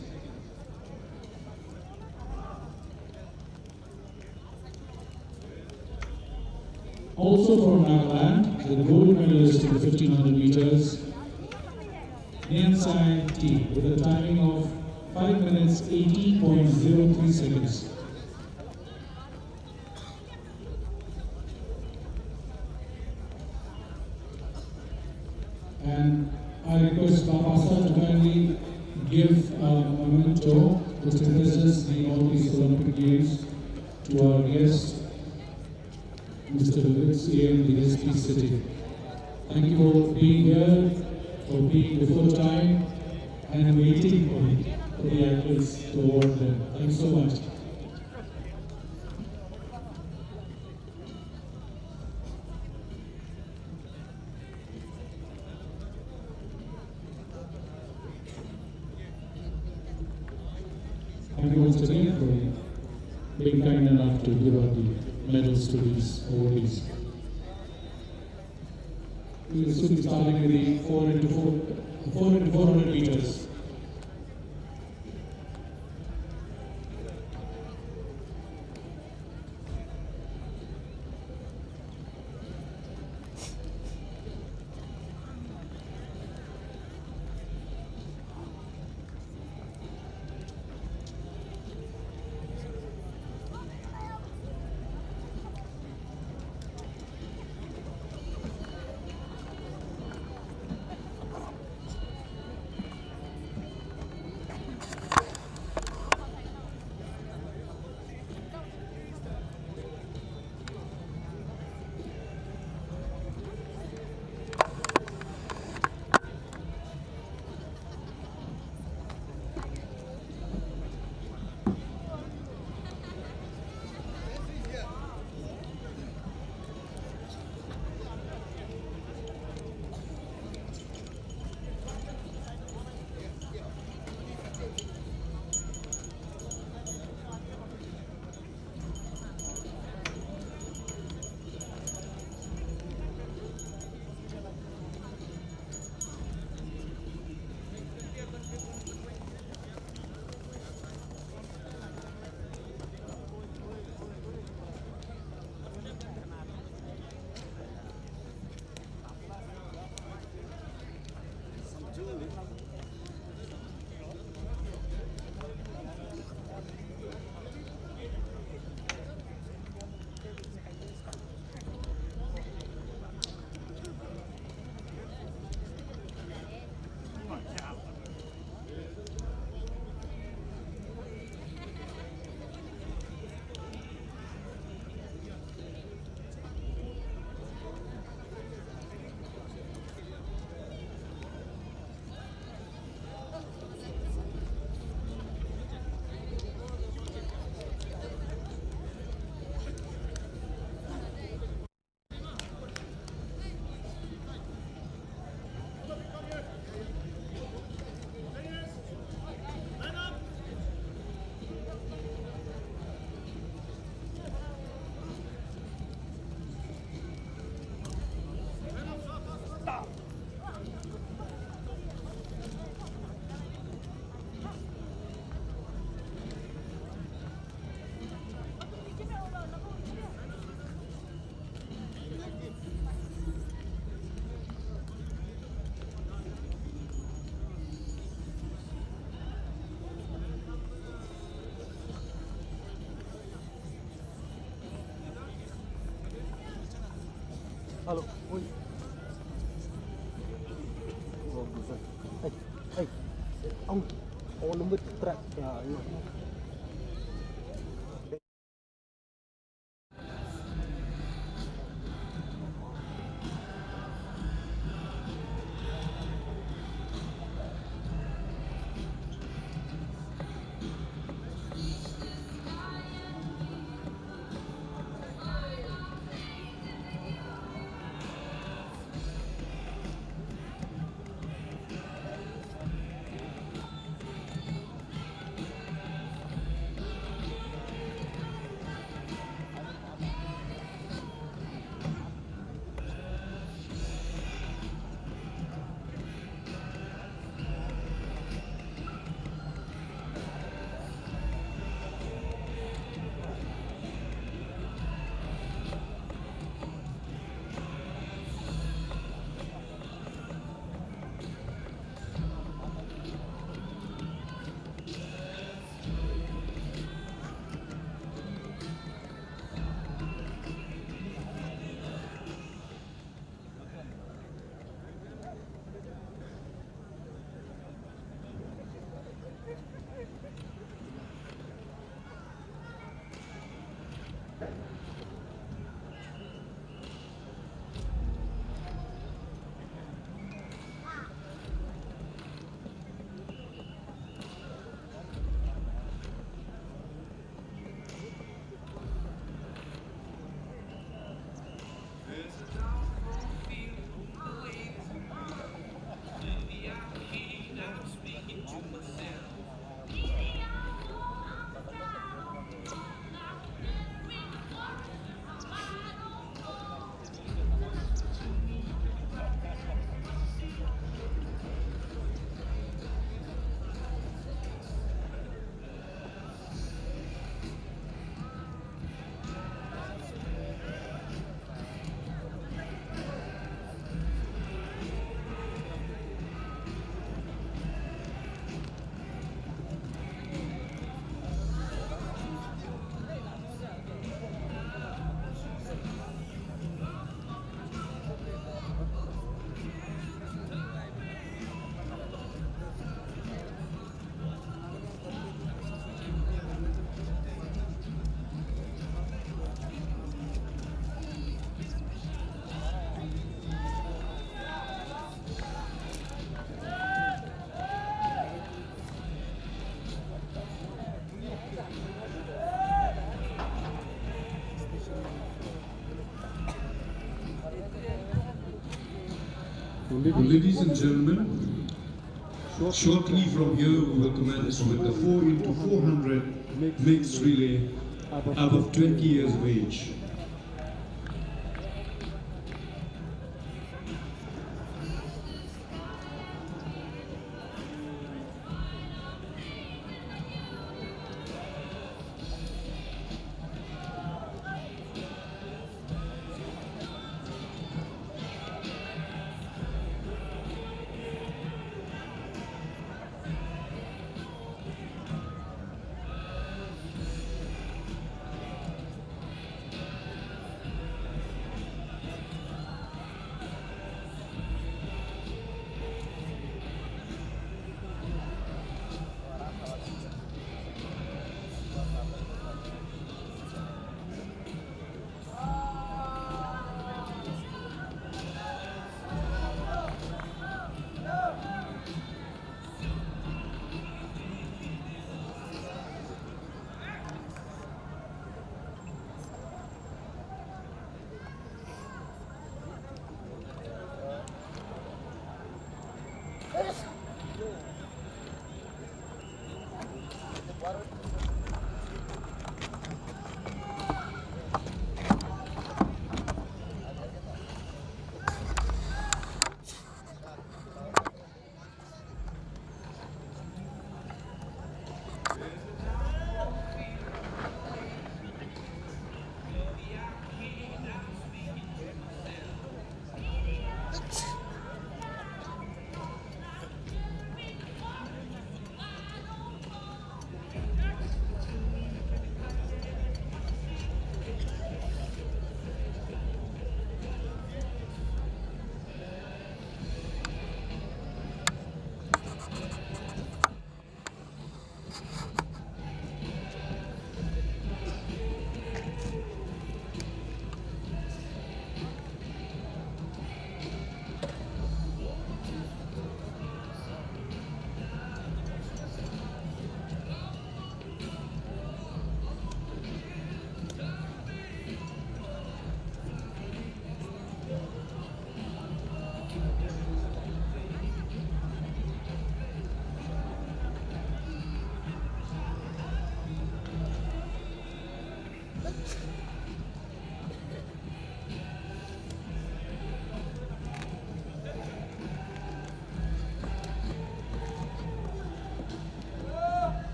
Also from Nagaland, the gold medalist in the 1500 meters, Nyansai T, with a timing of 5 minutes 18.03 seconds. And I request Babasa to kindly give a memento which represents the Northeast Olympic Games to our guest, Mr. Lewis in the SP City. Thank you for being here, for being before time, and waiting for the athletes to award them. Thank you so much. Thank you once again for being kind enough to give out the medals to these awardees. We will soon be starting with the 4x400 meters. Halo. Oi. Hey. Ông lembut track. Ya, iya. Ladies and gentlemen, shortly from here we will commence with the 4x400 mixed relay above 20 years of age.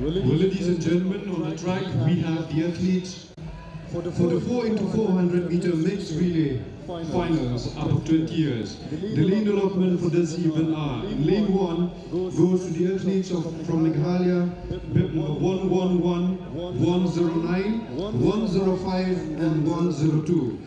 Well, ladies and gentlemen, on the track we have the athletes for the 4x400 meter mixed relay finals up of 20 years. The lane allotment for this event are: in lane 1 goes to the athletes from Meghalaya, bib number 111, 109, 105 and 102.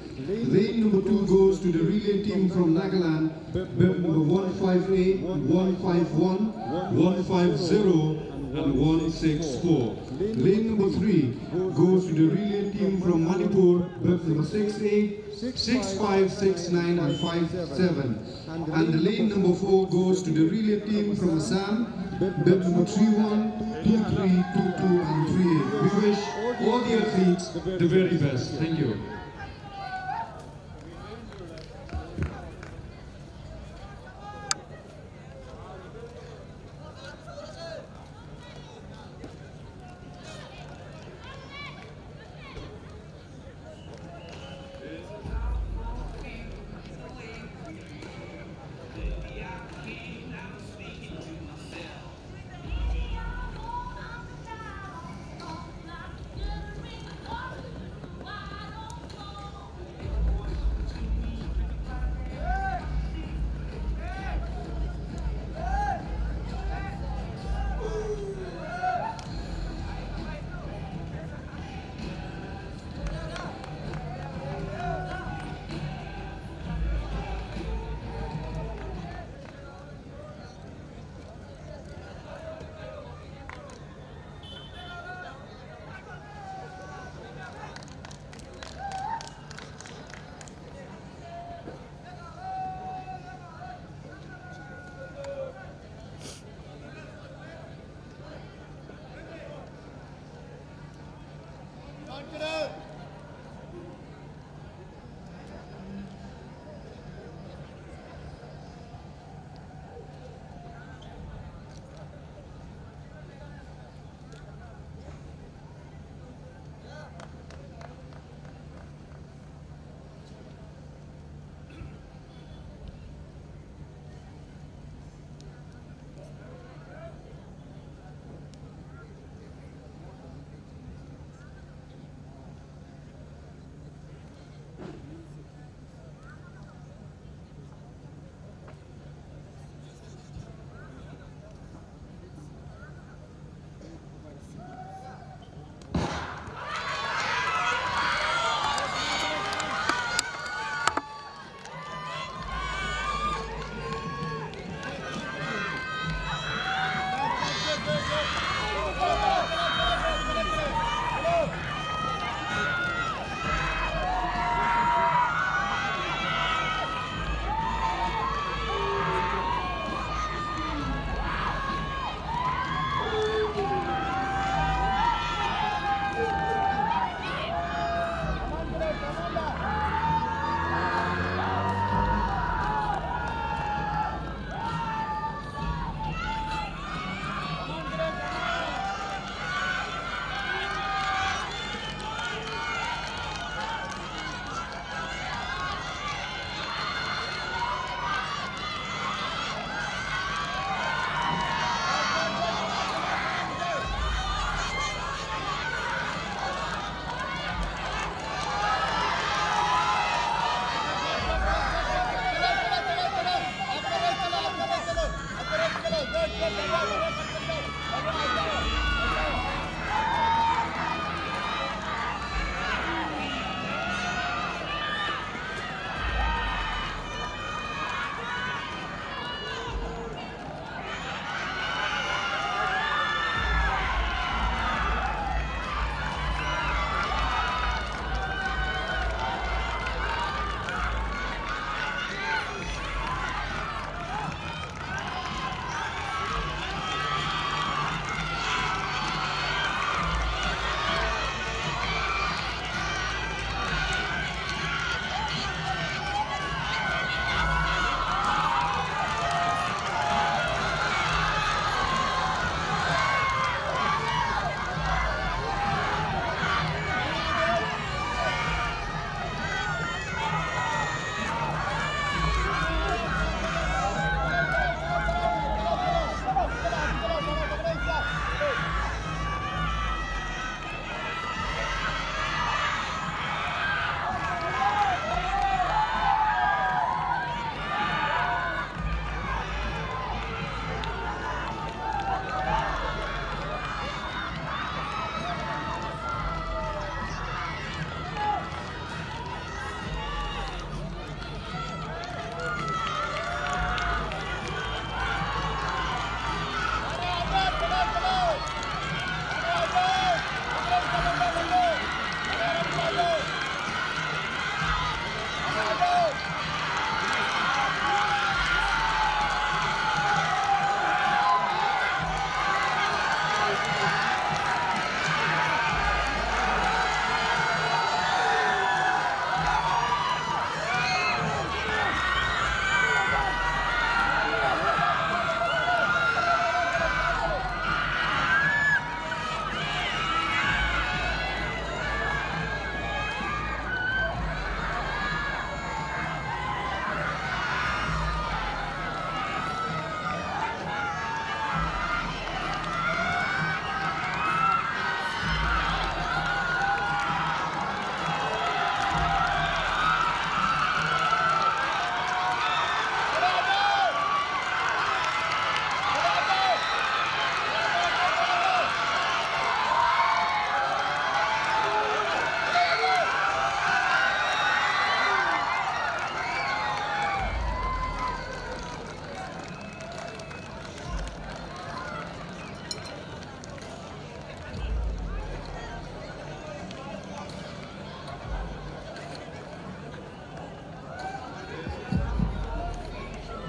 Lane number 2 goes to the relay team from Nagaland, bib number 158, 151, 150 and 164. Lane number 3 goes to the relay team from Manipur, bib number 68, 65, 69 and 57. And the lane number 4 goes to the relay team from Assam, bib number 31, 23, 22 and 38. We wish all the athletes the very best. Thank you.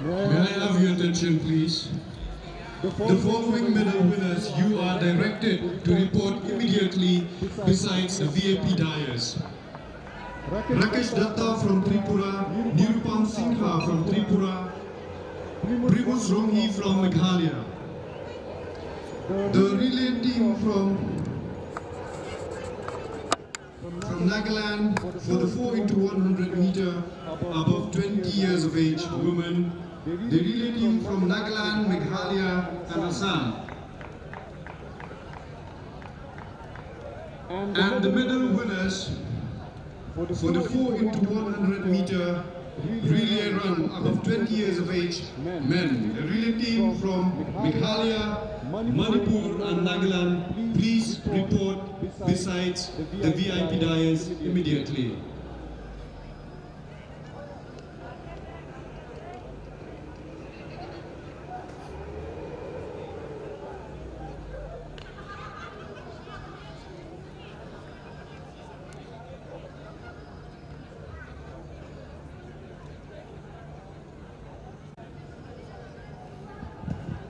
May I have your attention, please? The following medal winners you are directed to report immediately besides the VIP dais. Rakesh Datta from Tripura, Nirupam Singha from Tripura, Primus Rongi from Meghalaya. The relay team from Nagaland for the 4 into 100 meter above 20 years of age women. The relay team from Nagaland, Meghalaya and Assam. And the medal winners for the 4 into 100 meter relay run above 20 years of age men. The relay team from Meghalaya, Manipur and Nagaland, please report besides the VIP dais immediately.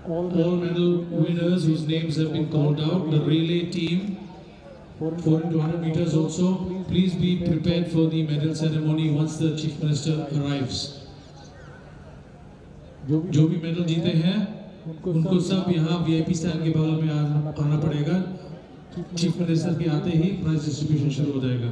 All medal winners whose names have been called out, the relay team, 4 into 100 meters also, please be prepared for the medal ceremony once the Chief Minister arrives. जो भी medal जीते हैं उनको सब यहाँ VIP stand के बगल में आना पड़ेगा. चीफ मिनिस्टर के आते ही प्राइज डिस्ट्रीब्यूशन शुरू हो जाएगा.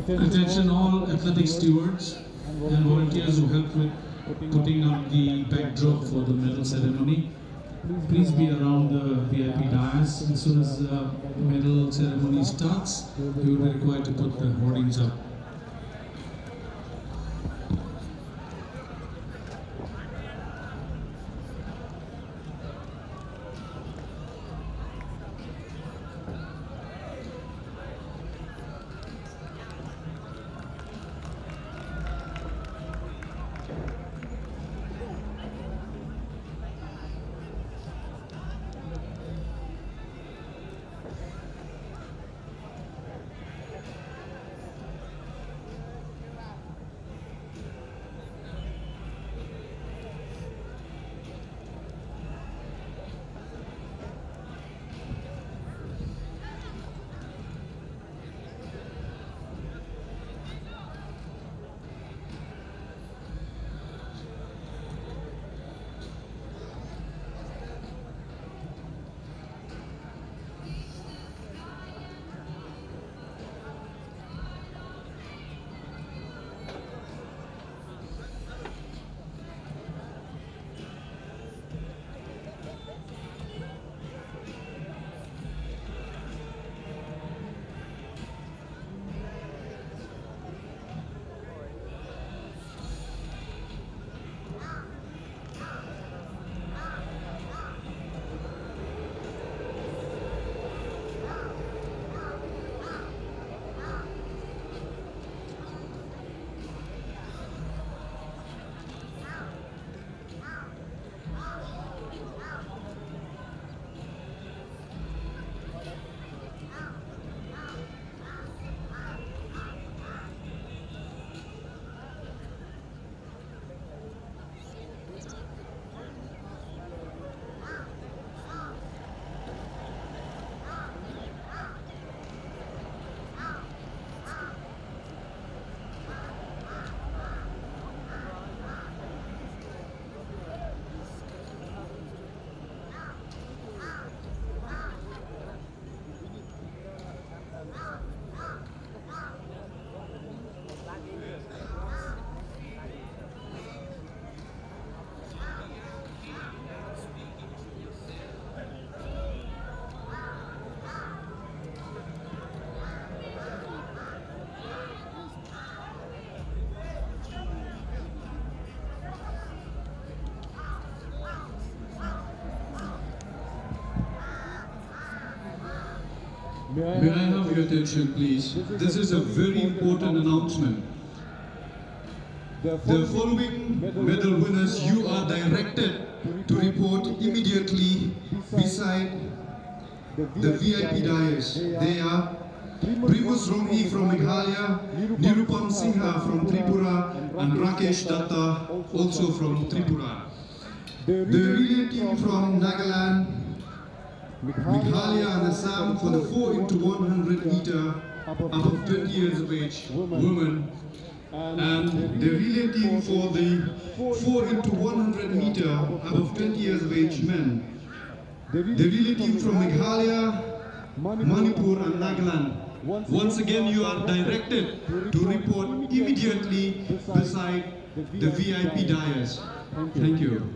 Attention all athletic stewards and volunteers who helped with putting up the backdrop for the medal ceremony. Please be around the VIP dais. As soon as the medal ceremony starts, you will be required to put the hoardings up. May I have your attention, please? This is a very important announcement. The following medal winners you are directed to report immediately beside the VIP dais. They are Primus Romhi from Meghalaya, Nirupam Singha from Tripura, and Rakesh Datta also from Tripura. The relay team from Nagaland, Meghalaya and Assam for the 4 into 100 meter above 20 years of age women, and the relay team for the 4 into 100 meter above 20 years of age men. The relay team from Meghalaya, Manipur and Nagaland. Once again, you are directed to report immediately beside the VIP dais. Thank you.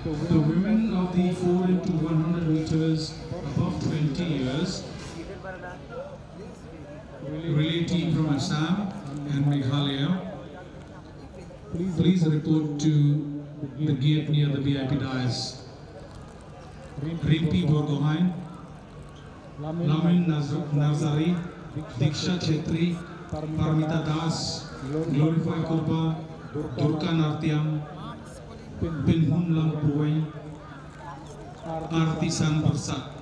The women of the 4 into 100 meters above 20 years, relay team from Assam and Meghalaya, please report to the gate near the VIP dais. Rimpi Borgohain, Lamin Nazari, Diksha Chetri, Parmita Das, Glorify Kurba, Durka Nartiam, Pinhum Lang Puway, Artisan Bursak.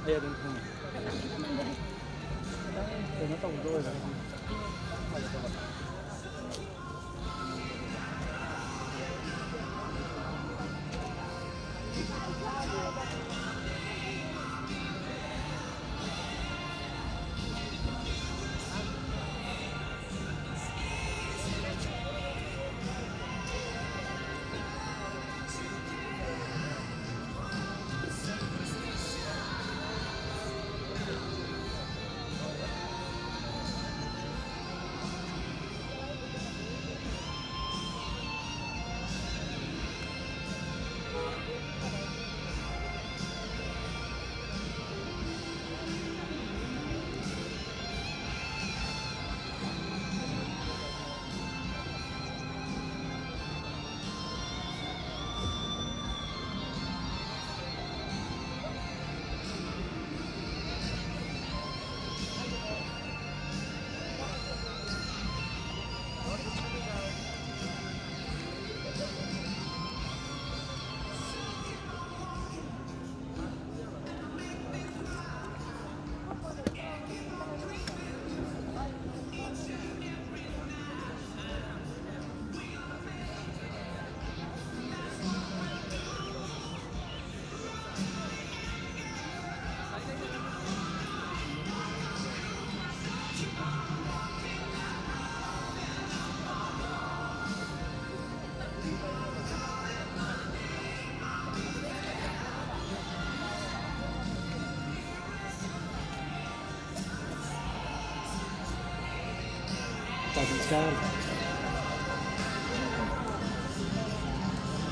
Ayan din po. Nó tổng rồi rồi.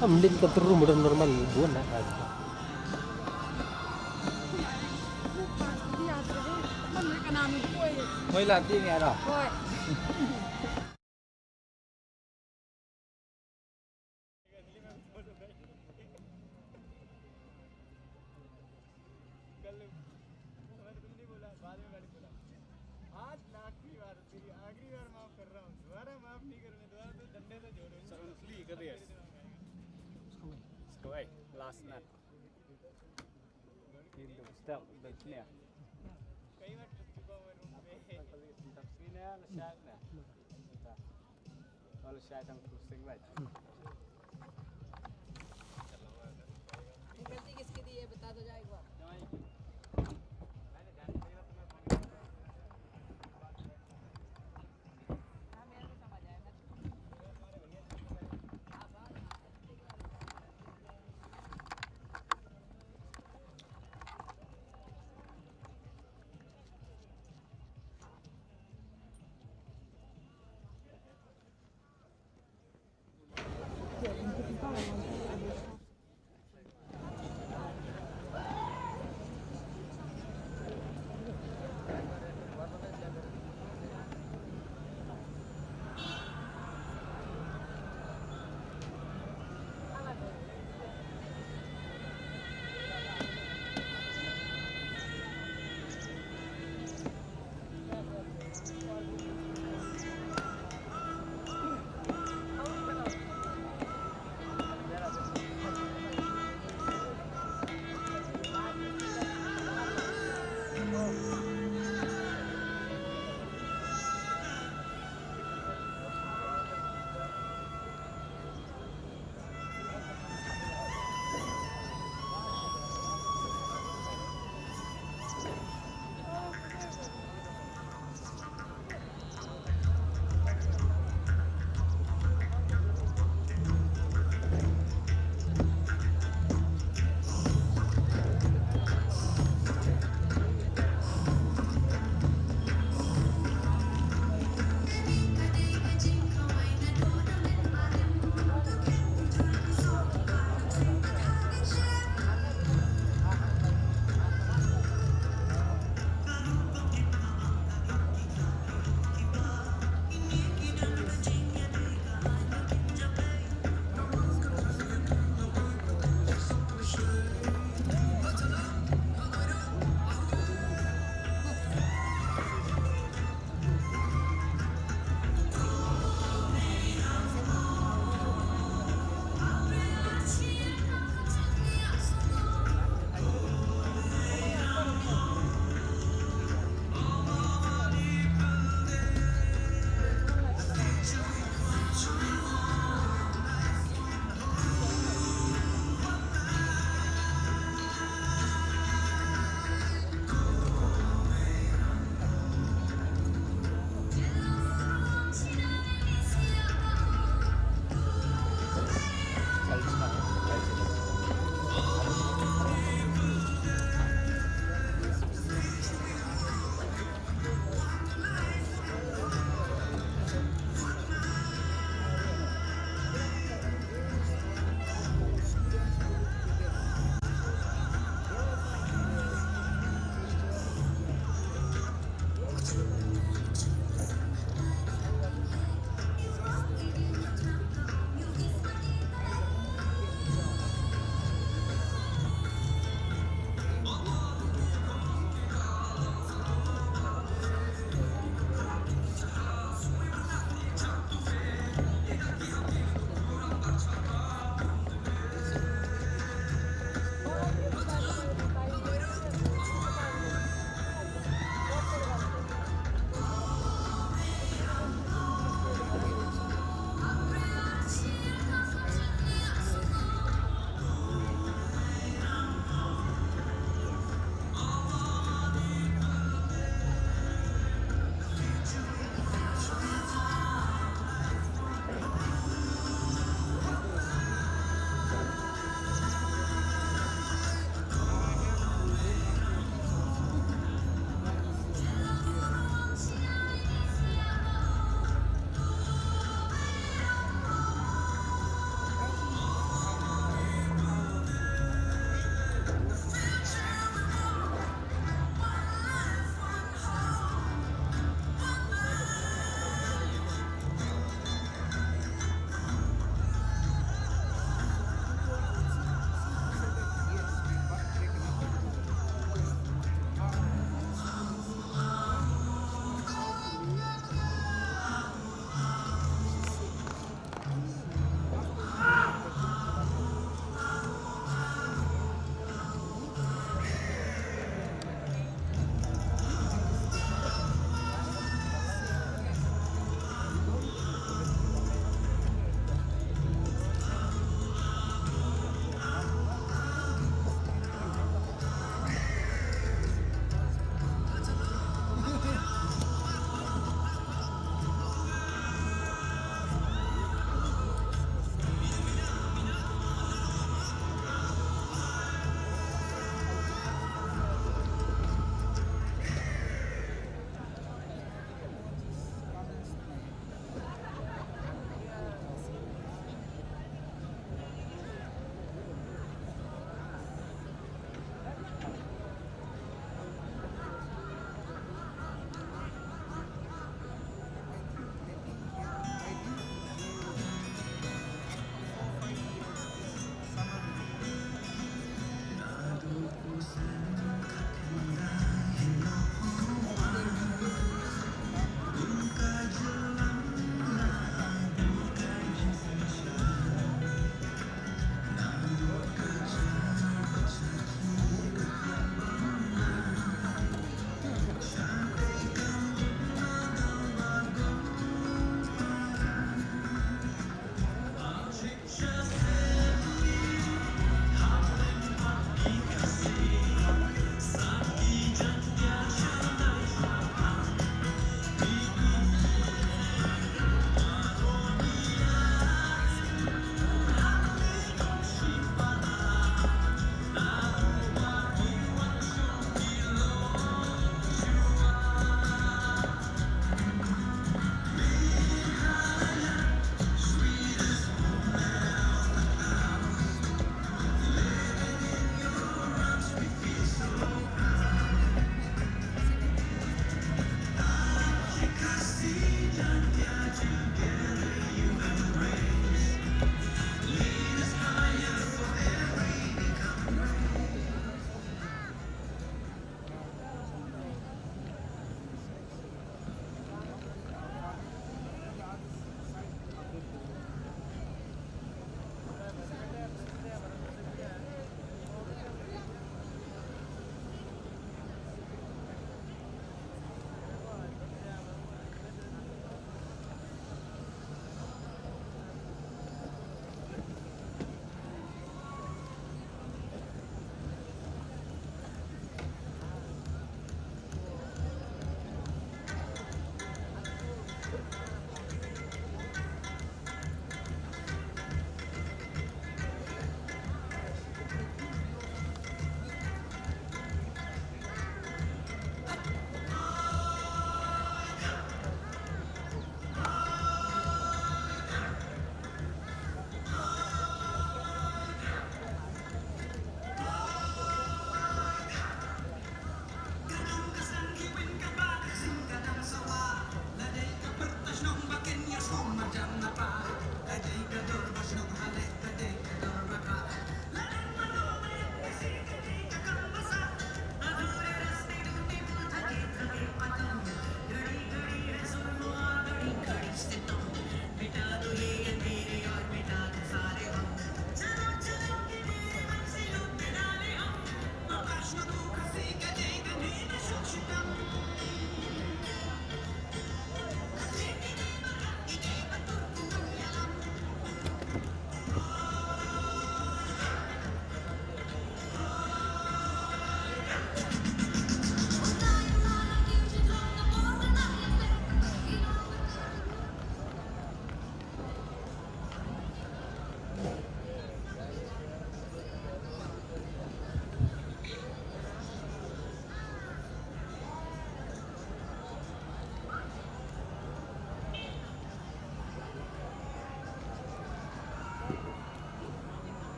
Mending ke turun udah normal bukan lah. Mới là tiếng nghe rồi. Last night. Stop the snare. कई बार चुपा हुआ room पे तब scene है ना शायद ना और शायद हम खुश सिंह भाई गलती किसकी थी ये बता दो जाए एक बार मैंने ध्यान नहीं दिया तुम्हें मेरे को समझ आया मैं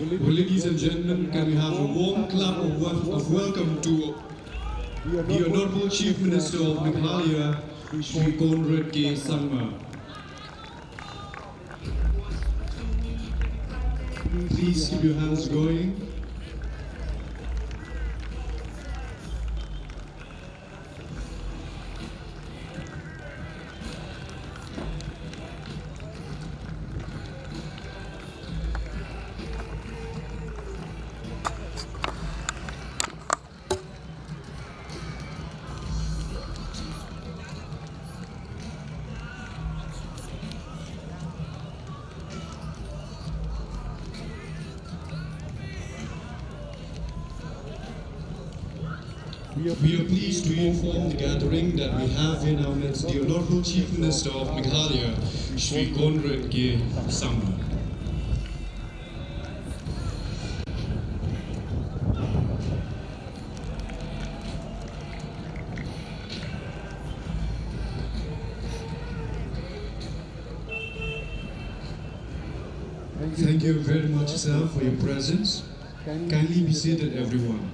Well, ladies and gentlemen, can we have a warm clap of welcome to the Honorable Chief Minister of Meghalaya, Shri Conrad K. Sangma. Please keep your hands going. We are pleased to inform the gathering that we have in our midst the Honorable Chief Minister of Meghalaya, Shri Conrad K. Sangma. Thank you very much, sir, for your presence. Kindly be seated, everyone.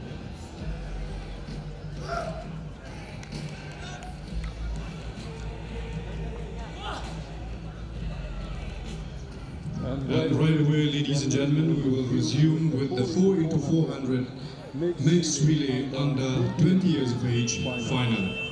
And right away, ladies and gentlemen, we will resume with the 4x400 mixed relay under 20 years of age final.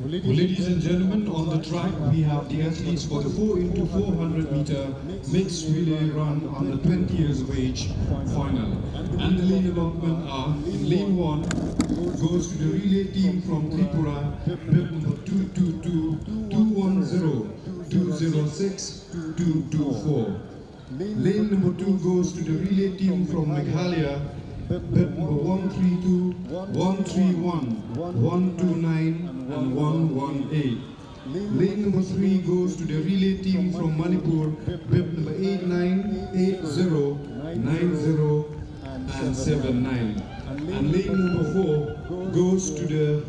Ladies and gentlemen, on the track we have the athletes for the 4x400 meter mixed relay run under 20 years of age final. And the lead allotment are in lane 1 goes to the relay team from Tripura, bib number 222, 210, 206, 224. Lane number 2 goes to the relay team from Meghalaya, bib number 132, 131, 129 and 118. Lane number 3 goes to the relay team from Manipur, bib number 89, 80, 90 and 79. And lane number 4 goes to the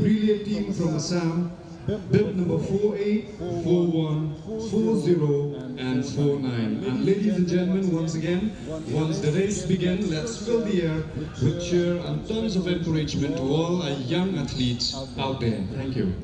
relay team from Assam, bib number 48, 41, 40 and 49. And ladies and gentlemen, once again, once the race begins, let's fill the air with cheer and tons of encouragement to all our young athletes out there. Thank you.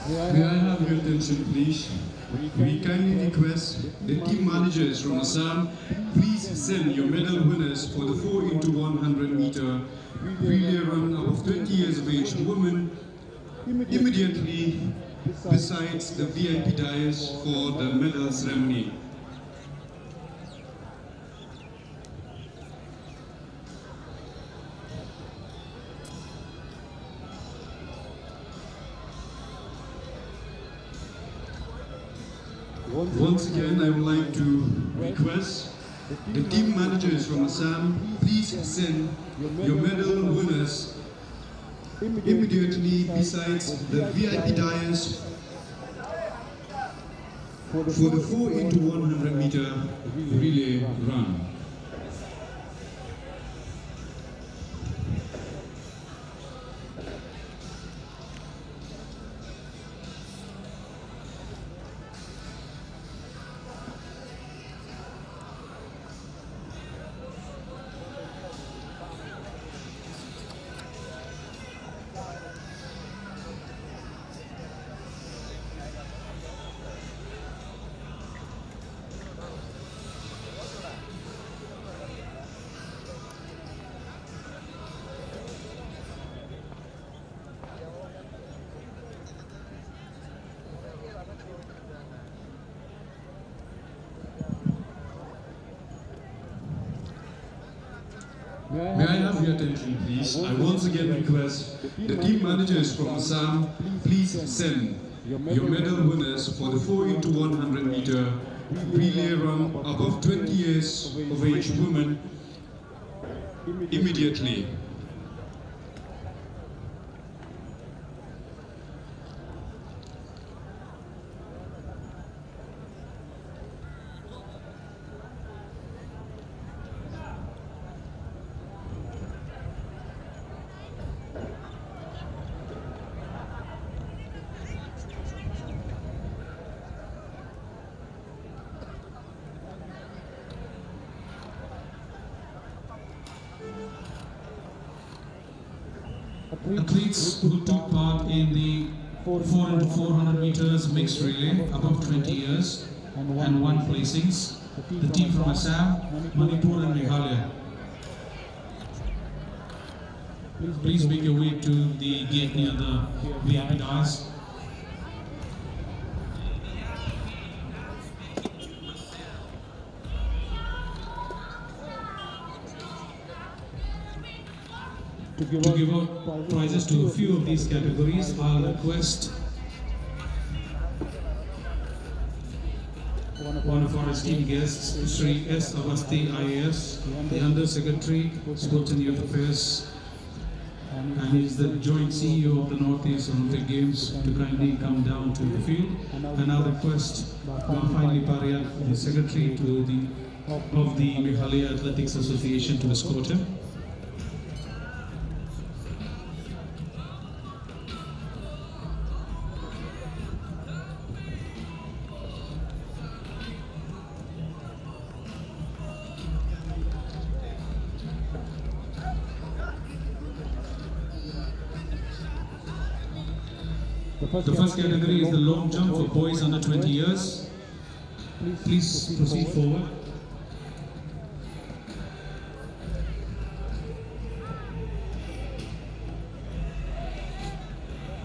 May I have your attention, please? We kindly request the team managers from Assam, please send your medal winners for the 4x100 meter relay run above 20 years of age women immediately besides the VIP dais for the medal ceremony. Once again, I would like to request the team managers from Assam, please send your medal winners immediately besides the VIP dais for the 4x100 meter relay run. May I have your attention, please? I once again request the team managers from Assam, please send your medal winners for the 4x100 meter relay run above 20 years of age women immediately. Athletes who took part in the 4x400 meters mixed relay above 20 years and won placings. The team from Assam, Manipur and Meghalaya. Please make your way to the gate near the VIP dais. To give out prizes to a few of these categories, I'll request one of our esteemed guests, Sri S. Avasti IAS, the Under Secretary, Sports and Youth Affairs, and he's the joint CEO of the Northeast Olympic Games, to kindly come down to the field. And I'll request Bafai Liparia, the Secretary of the Meghalaya Athletics Association, to escort him. The first category is the long jump for boys under 20 years. Please proceed forward.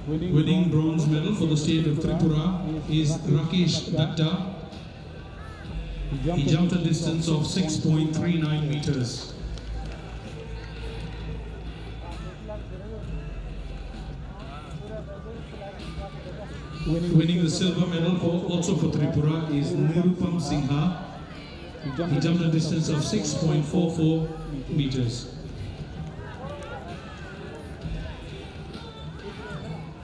Winning bronze medal for the state of Tripura is Rakesh Datta. He jumped a distance of 6.39 meters. Winning the silver medal also for Tripura is Nirupam Singha. He jumped a distance of 6.44 meters.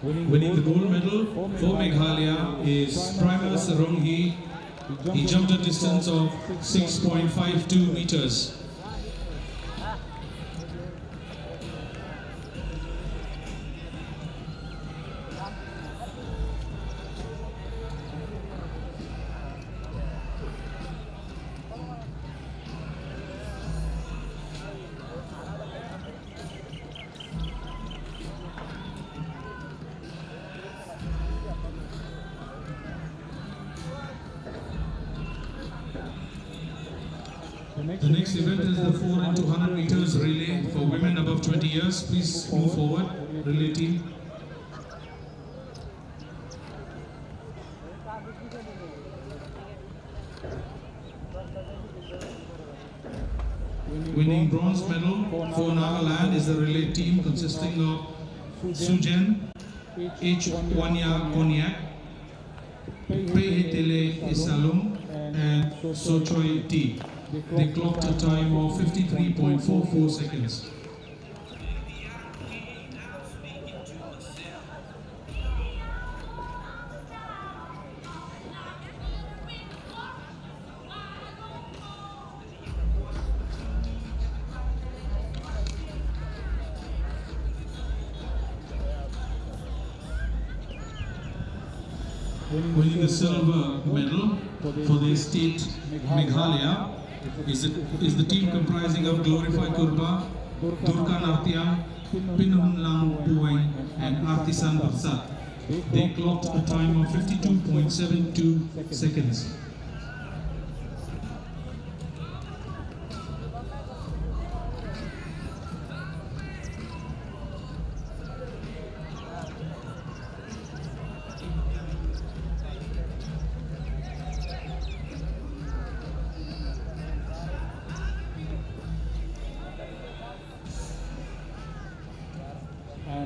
Winning the gold medal for Meghalaya is Primus Ronghi. He jumped a distance of 6.52 meters. The next event is the 4 and 200 meters relay for women above 20 years. Please move forward, relay team. Winning bronze medal for Nagaland is the relay team consisting of Sujen H. Wanya Konyak, Pehetele Isalum, and Sochoi T. They clocked a time of 53.44 seconds. Winning the silver medal for the state Meghalaya is the team comprising of Glorify Kurba, Durkan Artyam, Pinumlang Puweng, and Artisan Barsat. They clocked a time of 52.72 seconds.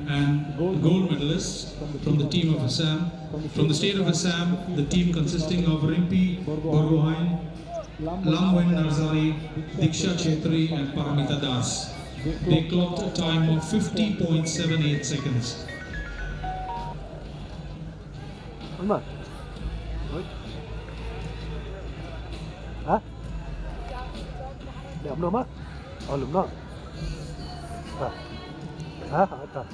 And gold medalists from the team of Assam. From the state of Assam, the team consisting of Rimpi Borgohain, Lamwen Narzari, Diksha Chetri, and Paramita Das. They clocked a time of 50.78 seconds. Hả? Đẹp đâu mất? Lùm đó. Hả? Trời.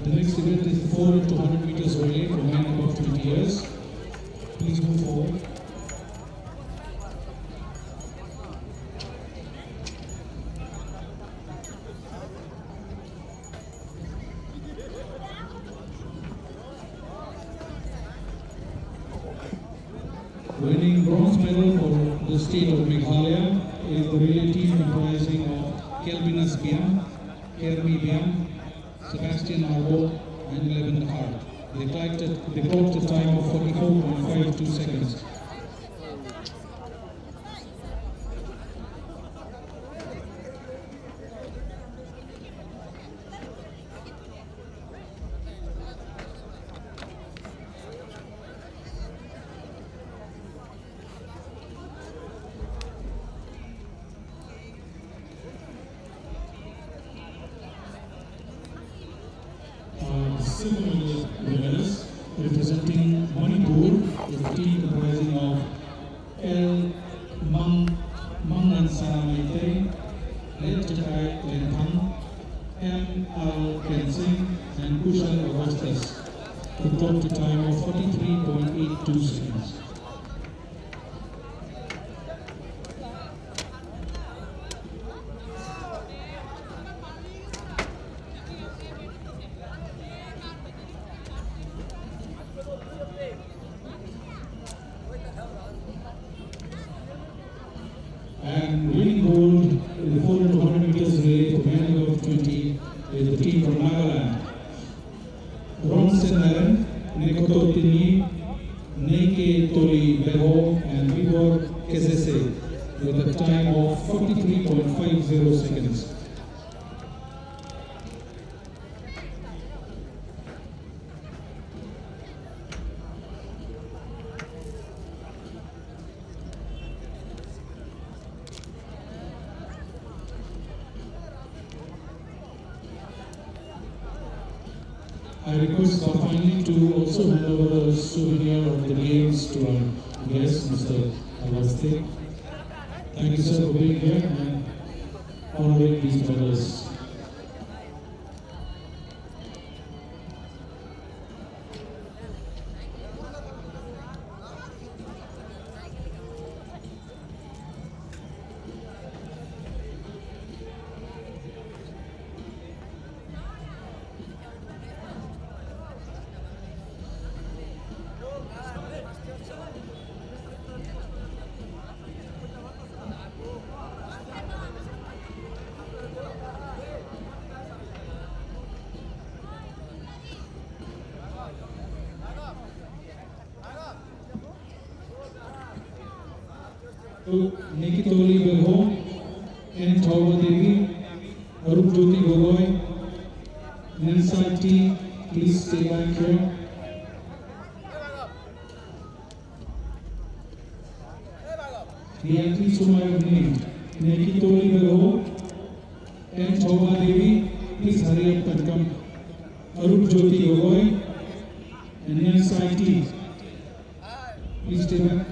The next event is the 4 and 200 meters relay for men above 20 years. Please move forward. Winning bronze medal for the state of Meghalaya is the relay team comprising of Kelvinas Bian, Kermi Bian, Sebastian Arbo, and Levin Hart. They clocked a time of 44.52 seconds. Silver medals representing Manipur is a team comprising of L. Mangan Sanamaite, L. Chakai Lentang, M. Al Kensing, and Kushal Augustus, who clocked a time of 43.82 seconds. And winning gold in the 4 and 200 meters relay for men above 20 is the team from Nagaland. Ron Senaren, Nekoto Tini, Neke Tole 0.0 seconds. I request Bafani to also hand over the souvenir of the games to our guest, Mr. Awasthi. Thank you, sir, for being here and honoring these medals. Nikitoli Belho, N. Tauba Devi, Arup Jyoti Gogoi, Nansai T, please stay back here. The athletes whom I have named, Nikitoli Belho, N. Tauba Devi, please hurry up and come. Arup Jyoti Gogoi, and Nansai T, please stay back.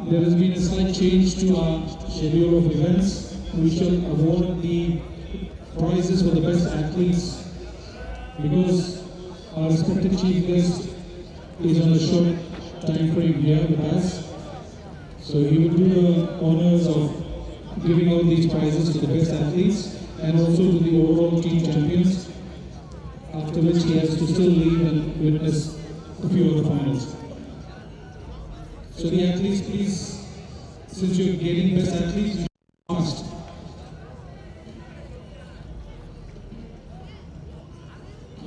There has been a slight change to our schedule of events. We shall award the prizes for the best athletes because our respected chief guest is on a short time frame here with us. So he will do the honors of giving out these prizes to the best athletes and also to the overall team champions, after which he has to still leave and witness a few of the finals. So the athletes, please, since you're getting best athletes, you fast.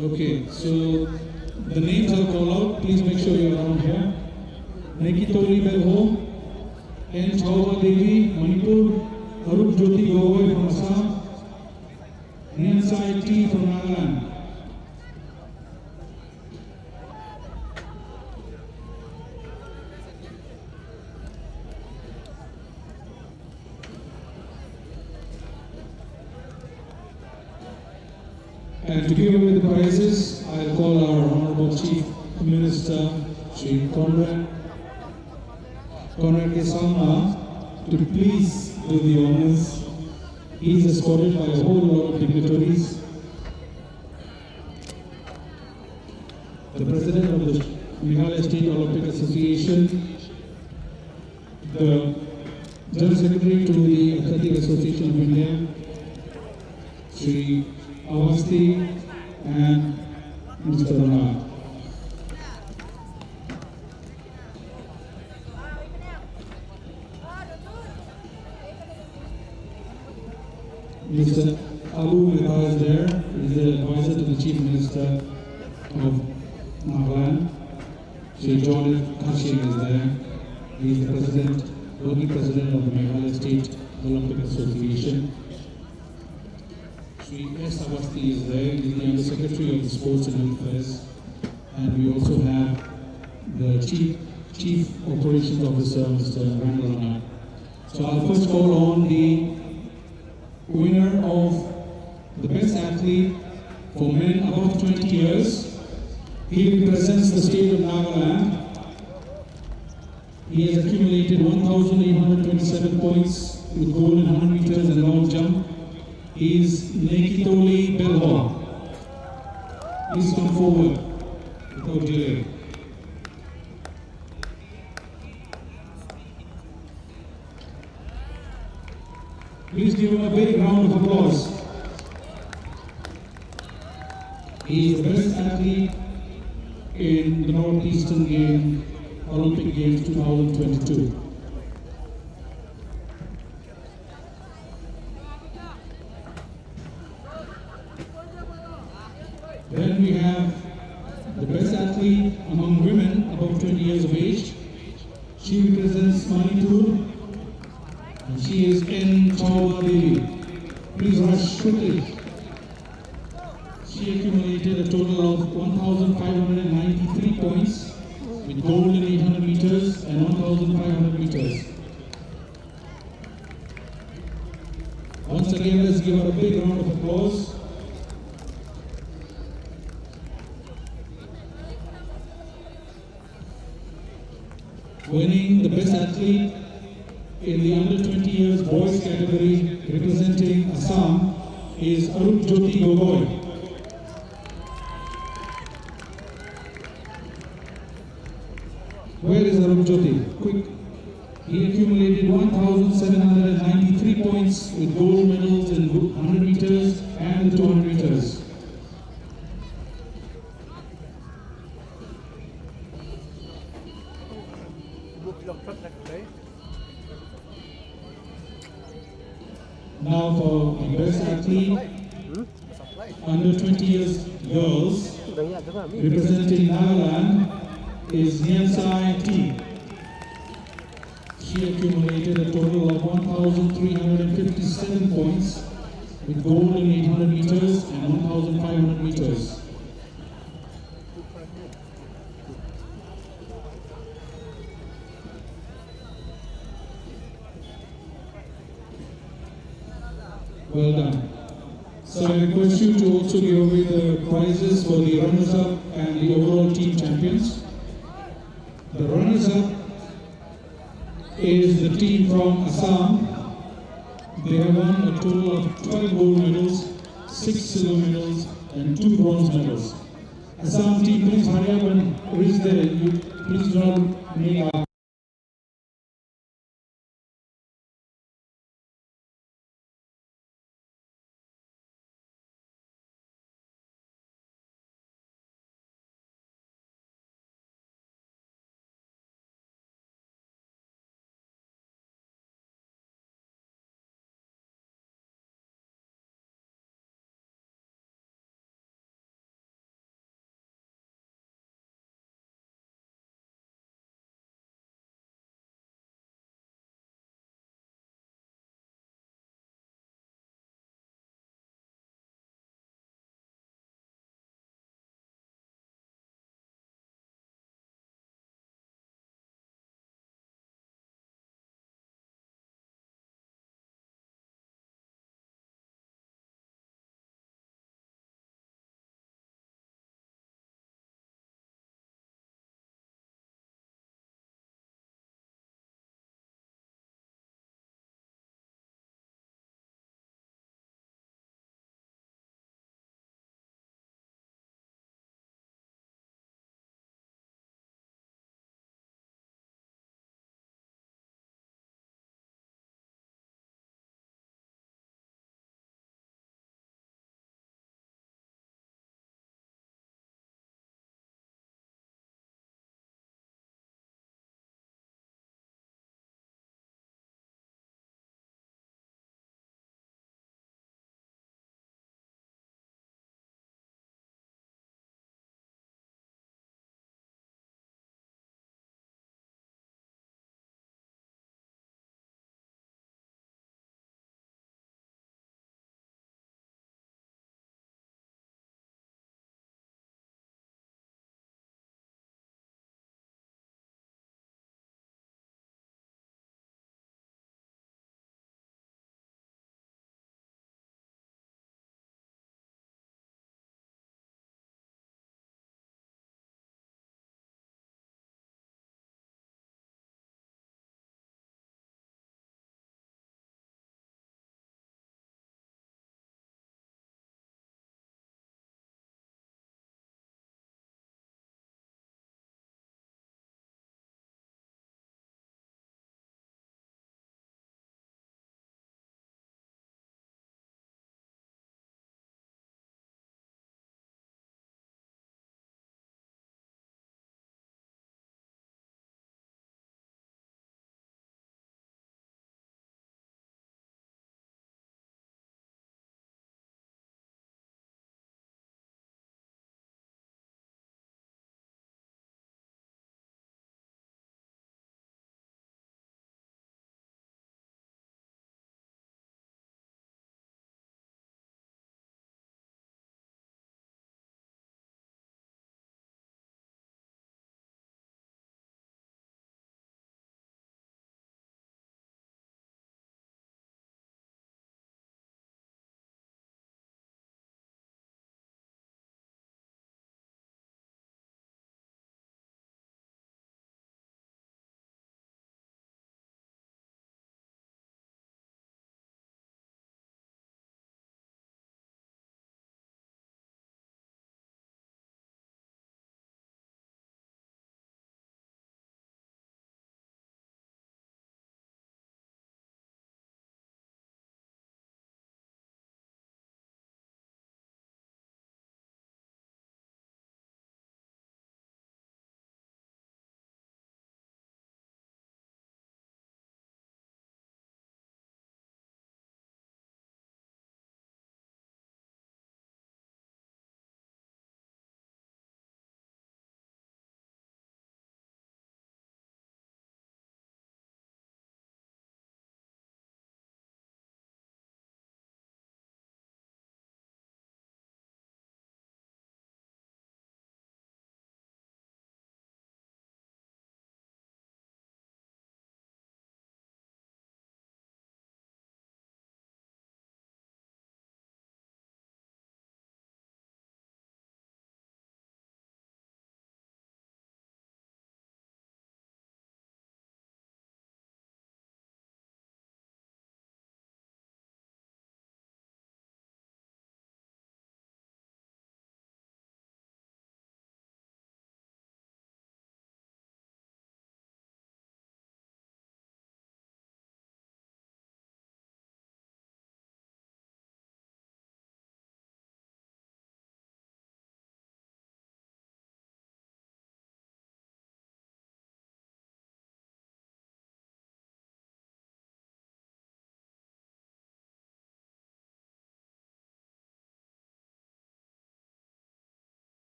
Okay, so the names I'll call out, please make sure you're around here. Nikitoli Belho, N. Tauba Devi, Manipur, Arup Jyoti Gogoi from Assam, Nansai T from Nagaland. And to give away the prizes, I'll call our Honorable Chief Minister, Shri Conrad Kesalma, to please do the honors. He is escorted by a whole lot of dignitaries. The President of the Meghalaya State Olympic Association, the General Secretary to the Athletic Association of India, Shri Awasthi, and Mr. Rana. Mr. Abu Mehta is there. He is the advisor to the Chief Minister of Nagaland. Shri John Kashing is there. He is the President, working President of the Meghalaya State Olympic Association. Shri S. Awasthi is there. He is the Under Secretary of the Sports and Youth Affairs. And we also have the Chief Operations Officer, Mr. Randall Rana. So I'll first call on the winner of the best athlete for men above 20 years. He represents the state of Nagaland. He has accumulated 1,827 points with gold in 100 meters and long jump. He is Nikitoli Belho. Please come forward without delay. Please give him a big round of applause. He is the best athlete in the Northeastern Olympic Games 2022. Then we have the best athlete among women above 20 years of age, She represents Manipur and she is N. Chauba Devi. Please rush quickly. She accumulated a total of 1,593 points with gold in 800 meters and 1,500 meters. Once again, let's give her a big round of applause. Winning the best athlete in the under 20 years boys category representing Assam is Arupjyoti Gogoi. Where is Arupjyoti? Quick. He accumulated 1,793 points with gold medals in 100 meters and the 200 meters. Now for the best athlete, under 20 years girls, representing Nagaland is Nyansai T. She accumulated a total of 1,357 points with gold in 800 meters and 1,500 meters. Well done. So I request you to also give away the prizes for the runners-up and the overall team champions. The runners-up is the team from Assam. They have won a total of 12 gold medals, 6 silver medals and 2 bronze medals. Assam team, please hurry up and reach there. Please do not make